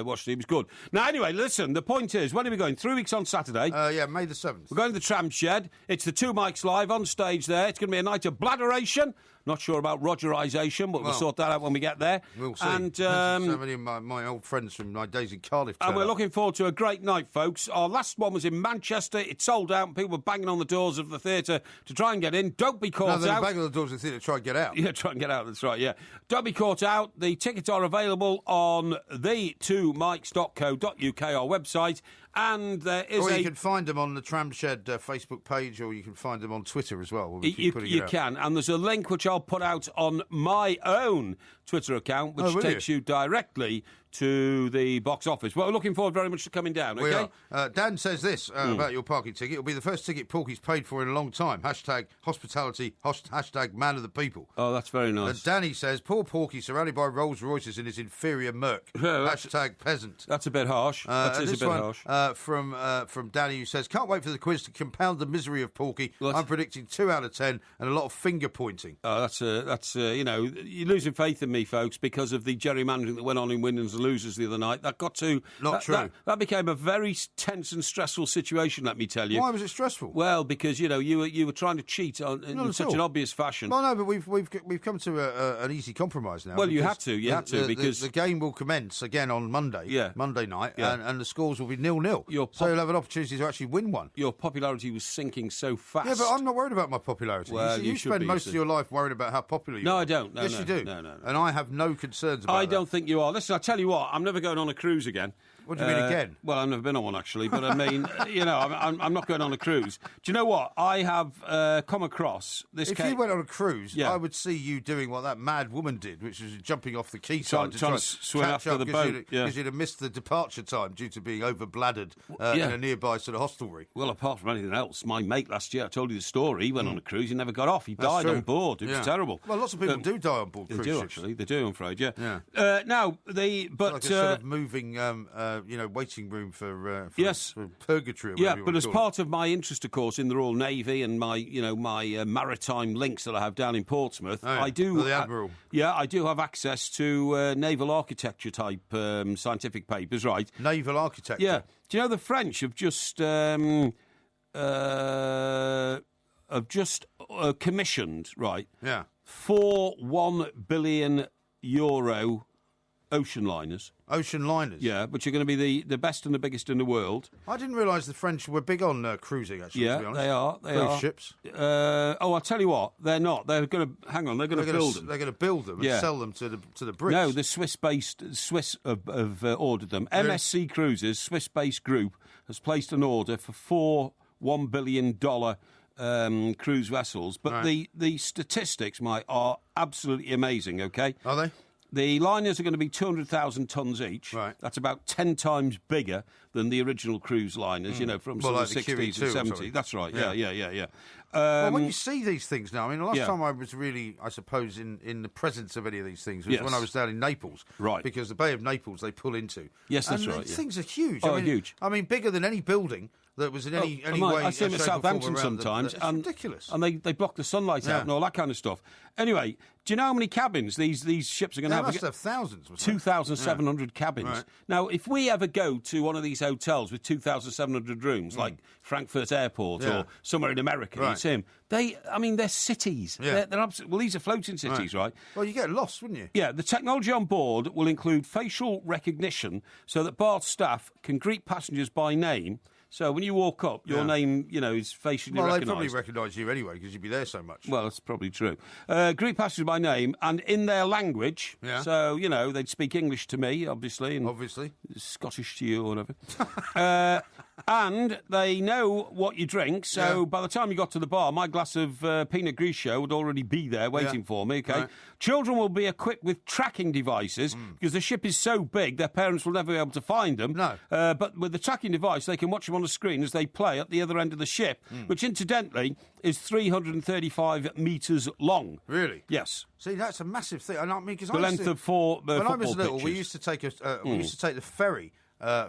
Washington. He was good. Now, anyway, listen. The point is, when are we going? 3 weeks on Saturday. May the 7th. We're going to the Tram Shed. It's the Two Mics Live on stage there. It's going to be a night of bladderation. Not sure about Rogerisation, but we'll sort that out when we get there. We'll see. And so many of my old friends from my days in Cardiff. And we're looking forward to a great night, folks. Our last one was in Manchester. It sold out, and people were banging on the doors of the theatre to try and get in. Don't be caught out. They're banging on the doors of the theatre to try and get out. Yeah, try and get out. That's right, yeah. Don't be caught out. The tickets are available on the2mics.co.uk, our website. And there is you can find them on the Tramshed Facebook page, or you can find them on Twitter as well. You can, and there's a link which I'll put out on my own Twitter account, which takes you directly to the box office. Well, we're looking forward very much to coming down, okay? Dan says this about your parking ticket. It'll be the first ticket Porky's paid for in a long time. Hashtag hospitality, hashtag man of the people. Oh, that's very nice. And Danny says, poor Porky surrounded by Rolls Royces in his inferior Merc. Hashtag peasant. That's a bit harsh. That is a bit harsh. From Danny, who says, can't wait for the quiz to compound the misery of Porky. I'm predicting 2 out of 10 and a lot of finger pointing. Oh, that's you know, you're losing faith in me, folks, because of the gerrymandering that went on in winners and losers the other night. That got to... Not true. That became a very tense and stressful situation, let me tell you. Why was it stressful? Well, because, you know, you were trying to cheat in such an obvious fashion. Well, no, but we've come to an easy compromise now. Well, you had to, because... The game will commence again on Monday, Monday night, and the scores will be 0-0. So you'll have an opportunity to actually win one. Your popularity was sinking so fast. Yeah, but I'm not worried about my popularity. Well, you spend most of your life worried about how popular you are. No, I don't. No, yes, you do. No. And I have no concerns about that. I don't think you are. Listen, I tell you what, I'm never going on a cruise again. What do you mean again? Well, I've never been on one, actually, but I mean, you know, I'm not going on a cruise. Do you know what? I have come across this... If you went on a cruise, I would see you doing what that mad woman did, which was jumping off the quayside trying to swim after the boat. Because you'd have missed the departure time due to being over-bladdered in a nearby sort of hostelry. Well, apart from anything else, my mate last year, I told you the story, he went on a cruise, he never got off. He died on board. It was terrible. Well, lots of people do die on board cruise ships. They do, actually. They do, I'm afraid, yeah. Now, it's like a sort of moving, waiting room for purgatory. But as part of my interest, of course, in the Royal Navy and my maritime links that I have down in Portsmouth, I do. The Admiral. I do have access to naval architecture type scientific papers, right? Naval architecture. Yeah. Do you know the French have just commissioned, right? Yeah. 4 €1 billion ocean liners. Ocean liners? Yeah, which are going to be the best and the biggest in the world. I didn't realise the French were big on cruising, actually, to be honest. They are. Cruise ships? I'll tell you what, they're not. They're going to... Hang on, they're going to build them. They're going to build them and sell them to the Brits? No, the Swiss have ordered them. Really? MSC Cruises, Swiss-based group, has placed an order for 4 $1 billion cruise vessels. But the statistics, Mike, are absolutely amazing, OK? Are they? The liners are going to be 200,000 tonnes each. Right. That's about 10 times bigger than the original cruise liners, from the 60s and 70s. That's right, yeah. Well, when you see these things now, I mean, the last time I was really, I suppose, in the presence of any of these things was when I was down in Naples. Right. Because the Bay of Naples, they pull into. Yes, that's right. Things are huge. Oh, huge. I mean, bigger than any building that was in any way. I see them at Southampton sometimes. It's ridiculous. And they block the sunlight out and all that kind of stuff. Anyway, do you know how many cabins these ships are going to have? They must have thousands. 2,700 cabins. Right. Now, if we ever go to one of these hotels with 2,700 rooms, like Frankfurt Airport or somewhere in America, you see them, they're cities. Yeah. They're absolutely, well, these are floating cities, right? Well, you get lost, wouldn't you? Yeah, the technology on board will include facial recognition so that bar staff can greet passengers by name. So when you walk up, your name, is facially recognised. Well, they probably recognise you anyway because you'd be there so much. Well, that's probably true. Greet passengers by name and in their language. Yeah. So, they'd speak English to me, obviously. And Scottish to you or whatever. And they know what you drink. So by the time you got to the bar, my glass of Pinot Grigio would already be there waiting for me, OK? Right. Children will be equipped with tracking devices because the ship is so big, their parents will never be able to find them. No. But with the tracking device, they can watch them on the screen as they play at the other end of the ship, which incidentally is 335 metres long. Really? Yes. See, that's a massive thing. And I mean, because the length of 4 when football I was little, pitches. we used to take the ferry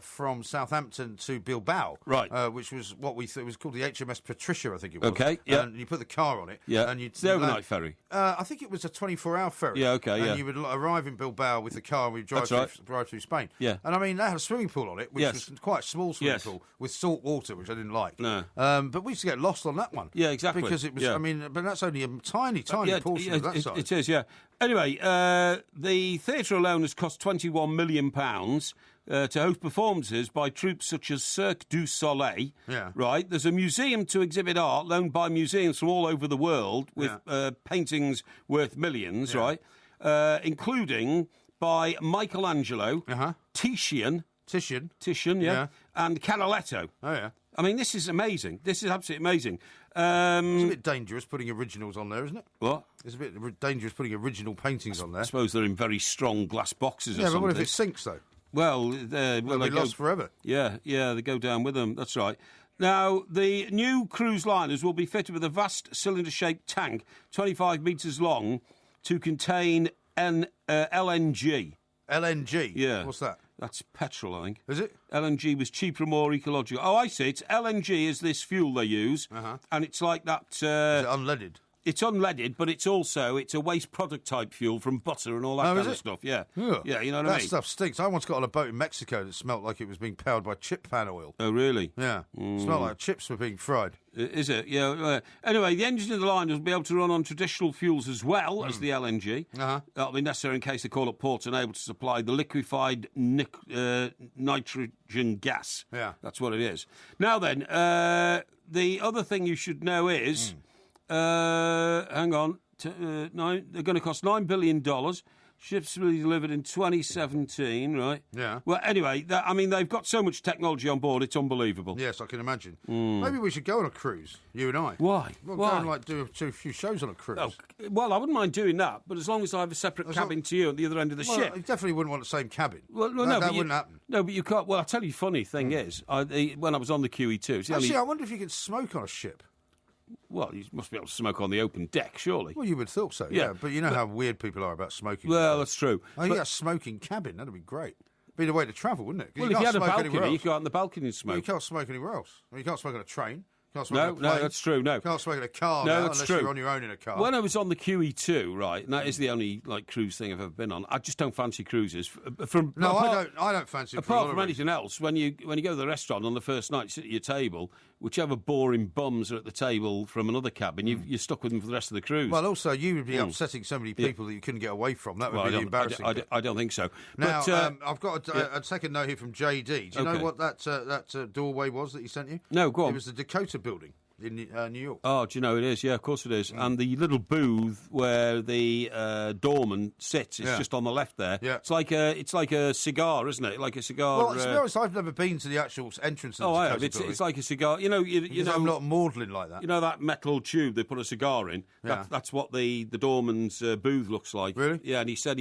from Southampton to Bilbao, right? Which was what it was called the HMS Patricia, I think it was. Okay, yeah. And you put the car on it, and it's the overnight ferry. I think it was a 24-hour ferry. Yeah, okay, and you would arrive in Bilbao with the car, and we'd drive through Spain. Yeah, and I mean they had a swimming pool on it, which was quite a small swimming pool with salt water, which I didn't like. No, but we used to get lost on that one. Yeah, exactly. Because it was. I mean, but that's only a tiny portion of that size. It is, yeah. Anyway, the theatre alone has cost £21 million. To host performances by troupes such as Cirque du Soleil. Yeah. Right? There's a museum to exhibit art loaned by museums from all over the world with paintings worth millions, right? Including by Michelangelo, Titian, and Canaletto. Oh, yeah. I mean, this is amazing. This is absolutely amazing. It's a bit dangerous putting originals on there, isn't it? What? It's a bit dangerous putting original paintings on there. I suppose they're in very strong glass boxes or something. Yeah, but what if it sinks, though? Well, they'll be lost forever. Yeah, they go down with them. That's right. Now, the new cruise liners will be fitted with a vast cylinder-shaped tank, 25 metres long, to contain LNG. LNG? Yeah. What's that? That's petrol, I think. Is it? LNG was cheaper and more ecological. Oh, I see. It's LNG is this fuel they use, and it's like that... Is it unleaded? It's unleaded, but it's a waste product type fuel from butter and all that kind of stuff. Yeah, yeah, you know what I mean. That stuff stinks. I once got on a boat in Mexico that smelt like it was being powered by chip pan oil. Oh, really? Yeah, smelled like chips were being fried. Is it? Yeah. Anyway, the engines of the line will be able to run on traditional fuels as well as the LNG. That'll be necessary in case they call up ports unable to supply the liquefied nitrogen gas. Yeah, that's what it is. Now then, the other thing you should know is. Hang on. They're going to cost $9 billion. Ships will be delivered in 2017, right? Yeah. Well, anyway, they've got so much technology on board, it's unbelievable. Yes, I can imagine. Maybe we should go on a cruise, you and I. Why? We'll Why? go and do a few shows on a cruise. Oh, well, I wouldn't mind doing that, but as long as I have a separate cabin to you at the other end of the ship. You definitely wouldn't want the same cabin. Well, no, that wouldn't happen. No, but you can't. Well, I'll tell you, funny thing is, when I was on the QE2... Actually, I wonder if you could smoke on a ship. Well, you must be able to smoke on the open deck, surely. Well, you would have thought so, yeah. But you know how weird people are about smoking. Well, that's true. I think a smoking cabin, that'd be great. Be the way to travel, wouldn't it? Well, if you had a balcony, you could go out on the balcony and smoke. Well, you can't smoke anywhere else. Well, you can't smoke on a train. No, that's true. No, you can't smoke in a car. That's true. You're on your own in a car. When I was on the QE2, right, and that is the only cruise thing I've ever been on. I just don't fancy cruises. I don't fancy them. Apart from anything else, when you go to the restaurant on the first night, you sit at your table. Whichever boring bums are at the table from another cabin, you're stuck with them for the rest of the cruise. Well, also you would be upsetting so many people that you couldn't get away from. That would be embarrassing. I don't think so. Now, I've got a second note here from JD. Do you know what that doorway was that he sent you? No, go on. It was the Dakota Building in New York. Oh, do you know it is? Yeah, of course it is. And the little booth where the doorman sits is just on the left there. Yeah. It's like a cigar, isn't it? Like a cigar. Well, to be honest, I've never been to the actual entrance of the Dakota Building. It's like a cigar. You know, I'm not maudlin like that. You know that metal tube they put a cigar in? Yeah. That's what the doorman's booth looks like. Really? Yeah, and he said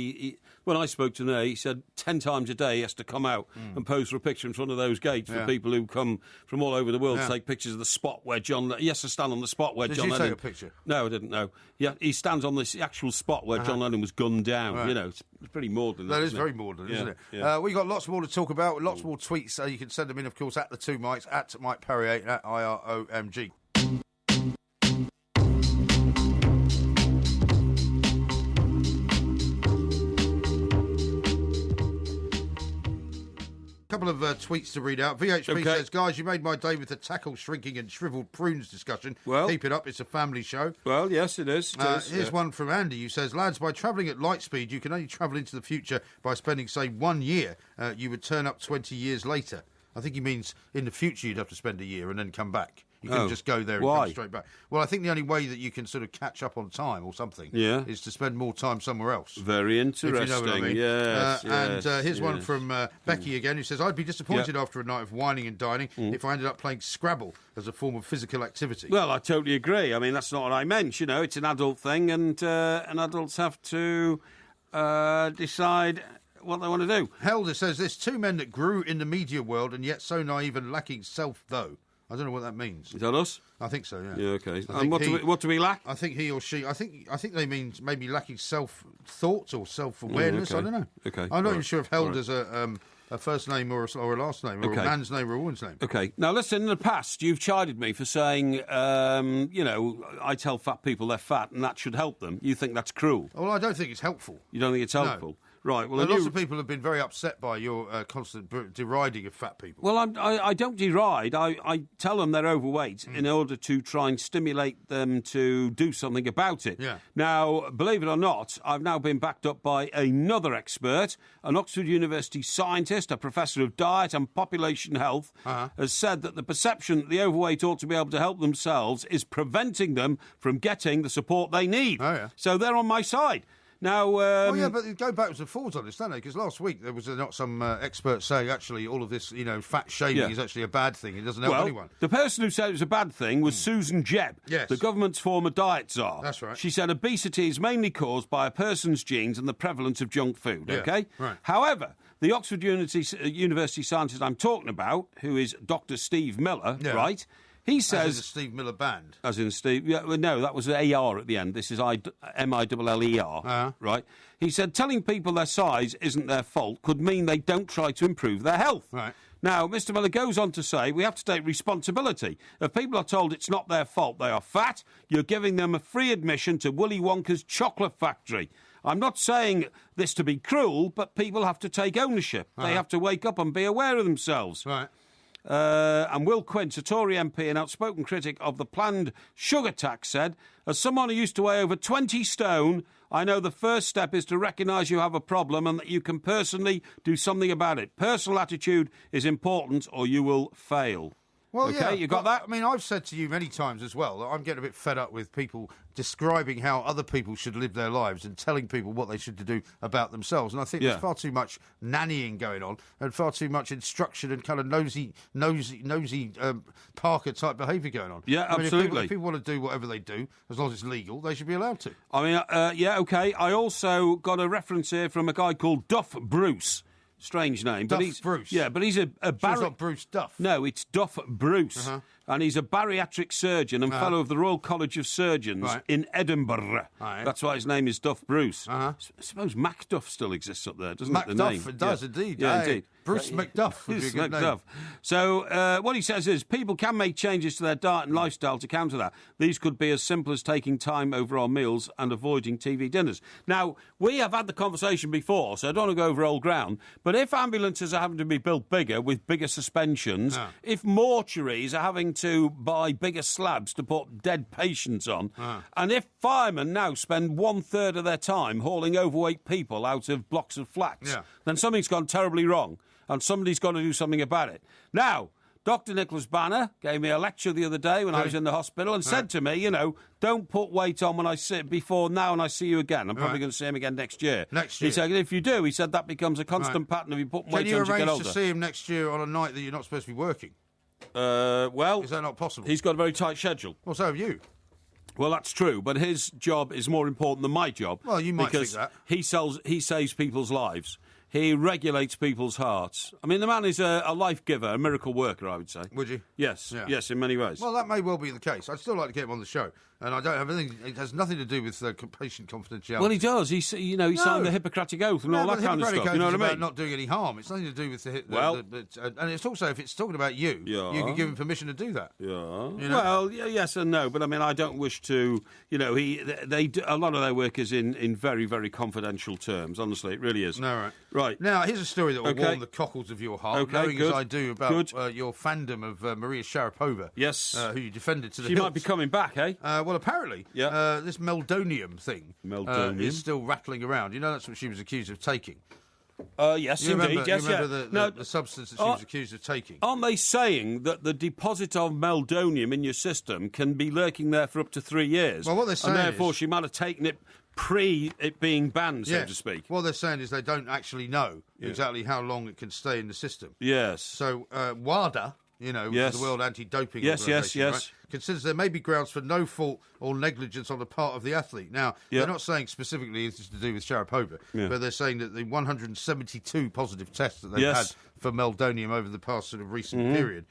when I spoke to him, he said 10 times a day he has to come out and pose for a picture in front of those gates for people who come from all over the world to take pictures of the spot where He has to stand on the spot where John Lennon... Did you take a picture? No, I didn't, no. Yeah, he stands on the actual spot where John Lennon was gunned down. Right. You know, it's pretty maudlin. That is very maudlin, isn't it? Yeah. We've got lots more to talk about, lots more tweets. You can send them in, of course, at the two Mikes, at Mike Parry 8, at IROMG. Couple of tweets to read out. VHP says, guys, you made my day with the tackle shrinking and shriveled prunes discussion. Well, keep it up. It's a family show. Well, yes, it is. Here's one from Andy who says, lads, by travelling at light speed, you can only travel into the future by spending, say, 1 year. You would turn up 20 years later. I think he means in the future you'd have to spend a year and then come back. You couldn't just go there and come straight back. Well, I think the only way that you can sort of catch up on time or something is to spend more time somewhere else. Very interesting. If you know what I mean. Yes, and here's one from Becky again, who says, I'd be disappointed after a night of wining and dining if I ended up playing Scrabble as a form of physical activity. Well, I totally agree. I mean, that's not what I meant. You know, it's an adult thing, and adults have to decide what they want to do. Helder says this, two men that grew in the media world and yet so naive and lacking self, though. I don't know what that means. Is that us? I think so, yeah. Yeah, okay. And what do we lack? I think he or she... I think they mean maybe lacking self-thought or self-awareness. I don't know. Okay. I'm not even sure if Helder's a first name or a last name, or a man's name or a woman's name. Okay. Now, listen, in the past, you've chided me for saying, I tell fat people they're fat and that should help them. You think that's cruel? Well, I don't think it's helpful. You don't think it's helpful? No. Right. Well, lots of people have been very upset by your constant deriding of fat people. Well, I don't deride. I tell them they're overweight in order to try and stimulate them to do something about it. Yeah. Now, believe it or not, I've now been backed up by another expert, an Oxford University scientist, a professor of diet and population health, has said that the perception that the overweight ought to be able to help themselves is preventing them from getting the support they need. Oh, yeah. So they're on my side. Now, but go backwards and forwards on this, don't they? Because last week there was not some expert saying actually all of this, fat shaming is actually a bad thing. It doesn't help anyone. The person who said it was a bad thing was Susan Jebb, the government's former diet czar. That's right. She said obesity is mainly caused by a person's genes and the prevalence of junk food. Okay. Right. However, the Oxford University scientist I'm talking about, who is Dr. Steve Miller, right? He says... As in the Steve Miller Band. As in Steve... Yeah, no, that was AR at the end. This is MILLER, right? He said telling people their size isn't their fault could mean they don't try to improve their health. Right. Now, Mr. Miller goes on to say we have to take responsibility. If people are told it's not their fault they are fat, you're giving them a free admission to Willy Wonka's chocolate factory. I'm not saying this to be cruel, but people have to take ownership. They have to wake up and be aware of themselves. Right. And Will Quince, a Tory MP and outspoken critic of the planned sugar tax, said, as someone who used to weigh over 20 stone, I know the first step is to recognise you have a problem and that you can personally do something about it. Personal attitude is important or you will fail. Well, okay, you got that? I mean, I've said to you many times as well that I'm getting a bit fed up with people describing how other people should live their lives and telling people what they should do about themselves. And I think there's far too much nannying going on and far too much instruction and kind of nosy Parker type behaviour going on. Yeah, absolutely. If people want to do whatever they do, as long as it's legal, they should be allowed to. I mean, okay. I also got a reference here from a guy called Duff Bruce. Strange name. Duff but he's, Bruce? Yeah, but he's a It's not Bruce Duff. No, it's Duff Bruce. And he's a bariatric surgeon and fellow of the Royal College of Surgeons in Edinburgh. Right. That's why his name is Duff Bruce. I suppose Macduff still exists up there, doesn't it? The Macduff, name? it does indeed. Yeah, indeed. Bruce Macduff would be a good name. So what he says is people can make changes to their diet and lifestyle to counter that. These could be as simple as taking time over our meals and avoiding TV dinners. Now, we have had the conversation before, so I don't want to go over old ground, but if ambulances are having to be built bigger with bigger suspensions, if mortuaries are having to buy bigger slabs to put dead patients on, and if firemen now spend 1/3 of their time hauling overweight people out of blocks of flats, then something's gone terribly wrong. And somebody's got to do something about it. Now, Dr. Nicholas Banner gave me a lecture the other day when I was in the hospital and said to me, don't put weight on when I sit before now and I see you again. I'm probably going to see him again next year. He said, if you do, he said, that becomes a constant pattern if you put weight on as you get older. Can you arrange to see him next year on a night that you're not supposed to be working? Well... Is that not possible? He's got a very tight schedule. Well, so have you. Well, that's true, but his job is more important than my job. Well, you might think that. He saves people's lives. He regulates people's hearts. I mean, the man is a life giver, a miracle worker, I would say. Would you? Yes, yes, in many ways. Well, that may well be the case. I'd still like to get him on the show. And I don't have anything. It has nothing to do with patient confidentiality. Well, he does. He signed the Hippocratic Oath and all that kind of stuff. You know what I mean? About not doing any harm. It's nothing to do with and it's also if it's talking about you, you can give him permission to do that. Yeah. Well, yes and no. But I mean, I don't wish to. They a lot of their work is in very, very confidential terms. Honestly, it really is. No, right. Now, here's a story that will warm the cockles of your heart, knowing as I do about your fandom of Maria Sharapova. Yes. Who you defended to the She hilt. might be coming back, eh? Well, apparently, this meldonium thing is still rattling around. You know, that's what she was accused of taking. Yes, indeed. You remember the substance that she was accused of taking? Aren't they saying that the deposit of meldonium in your system can be lurking there for up to 3 years? Well, what they're saying and therefore she might have taken it pre it being banned, so to speak. What they're saying is they don't actually know exactly how long it can stay in the system. Yes. So WADA, the World Anti-Doping Organisation, right, considers there may be grounds for no fault or negligence on the part of the athlete. Now, they're not saying specifically it's to do with Sharapova, but they're saying that the 172 positive tests that they've had for meldonium over the past sort of recent period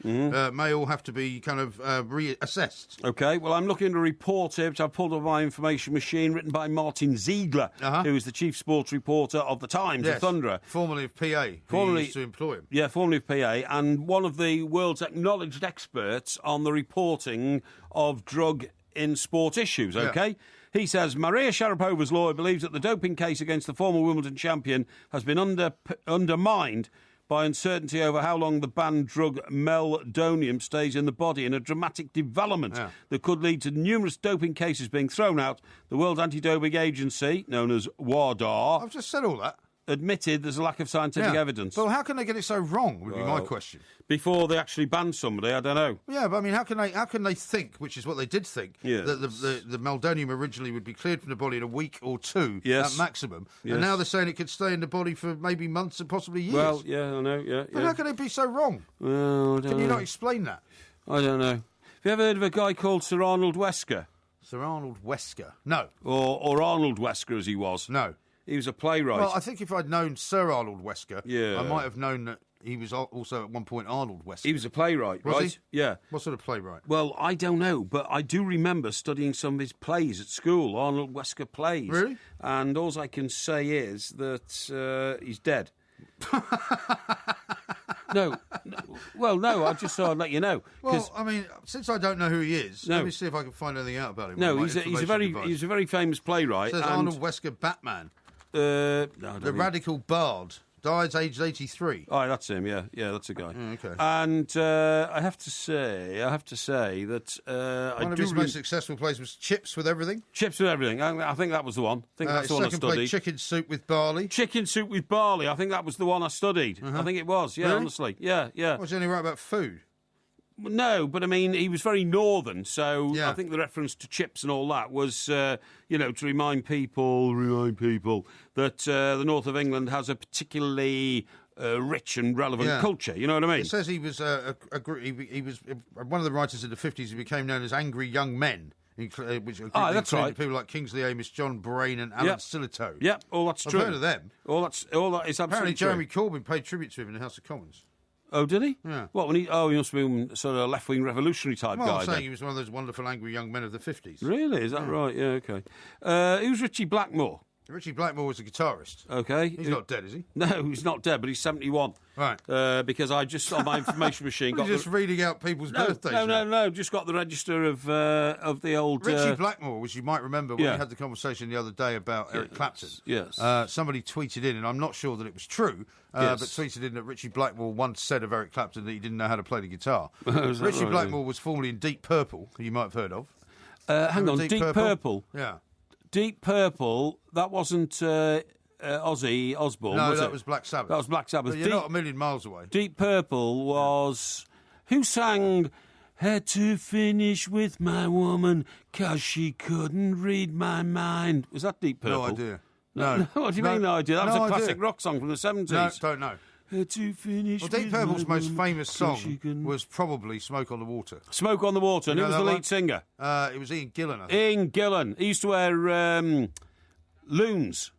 may all have to be kind of reassessed. OK, well, I'm looking at a report here, which I've pulled off my information machine, written by Martin Ziegler, who is the chief sports reporter of The Times, the Thunderer. Formerly of PA, who used to employ him. Yeah, formerly of PA, and one of the world's acknowledged experts on the reporting of drug in sport issues, OK? He says Maria Sharapova's lawyer believes that the doping case against the former Wimbledon champion has been undermined by uncertainty over how long the banned drug meldonium stays in the body, in a dramatic development that could lead to numerous doping cases being thrown out. The World Anti-Doping Agency, known as WADA... I've just said all that. admitted there's a lack of scientific evidence. Well, how can they get it so wrong, would be my question. Before they actually banned somebody, I don't know. Yeah, but I mean, how can they think, which is what they did think, Yes. that the meldonium originally would be cleared from the body in a week or two at maximum, and now they're saying it could stay in the body for maybe months and possibly years. Well, yeah, I know, yeah. But how can they be so wrong? Well, I don't Can you know. not explain that? I don't know. Have you ever heard of a guy called Sir Arnold Wesker? Sir Arnold Wesker? No. Or Arnold Wesker, as he was? No. He was a playwright. Well, I think if I'd known Sir Arnold Wesker, Yeah. I might have known that he was also at one point Arnold Wesker. He was a playwright, Was right? he? Yeah. What sort of playwright? Well, I don't know, but I do remember studying some of his plays at school, Arnold Wesker plays. Really? And all I can say is that he's dead. No, I just thought I'd let you know. Well, I mean, since I don't know who he is, No. let me see if I can find anything out about him. No, on my he's a information device. very famous playwright. It says and, Arnold Wesker Batman, no, I don't the think- radical bard, dies aged 83. Oh, that's him. Yeah, that's a guy. okay. And I have to say that One of his most successful plays was Chips with Everything. Chips with Everything. I think that was the one. I think that's His the one I second play, studied. Chicken Soup with Barley. Chicken Soup with Barley. I think that was the one I studied. I think it was. Yeah, Really? honestly. Yeah. Was he only right about food? No, but I mean, he was very northern, so Yeah. I think the reference to chips and all that was, to remind people that the north of England has a particularly rich and relevant culture. You know what I mean? It says he was he was one of the writers in the 50s who became known as Angry Young Men, which that's included right. people like Kingsley Amis, John Brain, and Alan Yep. Sillitoe. Yeah, all that's I've true. heard of them. All that is absolutely Apparently, true. Jeremy Corbyn paid tribute to him in the House of Commons. Oh, did he? Yeah. What? He must be a sort of left-wing revolutionary type Well, guy. I'm saying then. he was one of those wonderful angry young men of the 50s. Really? Is that right? Yeah. Okay. Who's Richie Blackmore? Richie Blackmore was a guitarist. Okay. He's not dead, is he? No, he's not dead, but he's 71. Right. Because I just on my information machine got You're just reading out people's birthdays. No. Just got the register of the old Richie Blackmore, which you might remember when Yeah. we had the conversation the other day about Eric Clapton. Yes. Somebody tweeted in, and I'm not sure that it was true, but tweeted in that Richie Blackmore once said of Eric Clapton that he didn't know how to play the guitar. Is that Richie right? Blackmore was formerly in Deep Purple, who you might have heard of. hang on, Deep Purple. Yeah. Deep Purple. That wasn't Ozzy Osbourne. No, was that it? was Black Sabbath. That was Black Sabbath. But you're not a million miles away. Deep Purple was who sang "Had to finish with my woman 'cause she couldn't read my mind." Was that Deep Purple? No idea. No. What do you mean, no idea? That was No a classic idea. rock song from the 70s. No, don't know. Had to finish Well, Deep with Purple's my most woman famous 'cause she song couldn't- was probably Smoke on the Water. Smoke on the Water. And You who know was the that lead one? singer? It was Ian Gillan, I think. Ian Gillan. He used to wear loons.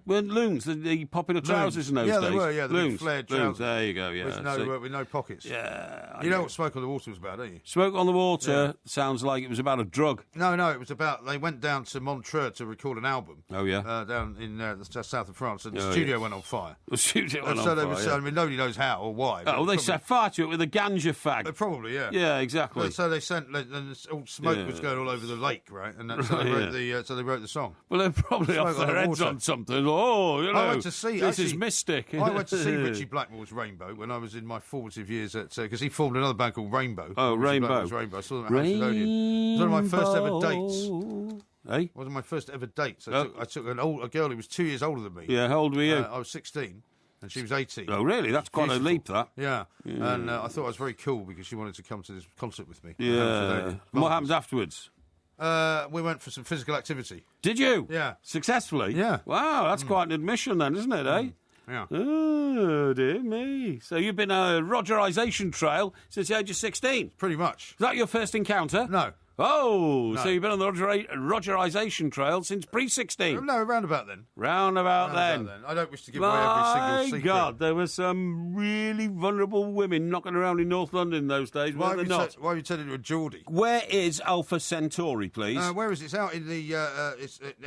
Weren't loons the popular trousers in those Yeah, days? they were, yeah, the big loons. flared Loons. trousers. There you go, yeah. With no pockets. Yeah. You know what Smoke on the Water was about, don't you? Smoke on the Water sounds like it was about a drug. No, it was about, they went down to Montreux to record an album. Oh, yeah? Down in the south of France, and the Oh, studio yes. went on fire. The studio And went so on they fire, were, yeah. I mean, nobody knows how or why. but Oh, they probably- set fire to it with a ganja fag. Probably, yeah. Yeah, exactly. Well, so they sent, and all smoke was Yeah. going all over the lake, right? And that's how they wrote so they wrote the song. Well, they're probably Smoke off on their the heads water. on something. Oh, you know, I went to see. this is actually, mystic. I went to see Richie Blackmore's Rainbow when I was in my formative years because he formed another band called Rainbow. Oh, Richie Rainbow. Blackmore's Rainbow. I saw them at Hampstead Odeon. It was one of my first ever dates. Hey? One of my first ever dates. I took a girl who was 2 years older than me. Yeah, how old were you? I was 16, and she was 18. Oh, really? That's quite Beautiful. a leap, that. Yeah. And I thought I was very cool because she wanted to come to this concert with me. at Yeah. Hampstead Odeon. And what happened afterwards? We went for some physical activity. Did you? Yeah. Successfully? Yeah. Wow, that's quite an admission then, isn't it, eh? Yeah. Oh, dear me. So you've been a Rogerisation trail since the age of 16. Pretty much. Is that your first encounter? No. Oh, No. so you've been on the Rogerisation trail since pre-16. No, around about then. Round about then. I don't wish to give away every single My secret. God, there were some really vulnerable women knocking around in North London in those days, Why weren't have, there not? why have you turned into a Geordie? Where is Alpha Centauri, please? Where is it? It's out in the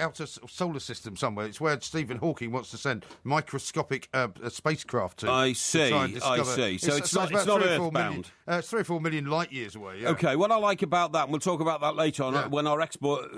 outer solar system somewhere. It's where Stephen Hawking wants to send microscopic spacecraft to. I to see, try and I discover. see. So it's not about 3 or 4 Earthbound. million, it's 3 or 4 million light years away. Yeah. Okay, what I like about that, and we'll talk talk about that later on when our expert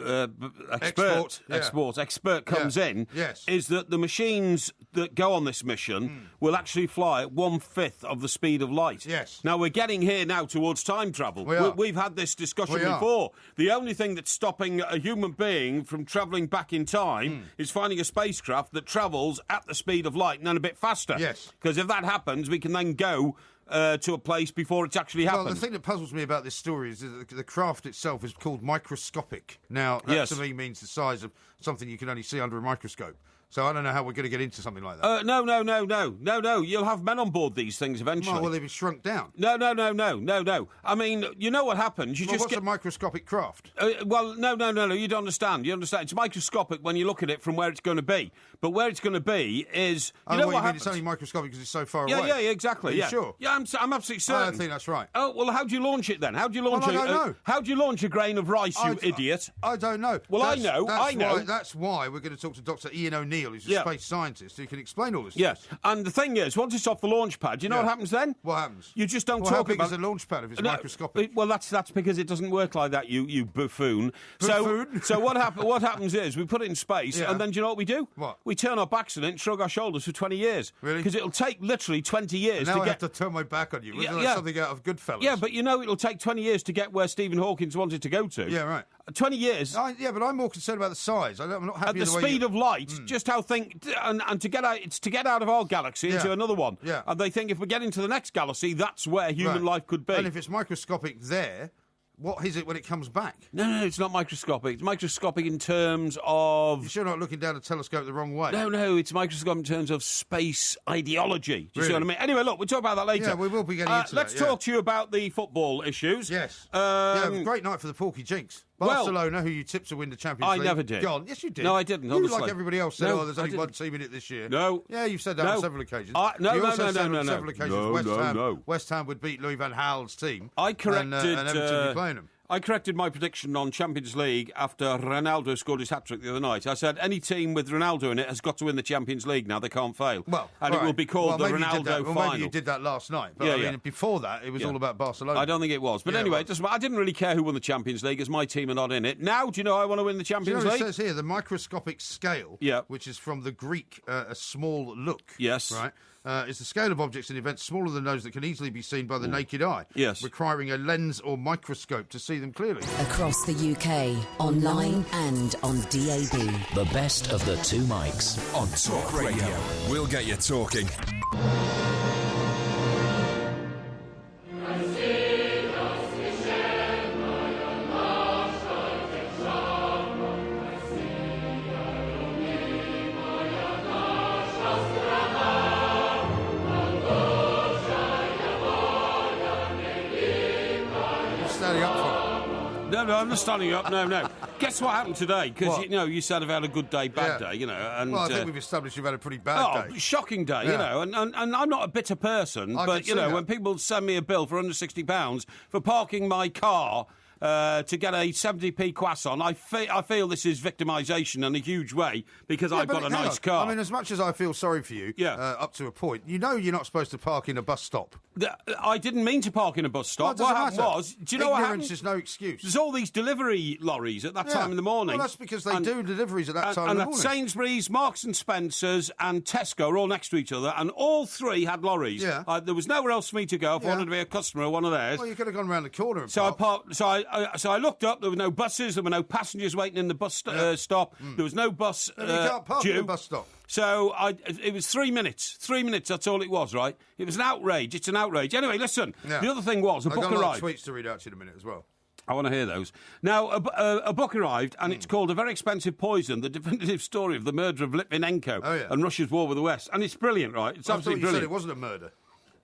comes in. Yes. Is that the machines that go on this mission will actually fly at 1/5 of the speed of light. Yes. Now, we're getting here now towards time travel. We've had this discussion before. The only thing that's stopping a human being from travelling back in time is finding a spacecraft that travels at the speed of light and then a bit faster. Yes. Because if that happens, we can then go to a place before it's actually happened. Well, the thing that puzzles me about this story is that the craft itself is called microscopic. Now, that to me means the size of something you can only see under a microscope. So I don't know how we're going to get into something like that. No. You'll have men on board these things eventually. Well, they've been shrunk down. No. I mean, you know what happens? What's a microscopic craft? No. You don't understand. It's microscopic when you look at it from where it's going to be. But where it's going to be is... You mean it's only microscopic because it's so far away? Yeah, exactly. Are you sure? Yeah, I'm absolutely certain. I don't think that's right. Oh, well, how do you launch it then? How do you launch I don't know. How do you launch a grain of rice, you idiot? I don't know. Well, I know. That's why we're going to talk to Dr. Ian O'Neill, who's a space scientist, who can explain all this. Yes, and the thing is, once it's off the launch pad, you know what happens then? What happens? You just don't talk how big about is a launch pad if it's microscopic? Well, that's because it doesn't work like that, you buffoon. Buffoon? So what happens is we put it in space, and then do you know what we do? What? We turn our backs on it and shrug our shoulders for 20 years. Really? Because it'll take literally 20 years now to I get... have to turn my back on you. Isn't that something out of Goodfellas? Yeah, but you know it'll take 20 years to get where Stephen Hawking wanted to go to. Yeah, right. 20 years. But I'm more concerned about the size. I'm not happy at the speed of light. Just how and to get out, it's to get out of our galaxy into another one. Yeah. And they think if we're getting to the next galaxy, that's where human life could be. And if it's microscopic there, what is it when it comes back? No, it's not microscopic. It's microscopic in terms of... You're sure not looking down a telescope the wrong way? No, it's microscopic in terms of space ideology. Do you see what I mean? Anyway, look, we'll talk about that later. Yeah, we will be getting into let's talk to you about the football issues. Yes. Great night for the Porky Jinx. Barcelona, who you tipped to win the Champions League. I never did. Go on. Yes, you did. No, I didn't, You, honestly. like everybody else, said, there's only one team in it this year. No. Yeah, you've said that on several occasions. No. On several occasions, West Ham would beat Louis van Gaal's team. I corrected... and Everton would be playing them. I corrected my prediction on Champions League after Ronaldo scored his hat-trick the other night. I said any team with Ronaldo in it has got to win the Champions League now. They can't fail. It will be called the Ronaldo final. Maybe you did that last night. But before that, it was all about Barcelona. I don't think it was. But anyway, I didn't really care who won the Champions League as my team are not in it. Now, do you know I want to win the Champions League? It says here, the microscopic scale, which is from the Greek, a small look. Yes. Right. Is the scale of objects in events smaller than those that can easily be seen by the naked eye. Yes. Requiring a lens or microscope to see them clearly. Across the UK, online and on DAB. The best of the two mics on Talk Radio. We'll get you talking. No, I'm not standing up. No. Guess what happened today? Because you said I've had a good day, bad day. And I think we've established you've had a pretty bad day. Shocking day. And I'm not a bitter person, but when people send me a bill for under £60 for parking my car to get a 70p croissant, I feel this is victimisation in a huge way because I've got a nice car. I mean, as much as I feel sorry for you, up to a point, you're not supposed to park in a bus stop. I didn't mean to park in a bus stop. What happened was, do you know what happened? Ignorance is no excuse. There's all these delivery lorries at that time in the morning. Well, that's because they do deliveries at that time in the morning. And Sainsbury's, Marks and Spencer's and Tesco are all next to each other, and all three had lorries. Yeah. There was nowhere else for me to go if I wanted to be a customer of one of theirs. Well, you could have gone around the corner and So I looked up. There were no buses. There were no passengers waiting in the bus stop. There was no bus you can't park in a bus stop. So it was 3 minutes. 3 minutes, that's all it was, right? It was an outrage. It's an outrage. Anyway, listen, the other thing was, a book arrived. I've got a lot of tweets to read out to you in a minute as well. I want to hear those. Now, a book arrived, and it's called A Very Expensive Poison, the definitive story of the murder of Litvinenko and Russia's war with the West. And it's brilliant, right? It's absolutely brilliant. You said it wasn't a murder.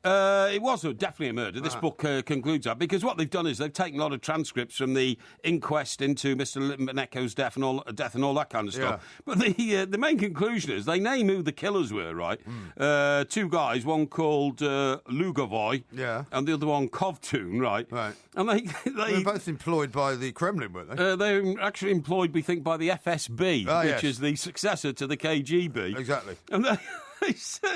It was definitely a murder. This book concludes that because what they've done is they've taken a lot of transcripts from the inquest into Mr. Litvinenko's death and all that kind of stuff. But the main conclusion is they name who the killers were, right? Two guys, one called Lugovoy, and the other one Kovtun, right? And they were both employed by the Kremlin, weren't they? They were actually employed, we think, by the FSB, which is the successor to the KGB. Exactly. And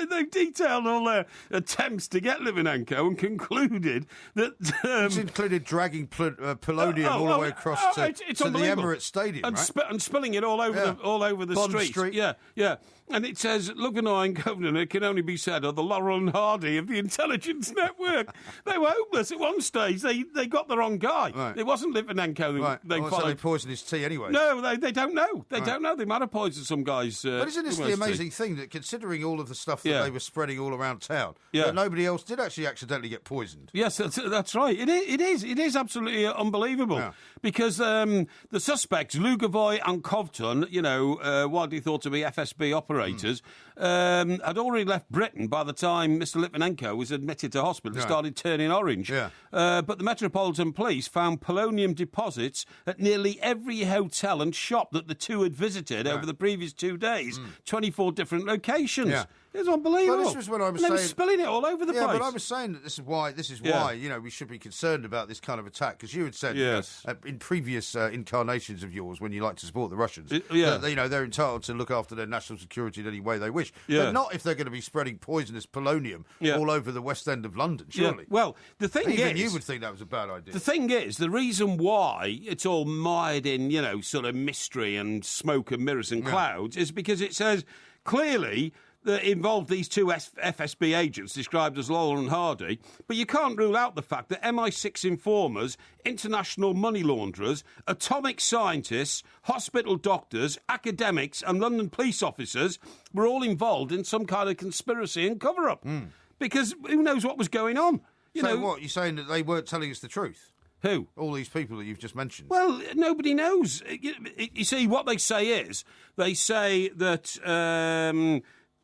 They've detailed all their attempts to get Litvinenko and concluded that... It's included dragging polonium all the way across to the Emirates Stadium, and right? And spilling it all over the Bond street. Street. Yeah. And it says, Lugano and Governor can only be said are the Laurel and Hardy of the intelligence network. They were hopeless at one stage. They got the wrong guy. Right. It wasn't Litvinenko. Right. They So followed. they poisoned his tea anyway. No, they don't know. They don't know. They might have poisoned some guys. But isn't this the amazing thing that considering all of the stuff that they were spreading all around town, that nobody else did actually accidentally get poisoned? Yes, that's right. It is absolutely unbelievable. Yeah. Because the suspects, Lugavoy and Kovtun, widely thought to be FSB operators, had already left Britain by the time Mr. Litvinenko was admitted to hospital and started turning orange. Yeah. But the Metropolitan Police found polonium deposits at nearly every hotel and shop that the two had visited over the previous 2 days, 24 different locations. Yeah. It's unbelievable. Well, this was what I was and they were saying. spilling it all over the place. Yeah, but I was saying that this is why we should be concerned about this kind of attack, because you had said in previous incarnations of yours, when you like to support the Russians, that, they're entitled to look after their national security in any way they wish, but not if they're going to be spreading poisonous polonium all over the West End of London, surely. Well, the thing is... Even you would think that was a bad idea. The thing is, the reason why it's all mired in, sort of mystery and smoke and mirrors and clouds is because it says clearly that involved these two FSB agents described as Laurel and Hardy, but you can't rule out the fact that MI6 informers, international money launderers, atomic scientists, hospital doctors, academics and London police officers were all involved in some kind of conspiracy and cover-up. Because who knows what was going on? What? You're saying that they weren't telling us the truth? Who? All these people that you've just mentioned. Well, nobody knows. You see, what they say is, they say that...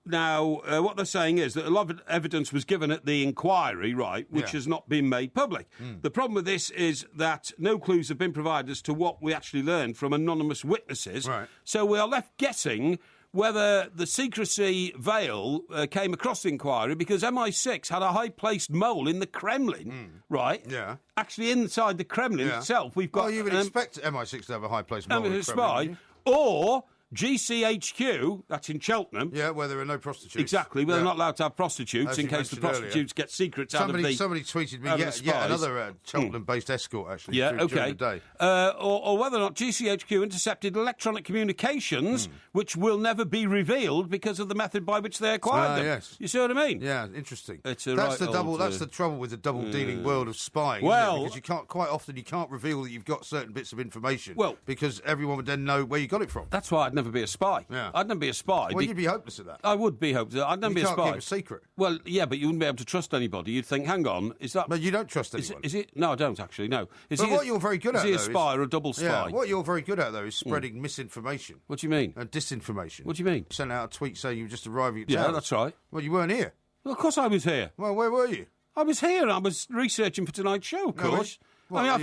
what they're saying is that a lot of evidence was given at the inquiry, right, which has not been made public. The problem with this is that no clues have been provided as to what we actually learned from anonymous witnesses. Right. So we are left guessing whether the secrecy veil came across the inquiry because MI6 had a high-placed mole in the Kremlin, right? Yeah. Actually, inside the Kremlin itself, we've got... Well, you would expect MI6 to have a high-placed mole in the Kremlin, or... GCHQ, that's in Cheltenham. Yeah, where there are no prostitutes. Exactly, where they're not allowed to have prostitutes As in you case the mentioned prostitutes get secrets out of the... Somebody tweeted me, another Cheltenham-based escort, actually, during the day. Or whether or not GCHQ intercepted electronic communications, which will never be revealed because of the method by which they acquired them. Yes. You see what I mean? Yeah, interesting. That's the trouble with the double-dealing world of spying, well, because quite often you can't reveal that you've got certain bits of information, because everyone would then know where you got it from. That's why I'd never be a spy. Yeah. I'd never be a spy. Well, you'd be hopeless at that. I would be hopeless. I'd never be a spy. You can't keep a secret. Well, yeah, but you wouldn't be able to trust anybody. You'd think, hang on, is that... But you don't trust anyone. Is it? No, I don't, actually, no. What you're very good at, is he a spy or a double spy? Yeah, what you're very good at, though, is spreading misinformation. What do you mean? And disinformation. What do you mean? You sent out a tweet saying you were just arriving at town. Yeah, that's right. Well, you weren't here. Well, of course I was here. Well, where were you? I was here. I was researching for tonight's show, of course. What, I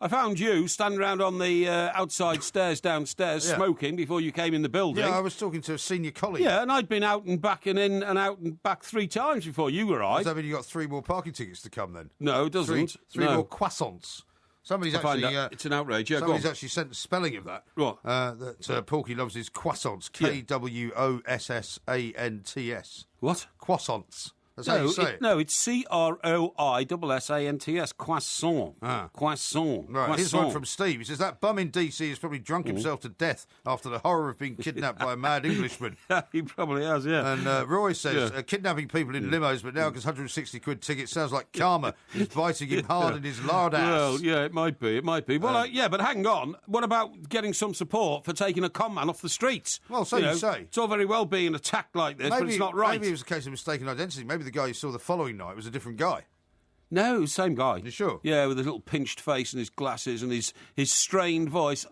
found you standing around on the outside stairs downstairs smoking before you came in the building. Yeah, I was talking to a senior colleague. Yeah, and I'd been out and back and in and out and back 3 times before you arrived. Does that mean you got 3 more parking tickets to come then? No, it doesn't. Three more croissants. Somebody's actually... it's an outrage. Yeah, somebody's actually sent the spelling of that. What? That Porky loves his croissants. K-W-O-S-S-A-N-T-S. What? Croissants. That's how you say it. No, it's C-R-O-I-S-S-A-N-T-S, croissant. Croissant. Right, croissant. here's one from Steve. He says, that bum in DC has probably drunk himself to death after the horror of being kidnapped by a mad Englishman. He probably has, yeah. And Roy says, kidnapping people in limos, but now because 160 quid ticket sounds like karma is biting him hard in his lard ass. Well, yeah, it might be. Well, but hang on. What about getting some support for taking a con man off the streets? Well, so you say. It's all very well being attacked like this, but it's not right. Maybe it was a case of mistaken identity. Maybe the guy you saw the following night was a different guy. No, same guy. You sure? Yeah, with his little pinched face and his glasses and his strained voice.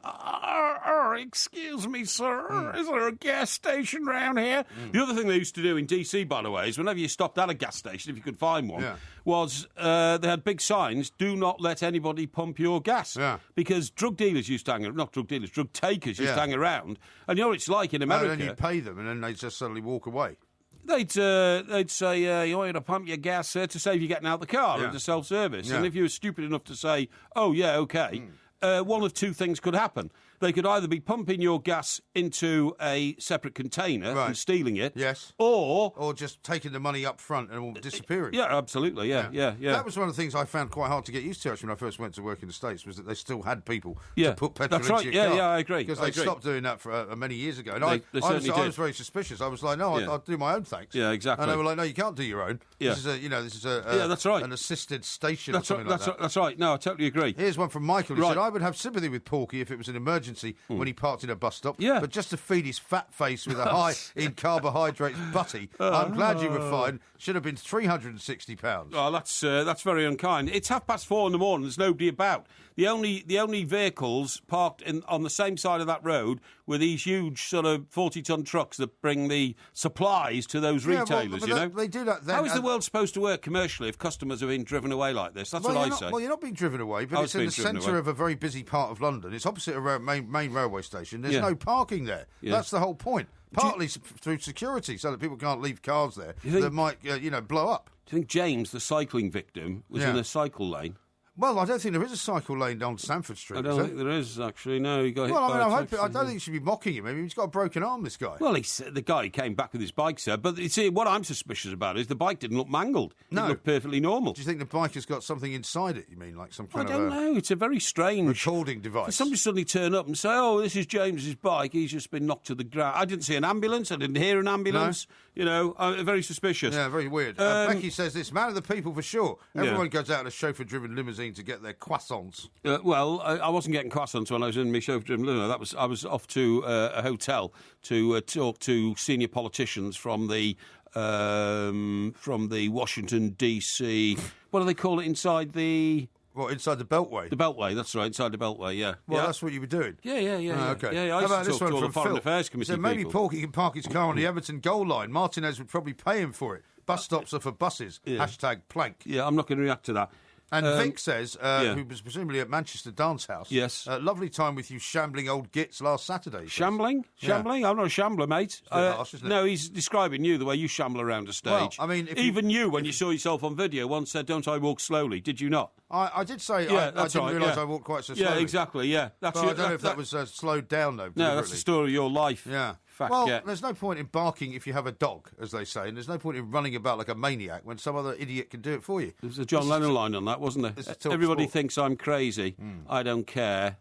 Excuse me, sir, is there a gas station round here? The other thing they used to do in DC, by the way, is whenever you stopped at a gas station, if you could find one, was they had big signs, do not let anybody pump your gas. Yeah. Because drug dealers used to hang around, not drug dealers, drug takers used to hang around. And you know what it's like in America. And then you pay them and then they just suddenly walk away. They'd say, you want me to pump your gas, sir, to save you getting out of the car into self-service. Yeah. And if you were stupid enough to say, oh, yeah, OK, one of 2 things could happen. They could either be pumping your gas into a separate container and stealing it, yes, or just taking the money up front and all disappearing. Yeah, absolutely, yeah. That was one of the things I found quite hard to get used to, actually, when I first went to work in the States, was that they still had people to put petrol into your car. Yeah, I agree. Because they stopped doing that for many years ago. And I was very suspicious. I was like, no, I'll do my own, thanks. Yeah, exactly. And they were like, no, you can't do your own. Yeah. This is that's right. an assisted station or something like that. That's right. No, I totally agree. Here's one from Michael. He said, I would have sympathy with Porky if it was an emergency when he parked in a bus stop. Yeah. But just to feed his fat face with a high in carbohydrates butty, I'm glad you were fine. Should have been £360. Oh, that's very unkind. It's 4:30 in the morning. There's nobody about. The only vehicles parked on the same side of that road were these huge sort of 40-ton trucks that bring the supplies to those retailers. They do that. Then, how is the world supposed to work commercially if customers are being driven away like this? That's what I say. Well, you're not being driven away, but it's in the centre of a very busy part of London. It's opposite a main railway station. There's no parking there. Yeah. That's the whole point. Partly through security, so that people can't leave cars there that might, blow up. Do you think James, the cycling victim, was in a cycle lane? Well, I don't think there is a cycle lane down Stamford Street. I don't think there is, actually. No, he got hit by I don't think you should be mocking him. I mean, he's got a broken arm, this guy. Well, the guy came back with his bike, sir. But you see, what I'm suspicious about is the bike didn't look mangled. No. It looked perfectly normal. Do you think the bike has got something inside it, you mean, like some kind I don't know. It's a very strange recording device. For somebody to suddenly turn up and say, oh, this is James's bike. He's just been knocked to the ground. I didn't see an ambulance. I didn't hear an ambulance. No. Very suspicious. Yeah, very weird. Becky says this, man of the people for sure. Everyone goes out in a chauffeur-driven limousine to get their croissants. I wasn't getting croissants when I was in my chauffeur-driven limo. I was off to a hotel to talk to senior politicians from the Washington D.C. What do they call it inside the? Well, inside the Beltway. The Beltway, that's right, inside the Beltway, yeah. Well, that's what you were doing. Yeah. Okay. Yeah, I used to talk to all the Foreign Affairs Committee people. So maybe Porky can park his car on the Everton goal line. Martinez would probably pay him for it. Bus stops are for buses. #plank. Yeah, I'm not going to react to that. And Vink says, who was presumably at Manchester Dance House. Yes. Lovely time with you shambling old gits last Saturday. Shambling? Shambling? I'm not a shambler, mate. Harsh, isn't it? No, he's describing you the way you shamble around a stage. Well, I mean, even you, when you saw yourself on video, once said, don't I walk slowly? Did you not? I did say I didn't realise I walked quite so slowly. Yeah, exactly, yeah. I don't know if that was slowed down, though. No, that's the story of your life. Yeah. There's no point in barking if you have a dog, as they say, and there's no point in running about like a maniac when some other idiot can do it for you. There was a John Lennon line on that, wasn't there? Everybody thinks I'm crazy. I don't care.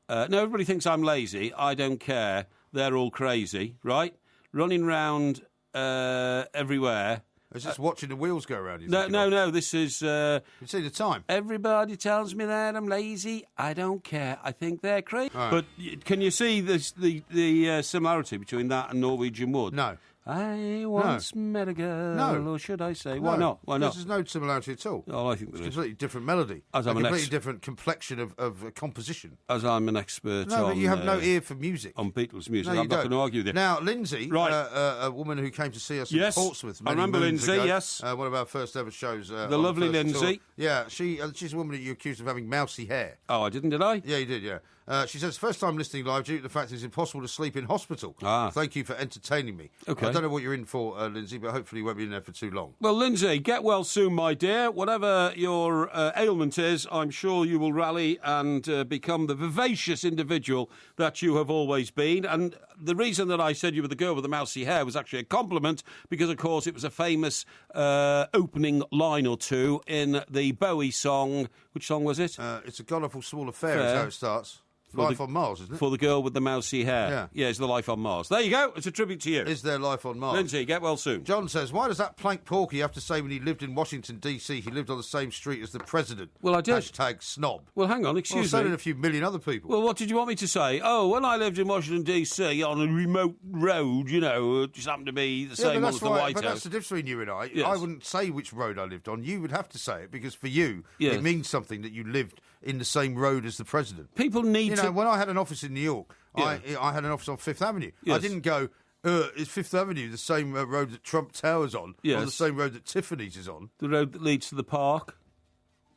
No, everybody thinks I'm lazy. I don't care. They're all crazy, right? Running round everywhere. It's just watching the wheels go around. No. This is. You see the time. Everybody tells me that I'm lazy. I don't care. I think they're crazy. Right. But can you see the similarity between that and Norwegian Wood? No. I once met a girl. No. Or should I say? Why not? Why not? There's no similarity at all. Oh, I think there is. It's a completely different melody. A completely different complexion of composition. As I'm an expert but you have no ear for music. On Beatles music. No, I'm not going to argue with you. Now, Lindsay, a woman who came to see us in Portsmouth many moons ago, yes. One of our first ever shows. The lovely Lindsay. Tour. Yeah, she's a woman that you accused of having mousy hair. Oh, I didn't, did I? Yeah, you did, yeah. She says, first time listening live due to the fact it's impossible to sleep in hospital. Thank you for entertaining me. Okay. I don't know what you're in for, Lindsay, but hopefully you won't be in there for too long. Well, Lindsay, get well soon, my dear. Whatever your ailment is, I'm sure you will rally and become the vivacious individual that you have always been. And the reason that I said you were the girl with the mousy hair was actually a compliment because, of course, it was a famous opening line or two in the Bowie song. Which song was it? It's a God-awful small affair is how it starts. Life on Mars, isn't it? For the girl with the mousy hair. Yeah, it's the Life on Mars. There you go. It's a tribute to you. Is there life on Mars? Lindsay, get well soon. John says, why does that plank Porky have to say when he lived in Washington, D.C., he lived on the same street as the president? Well, I did. #snob. Well, hang on, excuse me. So did a few million other people. Well, what did you want me to say? Oh, when I lived in Washington, D.C., on a remote road, it just happened to be the same one as the White House. But that's the difference between you and I. Yes. I wouldn't say which road I lived on. You would have to say it, because for you, it means something that you lived in the same road as the president. People need to... when I had an office in New York, I had an office on Fifth Avenue. Yes. I didn't go, is Fifth Avenue the same road that Trump Tower's on? Yes. Or the same road that Tiffany's is on? The road that leads to the park?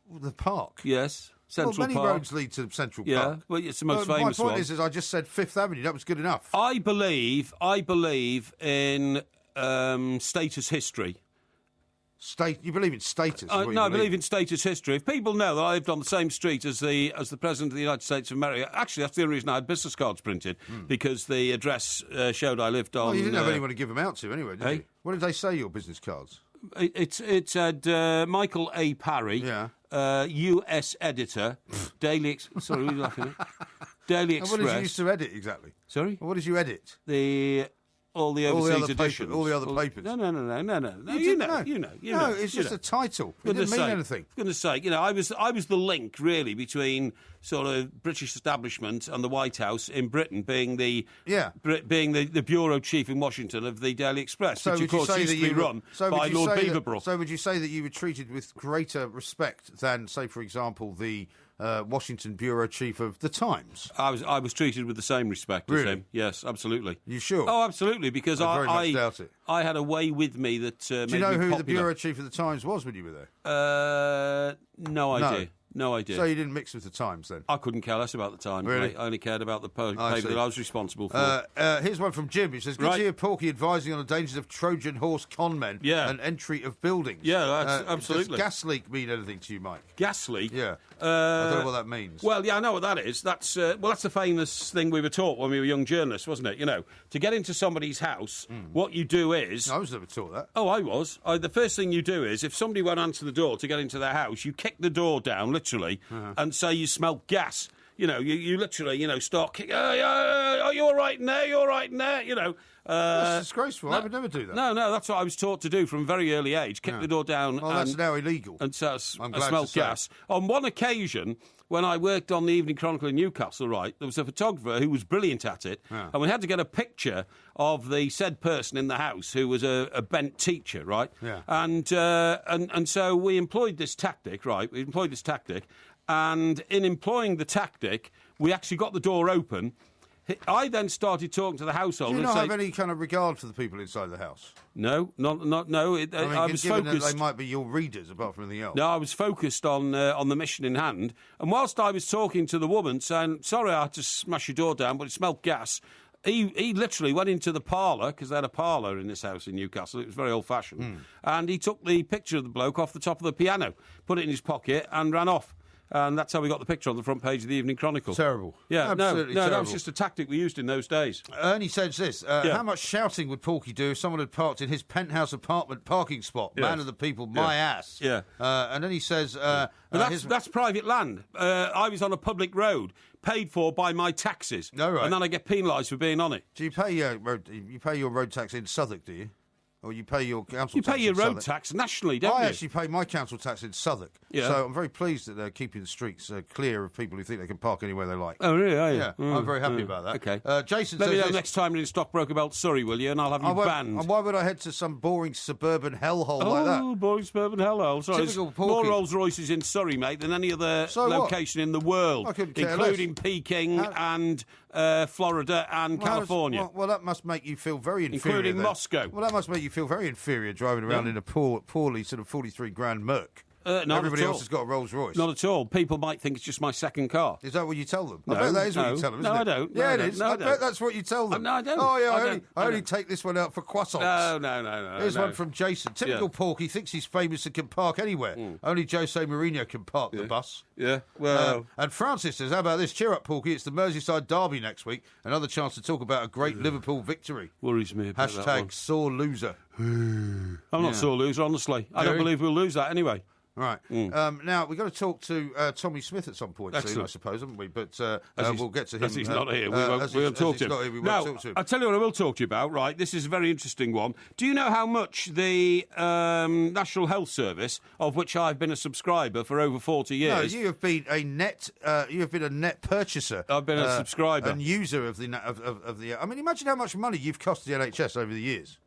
The park? Yes. Central many Park. roads lead to Central Park. Yeah, well, it's the most famous one. My point is I just said Fifth Avenue. That was good enough. I believe in status history. You believe in status? No, I believe in status history. If people know that I lived on the same street as the President of the United States of America, actually, that's the only reason I had business cards printed, because the address showed I lived on... Well, you didn't have anyone to give them out to anyway, did you? What did they say, your business cards? It said Michael A. Parry, U.S. editor, Daily... Sorry, what are you laughing at? Daily Express. And what did you used to edit, exactly? Sorry? Well, what did you edit? All the overseas editions. All the other papers. No. You know. No, it's just a title. It didn't mean anything. For goodness sake, I was the link, really, between sort of British establishment and the White House in Britain, being the bureau chief in Washington of the Daily Express, which, of course, used to be run by Lord Beaverbrook. So would you say that you were treated with greater respect than, say, for example, the Washington bureau chief of the Times? I was treated with the same respect as him. Yes, absolutely. You sure? Oh, absolutely, because I very much doubt it. I had a way with me that made me popular. Do you know who the bureau chief of the Times was when you were there? No idea. No idea. So you didn't mix with the Times then? I couldn't care less about the Times. Really? Mate. I only cared about the paper that I was responsible for. Here's one from Jim. He says, good to hear Porky advising on the dangers of Trojan horse conmen and entry of buildings. Yeah, that's absolutely. Does gas leak mean anything to you, Mike? Gas leak? Yeah. I don't know what that means. Well, yeah, I know what that is. That's the famous thing we were taught when we were young journalists, wasn't it? To get into somebody's house, what you do is... I was never taught that. Oh, I was. The first thing you do is, if somebody won't answer the door to get into their house, you kick the door down, literally, and say you smell gas. You literally, start kicking, are you all right in there? You all right in there? That's disgraceful. I would never do that. No, that's what I was taught to do from a very early age. Kick the door down. Well, that's now illegal. And so I smelled gas. On one occasion, when I worked on the Evening Chronicle in Newcastle, there was a photographer who was brilliant at it, and we had to get a picture of the said person in the house who was a bent teacher, right? Yeah. And so we employed this tactic, right? And in employing the tactic, we actually got the door open. I then started talking to the household. Do you not have any kind of regard for the people inside the house? No, no. I was given focused. That they might be your readers, apart from anything else. No, I was focused on the mission in hand. And whilst I was talking to the woman, saying, "Sorry, I had to smash your door down, but it smelled gas," he literally went into the parlour, because they had a parlour in this house in Newcastle. It was very old-fashioned. And he took the picture of the bloke off the top of the piano, put it in his pocket, and ran off. And that's how we got the picture on the front page of the Evening Chronicle. Terrible. Yeah, absolutely no, terrible. that was just a tactic we used in those days. Ernie says this, how much shouting would Porky do if someone had parked in his penthouse apartment parking spot? Man of the people, my ass. Yeah. And then he says... that's private land. I was on a public road, paid for by my taxes. Oh, right. And then I get penalised for being on it. Do you pay your road tax in Southwark, do you? Or you pay your council tax? You pay your road Southwark? tax nationally, don't you? I actually pay my council tax in Southwark. Yeah. So I'm very pleased that they're keeping the streets clear of people who think they can park anywhere they like. Oh, really? Are you? Yeah, I'm very happy about that. Okay. Jason Let me says know next time you're in Stockbroker Belt, Surrey, will you? And I'll have you banned. And why would I head to some boring suburban hellhole like that? Oh, boring suburban hellhole. Sorry, Typical there's more Porky. Rolls Royces in Surrey, mate, than any other location in the world, I couldn't care including less. Peking and Florida and California. Well, that must make you feel very inferior. Including then. Moscow. Well, that must make you feel very inferior driving around in a poorly sort of 43 grand Merc. Everybody else has got a Rolls Royce. Not at all. People might think it's just my second car. Is that what you tell them? No, I bet that is what you tell them, isn't it? No, I don't. Yeah, No, it I is. don't. No, I I bet don't. that's what you tell them. No, I don't. Oh, yeah, I I only take this one out for croissants. No. Here's one from Jason. Typical Porky thinks he's famous and can park anywhere. Only Jose Mourinho can park the bus. Yeah, well... and Francis says, how about this? Cheer up, Porky. It's the Merseyside derby next week. Another chance to talk about a great Liverpool victory. Worries me about that one. #sore loser. I'm not sore loser, honestly. I don't believe we'll lose that anyway. Right. Now, we've got to talk to Tommy Smith at some point soon, I suppose, haven't we? But we'll get to him. As he's not here, we won't talk to him. Now, I'll tell you what I will talk to you about, right? This is a very interesting one. Do you know how much the National Health Service, of which I've been a subscriber for over 40 years... No, you have been a net purchaser. I've been a subscriber. And user of the... I mean, imagine how much money you've cost the NHS over the years.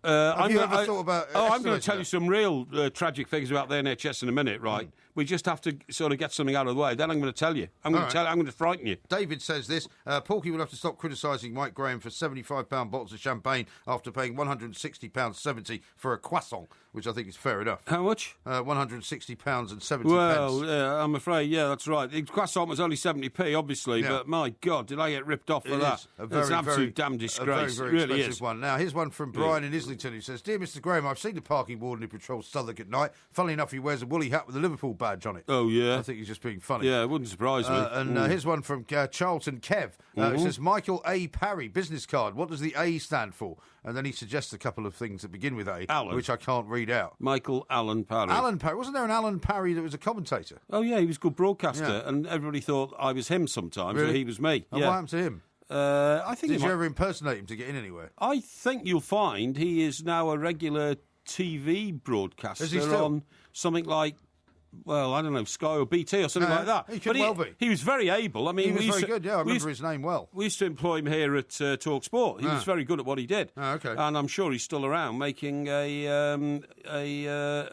Have you ever thought about... I'm going to tell you some real tragic figures about the NHS in a minute, right? We just have to sort of get something out of the way. Then I'm going to tell you. I'm going to frighten you. David says this, Porky will have to stop criticising Mike Graham for £75 bottles of champagne after paying £160.70 for a croissant, which I think is fair enough. How much? £160.70. Well, yeah, I'm afraid, yeah, that's right. The croissant was only 70p, obviously, but my God, did I get ripped off for that? It's an absolute damn disgrace. A very, very really expensive is. one. Now, here's one from Brian in Islington who says, Dear Mr Graham, I've seen the parking warden who patrols Southwark at night. Funnily enough, he wears a woolly hat with a Liverpool badge on it. Oh, yeah. I think he's just being funny. Yeah, it wouldn't surprise me. And here's one from Charlton Kev, who says, Michael A. Parry, business card. What does the A stand for? And then he suggests a couple of things that begin with A, Alan. which I can't read out. Michael Alan Parry. Alan Parry. Wasn't there an Alan Parry that was a commentator? Oh, yeah, he was a good broadcaster, and everybody thought I was him sometimes, or he was me. And what happened to him? I think Did you ever impersonate him to get in anywhere? I think you'll find he is now a regular TV broadcaster Is he still? on something like, well, I don't know, Sky or BT or something like that. He could well be. He was very able. I mean, He was very good, yeah. I remember his name well. We used to employ him here at Talk Sport. He was very good at what he did. Oh, okay. And I'm sure he's still around making a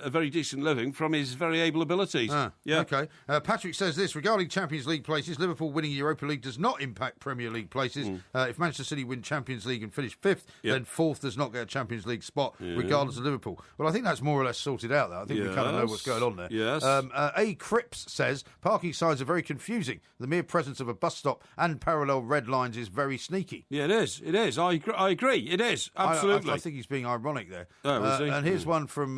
very decent living from his very able abilities. Yeah. Okay. Patrick says this, regarding Champions League places, Liverpool winning Europa League does not impact Premier League places. If Manchester City win Champions League and finish 5th, then 4th does not get a Champions League spot, regardless of Liverpool. Well, I think that's more or less sorted out, though. I think we kind of know what's going on there. Yes. A. Cripps says, parking signs are very confusing. The mere presence of a bus stop and parallel red lines is very sneaky. Yeah, it is. It is. I agree. It is. Absolutely. I think he's being ironic there. Oh, is he? And here's one from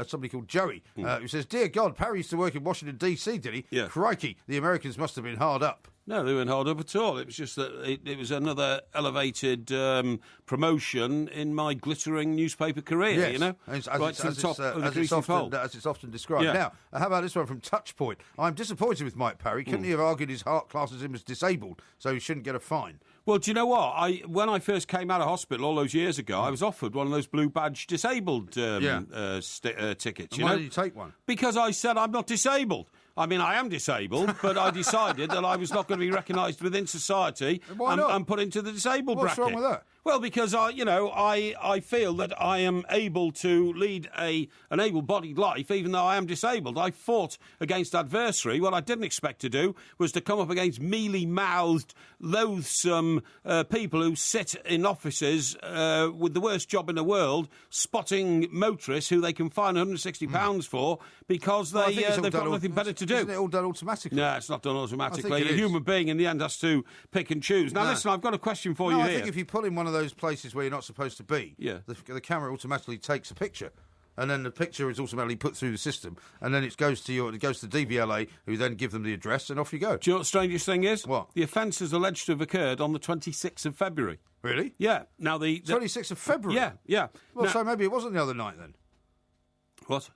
somebody called Joey, who says, Dear God, Parry used to work in Washington, D.C., did he? Yeah. Crikey, the Americans must have been hard up. No, they weren't hard up at all. It was just that it was another elevated promotion in my glittering newspaper career, yes. you know? As right to the top of the greasy pole. As it's often described. Yeah. Now, how about this one from Touchpoint? I'm disappointed with Mike Parry. Couldn't he have argued his heart classes him as disabled, so he shouldn't get a fine? Well, do you know what? When I first came out of hospital all those years ago, I was offered one of those blue badge disabled tickets. Why did you take one? Because I said I'm not disabled. I mean, I am disabled, but I decided that I was not going to be recognised within society and put into the disabled bracket. What's wrong with that? Well, because I feel that I am able to lead an able-bodied life, even though I am disabled. I fought against adversary. What I didn't expect to do was to come up against mealy-mouthed, loathsome people who sit in offices with the worst job in the world, spotting motorists who they can fine £160 for because they've got nothing better to do. Isn't it all done automatically? No, it's not done automatically. I think A human being in the end has to pick and choose. Now, listen, I've got a question for you here. I think if you pull in one of those places where you're not supposed to be, the camera automatically takes a picture. And then the picture is automatically put through the system, and then it goes to DVLA, who then give them the address, and off you go. Do you know what the strangest thing is? What? The offence is alleged to have occurred on the 26th of February. Really? Yeah. Now the 26th of February? Yeah. Well, now, so maybe it wasn't the other night then. What?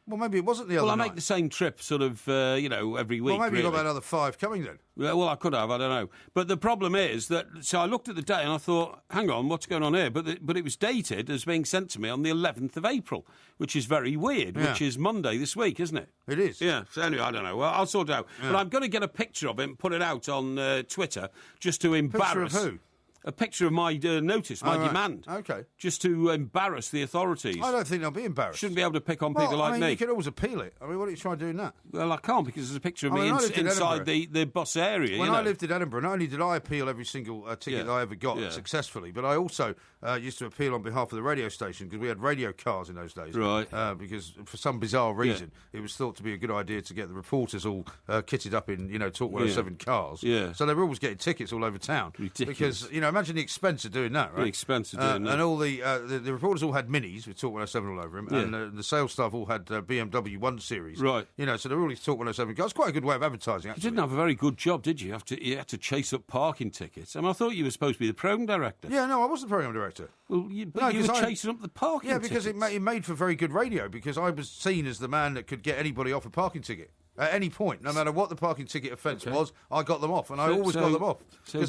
Well, maybe it wasn't the other night. Well, I make the same trip sort of, every week. Well, maybe really. you've got another 5 coming then. Well, I could have, I don't know. But the problem is that, so I looked at the day and I thought, hang on, what's going on here? But it was dated as being sent to me on the 11th of April, which is very weird, which is Monday this week, isn't it? It is. Yeah, so anyway, I don't know. Well, I'll sort it out. Yeah. But I'm going to get a picture of it and put it out on Twitter just to embarrass... Picture of who? A picture of my notice, my demand. Okay. Just to embarrass the authorities. I don't think they'll be embarrassed. Shouldn't be able to pick on people like me. You could always appeal it. I mean, what are you trying to do in that? Well, I can't because there's a picture of me inside the bus area. When I lived in Edinburgh, not only did I appeal every single ticket that I ever got successfully, but I also used to appeal on behalf of the radio station because we had radio cars in those days. Right. Because for some bizarre reason, it was thought to be a good idea to get the reporters all kitted up in, Talk 107 cars. Yeah. So they were always getting tickets all over town. Ridiculous. Because, imagine the expense of doing that, right? The expense of doing that. And all the reporters all had minis with Talk 107 all over them, and the sales staff all had BMW 1 Series. Right. So they were all Talk 107 cars. Quite a good way of advertising, actually. You didn't have a very good job, did you? You had to chase up parking tickets. I mean, I thought you were supposed to be the programme director. Yeah, no, I was the programme director. Well, you were chasing up the parking tickets. Yeah, because it made for very good radio, because I was seen as the man that could get anybody off a parking ticket. At any point, no matter what the parking ticket offence was, I got them off, and I always got them off. Because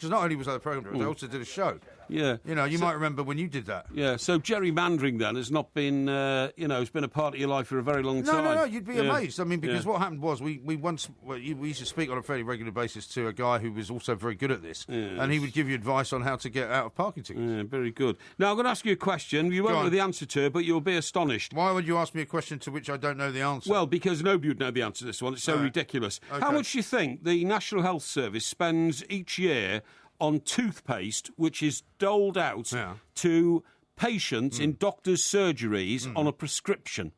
not only was I the programme director, I also did a show. Yeah. You know, you might remember when you did that. Yeah, so gerrymandering then has not been, it's been a part of your life for a very long time. No, you'd be amazed. I mean, because what happened was we used to speak on a fairly regular basis to a guy who was also very good at this, and he would give you advice on how to get out of parking tickets. Yeah, very good. Now, I'm going to ask you a question. You won't know the answer to it, but you'll be astonished. Why would you ask me a question to which I don't know the answer? Well, because nobody would know the answer to this one. It's so ridiculous. Okay. How much do you think the National Health Service spends each year on toothpaste, which is doled out to patients in doctors' surgeries on a prescription?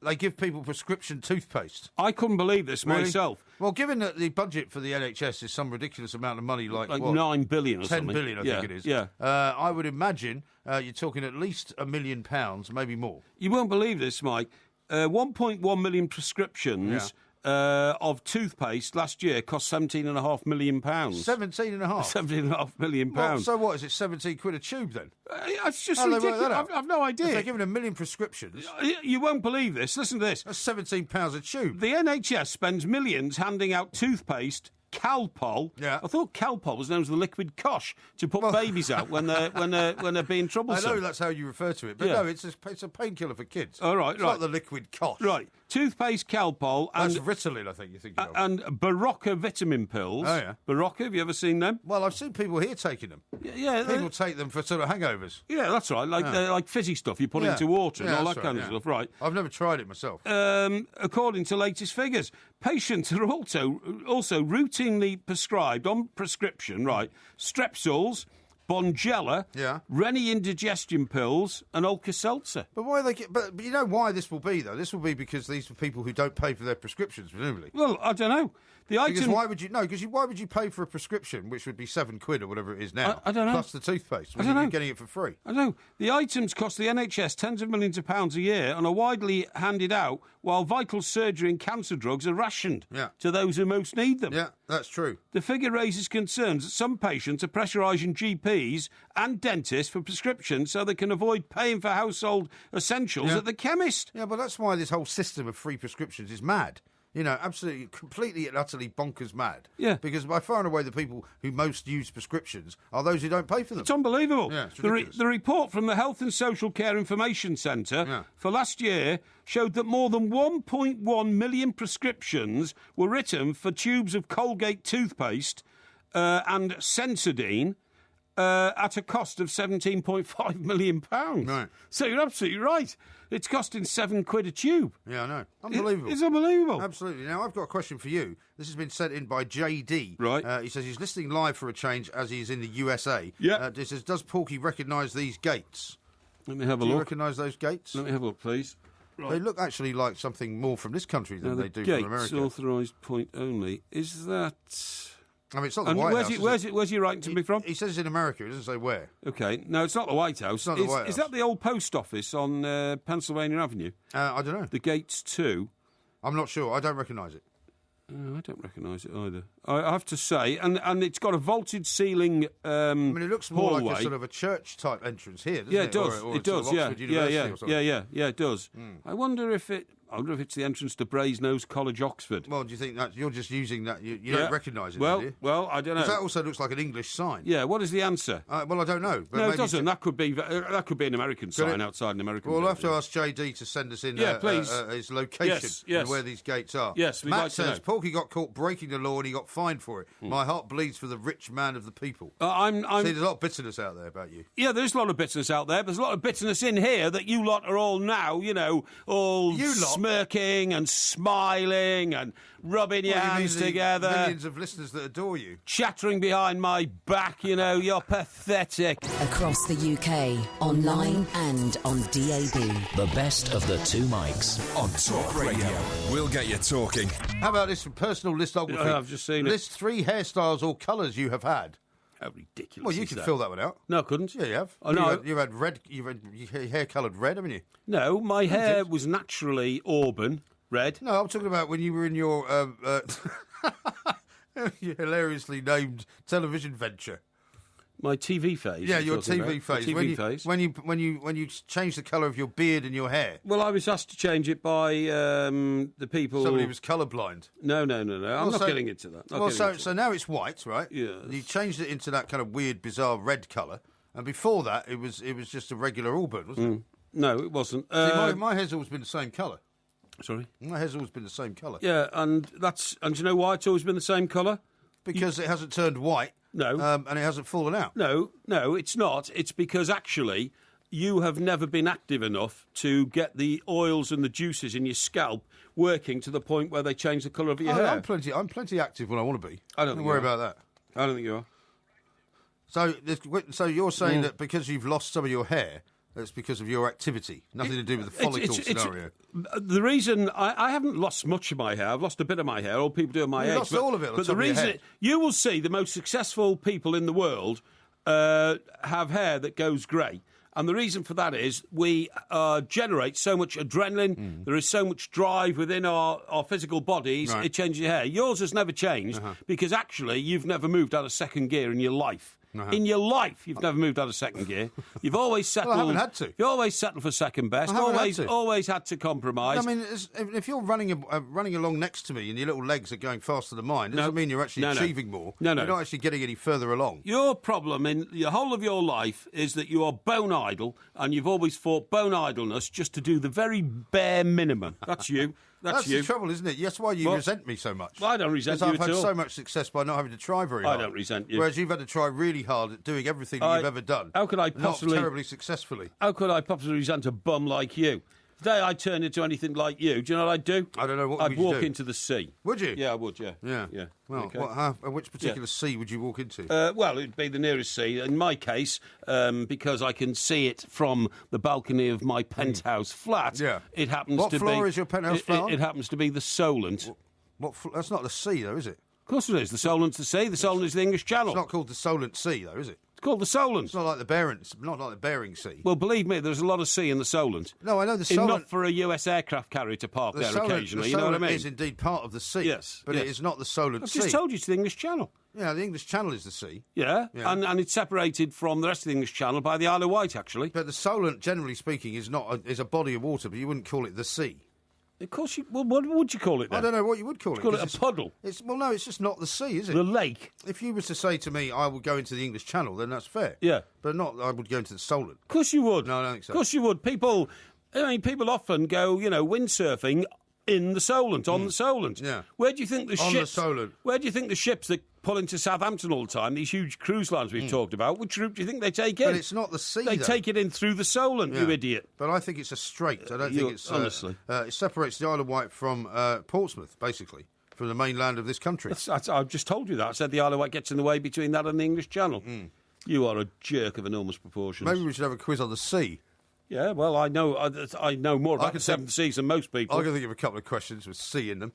They give people prescription toothpaste. I couldn't believe this myself. Well, given that the budget for the NHS is some ridiculous amount of money, like what? 9 billion or 10 something. 10 billion, I think it is. Yeah. I would imagine you're talking at least £1 million, maybe more. You won't believe this, Mike. 1.1 million prescriptions of toothpaste last year cost £17.5 million. 17.5? £17.5 million. Well, so what, is it 17 quid a tube then? It's just ridiculous. I've no idea. If they're giving 1 million prescriptions... You won't believe this. Listen to this. That's £17 a tube. The NHS spends millions handing out toothpaste, Calpol. Yeah. I thought Calpol was known as the liquid cosh to put babies out when they're being troublesome. I know that's how you refer to it, but no, it's a painkiller for kids. Oh, right, it's like the liquid cosh. Right. Toothpaste, Calpol, and that's Ritalin, I think you're thinking of. And Barocca vitamin pills. Oh, yeah. Barocca, have you ever seen them? Well, I've seen people here taking them. Yeah, people take them for sort of hangovers. Yeah, that's right. Like fizzy stuff you put into water and all that kind of stuff. Right. I've never tried it myself. According to latest figures, patients are also routinely prescribed on prescription, right, Strepsils, Bonjela, Rennie indigestion pills, and Alka-Seltzer. But why But you know why this will be though? This will be because these are people who don't pay for their prescriptions, presumably. Well, I don't know. Because why would you? No, because why would you pay for a prescription which would be £7 or whatever it is now? I don't know. Plus the toothpaste. I don't know. You're getting it for free. I don't know. The items cost the NHS tens of millions of pounds a year and are widely handed out, while vital surgery and cancer drugs are rationed to those who most need them. Yeah, that's true. The figure raises concerns that some patients are pressurising GPs and dentists for prescriptions so they can avoid paying for household essentials at the chemist. Yeah, but that's why this whole system of free prescriptions is mad. You know, absolutely, completely and utterly bonkers mad. Yeah. Because by far and away the people who most use prescriptions are those who don't pay for them. It's unbelievable. Yeah, it's ridiculous. The report from the Health and Social Care Information Centre for last year showed that more than 1.1 million prescriptions were written for tubes of Colgate toothpaste and Sensodyne at a cost of £17.5 million. Right. So you're absolutely right. It's costing £7 a tube. Yeah, I know. Unbelievable. It's unbelievable. Absolutely. Now, I've got a question for you. This has been sent in by JD. Right. He says he's listening live for a change as he's in the USA. Yeah. He says, does Porky recognise these gates? Let me have a Do look. you recognise those gates? Let me have a look, please. Right. They look actually like something more from this country than they do gates, from America. authorised point only. Is that... I mean, it's not the White House. Where's he writing to me from? He says it's in America. He doesn't say where. Okay. No, it's not the White House. It's not the White House. Is that the old post office on Pennsylvania Avenue? I don't know. The Gates 2? I'm not sure. I don't recognise it. I don't recognise it either. I have to say, and it's got a vaulted ceiling. I mean, it looks more hallway. like a sort of a church type entrance here, doesn't it? Yeah, it does. Or it does. Sort of Oxford University or something. Yeah, it does. I wonder if it's the entrance to Brasenose College, Oxford. Well, do you think that you're just using that? You don't recognise it, do you? Well, I don't know. That also looks like an English sign. Yeah. What is the answer? Well, I don't know. But No, it doesn't. That could be an American sign outside an American. Well, we'll have building. to ask JD to send us in please. his location and where these gates are. Yes, we'd Matt like to says know. Porky got caught breaking the law and he got fined for it. My heart bleeds for the rich man of the people. I'm See, there's a lot of bitterness out there about you. Yeah, there's a lot of bitterness out there. But there's a lot of bitterness in here that you lot are all now, all smirking and smiling and rubbing your hands together. Millions of listeners that adore you. Chattering behind my back, you're pathetic. Across the UK, online and on DAB. The best of the two mics. On Talk Radio. We'll get you talking. How about this personal listography? I've just seen it. List 3 hairstyles or colours you have had. How ridiculous! Well, you can fill that one out. No, I couldn't. Yeah, you have. Oh, no. You've had red. You've had your hair coloured red, haven't you? No, my hair was naturally auburn red. No, I'm talking about when you were in your your hilariously named television venture. My TV phase. Yeah, your TV about. phase. TV phase. When you changed the colour of your beard and your hair. Well, I was asked to change it by the people. Somebody was colourblind. No. I'm not getting into that. So now it's white, right? Yeah. You changed it into that kind of weird, bizarre red colour. And before that, it was just a regular Allbird, wasn't it? No, it wasn't. See, my hair's always been the same colour. Sorry? My hair's always been the same colour. Yeah, and do you know why it's always been the same colour? Because it hasn't turned white. No. And it hasn't fallen out. No, it's not. It's because actually you have never been active enough to get the oils and the juices in your scalp working to the point where they change the colour of your hair. I'm plenty active when I want to be. I don't worry about that. I don't think you are. So you're saying that because you've lost some of your hair, that's because of your activity, nothing to do with the follicle scenario. The reason I haven't lost much of my hair, I've lost a bit of my hair. All people do at my age, lost all of it. But the reason you will see the most successful people in the world have hair that goes grey. And the reason for that is we generate so much adrenaline. There is so much drive within our physical bodies. Right. It changes your hair. Yours has never changed because actually you've never moved out of second gear in your life. In your life, you've never moved out of second gear. You've always settled. Well, I haven't had to. You always settled for second best. Always had to compromise. I mean, if you're running along next to me and your little legs are going faster than mine, it doesn't mean you're actually achieving more. No. You're not actually getting any further along. Your problem in the whole of your life is that you are bone idle, and you've always fought bone idleness just to do the very bare minimum. That's you. That's the trouble, isn't it? That's why you resent me so much. Well, I don't resent you at all. Because I've had so much success by not having to try very hard. I don't resent you. Whereas you've had to try really hard at doing everything you've ever done. How could I possibly... Not terribly successfully. How could I possibly resent a bum like you? The day I turned into anything like you, do you know what I'd do? I don't know. What I'd walk into the sea. Would you? Yeah, I would, yeah. Yeah. Well, okay. Which particular sea would you walk into? Well, it'd be the nearest sea. In my case, because I can see it from the balcony of my penthouse flat, it happens to be... What floor is your penthouse flat on? It happens to be the Solent. That's not the sea, though, is it? Of course it is. The Solent's the sea. The Solent is the English Channel. It's not called the Solent Sea, though, is it? It's called the Solent. It's not like the Bering Sea. Well, believe me, there's a lot of sea in the Solent. No, I know the Solent... Not for a US aircraft carrier to park there occasionally, you know what I mean? The Solent is indeed part of the sea. Yes. But it is not the Solent Sea. I've just told you it's the English Channel. Yeah, the English Channel is the sea. Yeah. And it's separated from the rest of the English Channel by the Isle of Wight, actually. But the Solent, generally speaking, is a body of water, but you wouldn't call it the sea. Of course, what would you call it then? I don't know what you would call it. Call it a puddle. No, it's just not the sea, is it? The lake. If you were to say to me, I would go into the English Channel, then that's fair. Yeah. But not, I would go into the Solent. Of course you would. No, I don't think so. Of course you would. People often go, windsurfing in the Solent, on the Solent. Yeah. Where do you think the ships... On the Solent. Where do you think the ships that pull into Southampton all the time, these huge cruise lines we've talked about, which route do you think they take in? But it's not the sea, They take it in through the Solent, you idiot. But I think it's a strait. I don't think it's... honestly. It separates the Isle of Wight from Portsmouth, basically, from the mainland of this country. I've just told you that. I said the Isle of Wight gets in the way between that and the English Channel. You are a jerk of enormous proportions. Maybe we should have a quiz on the sea. Yeah, well, I know more about the seven seas than most people. I'm going to think of a couple of questions with sea in them.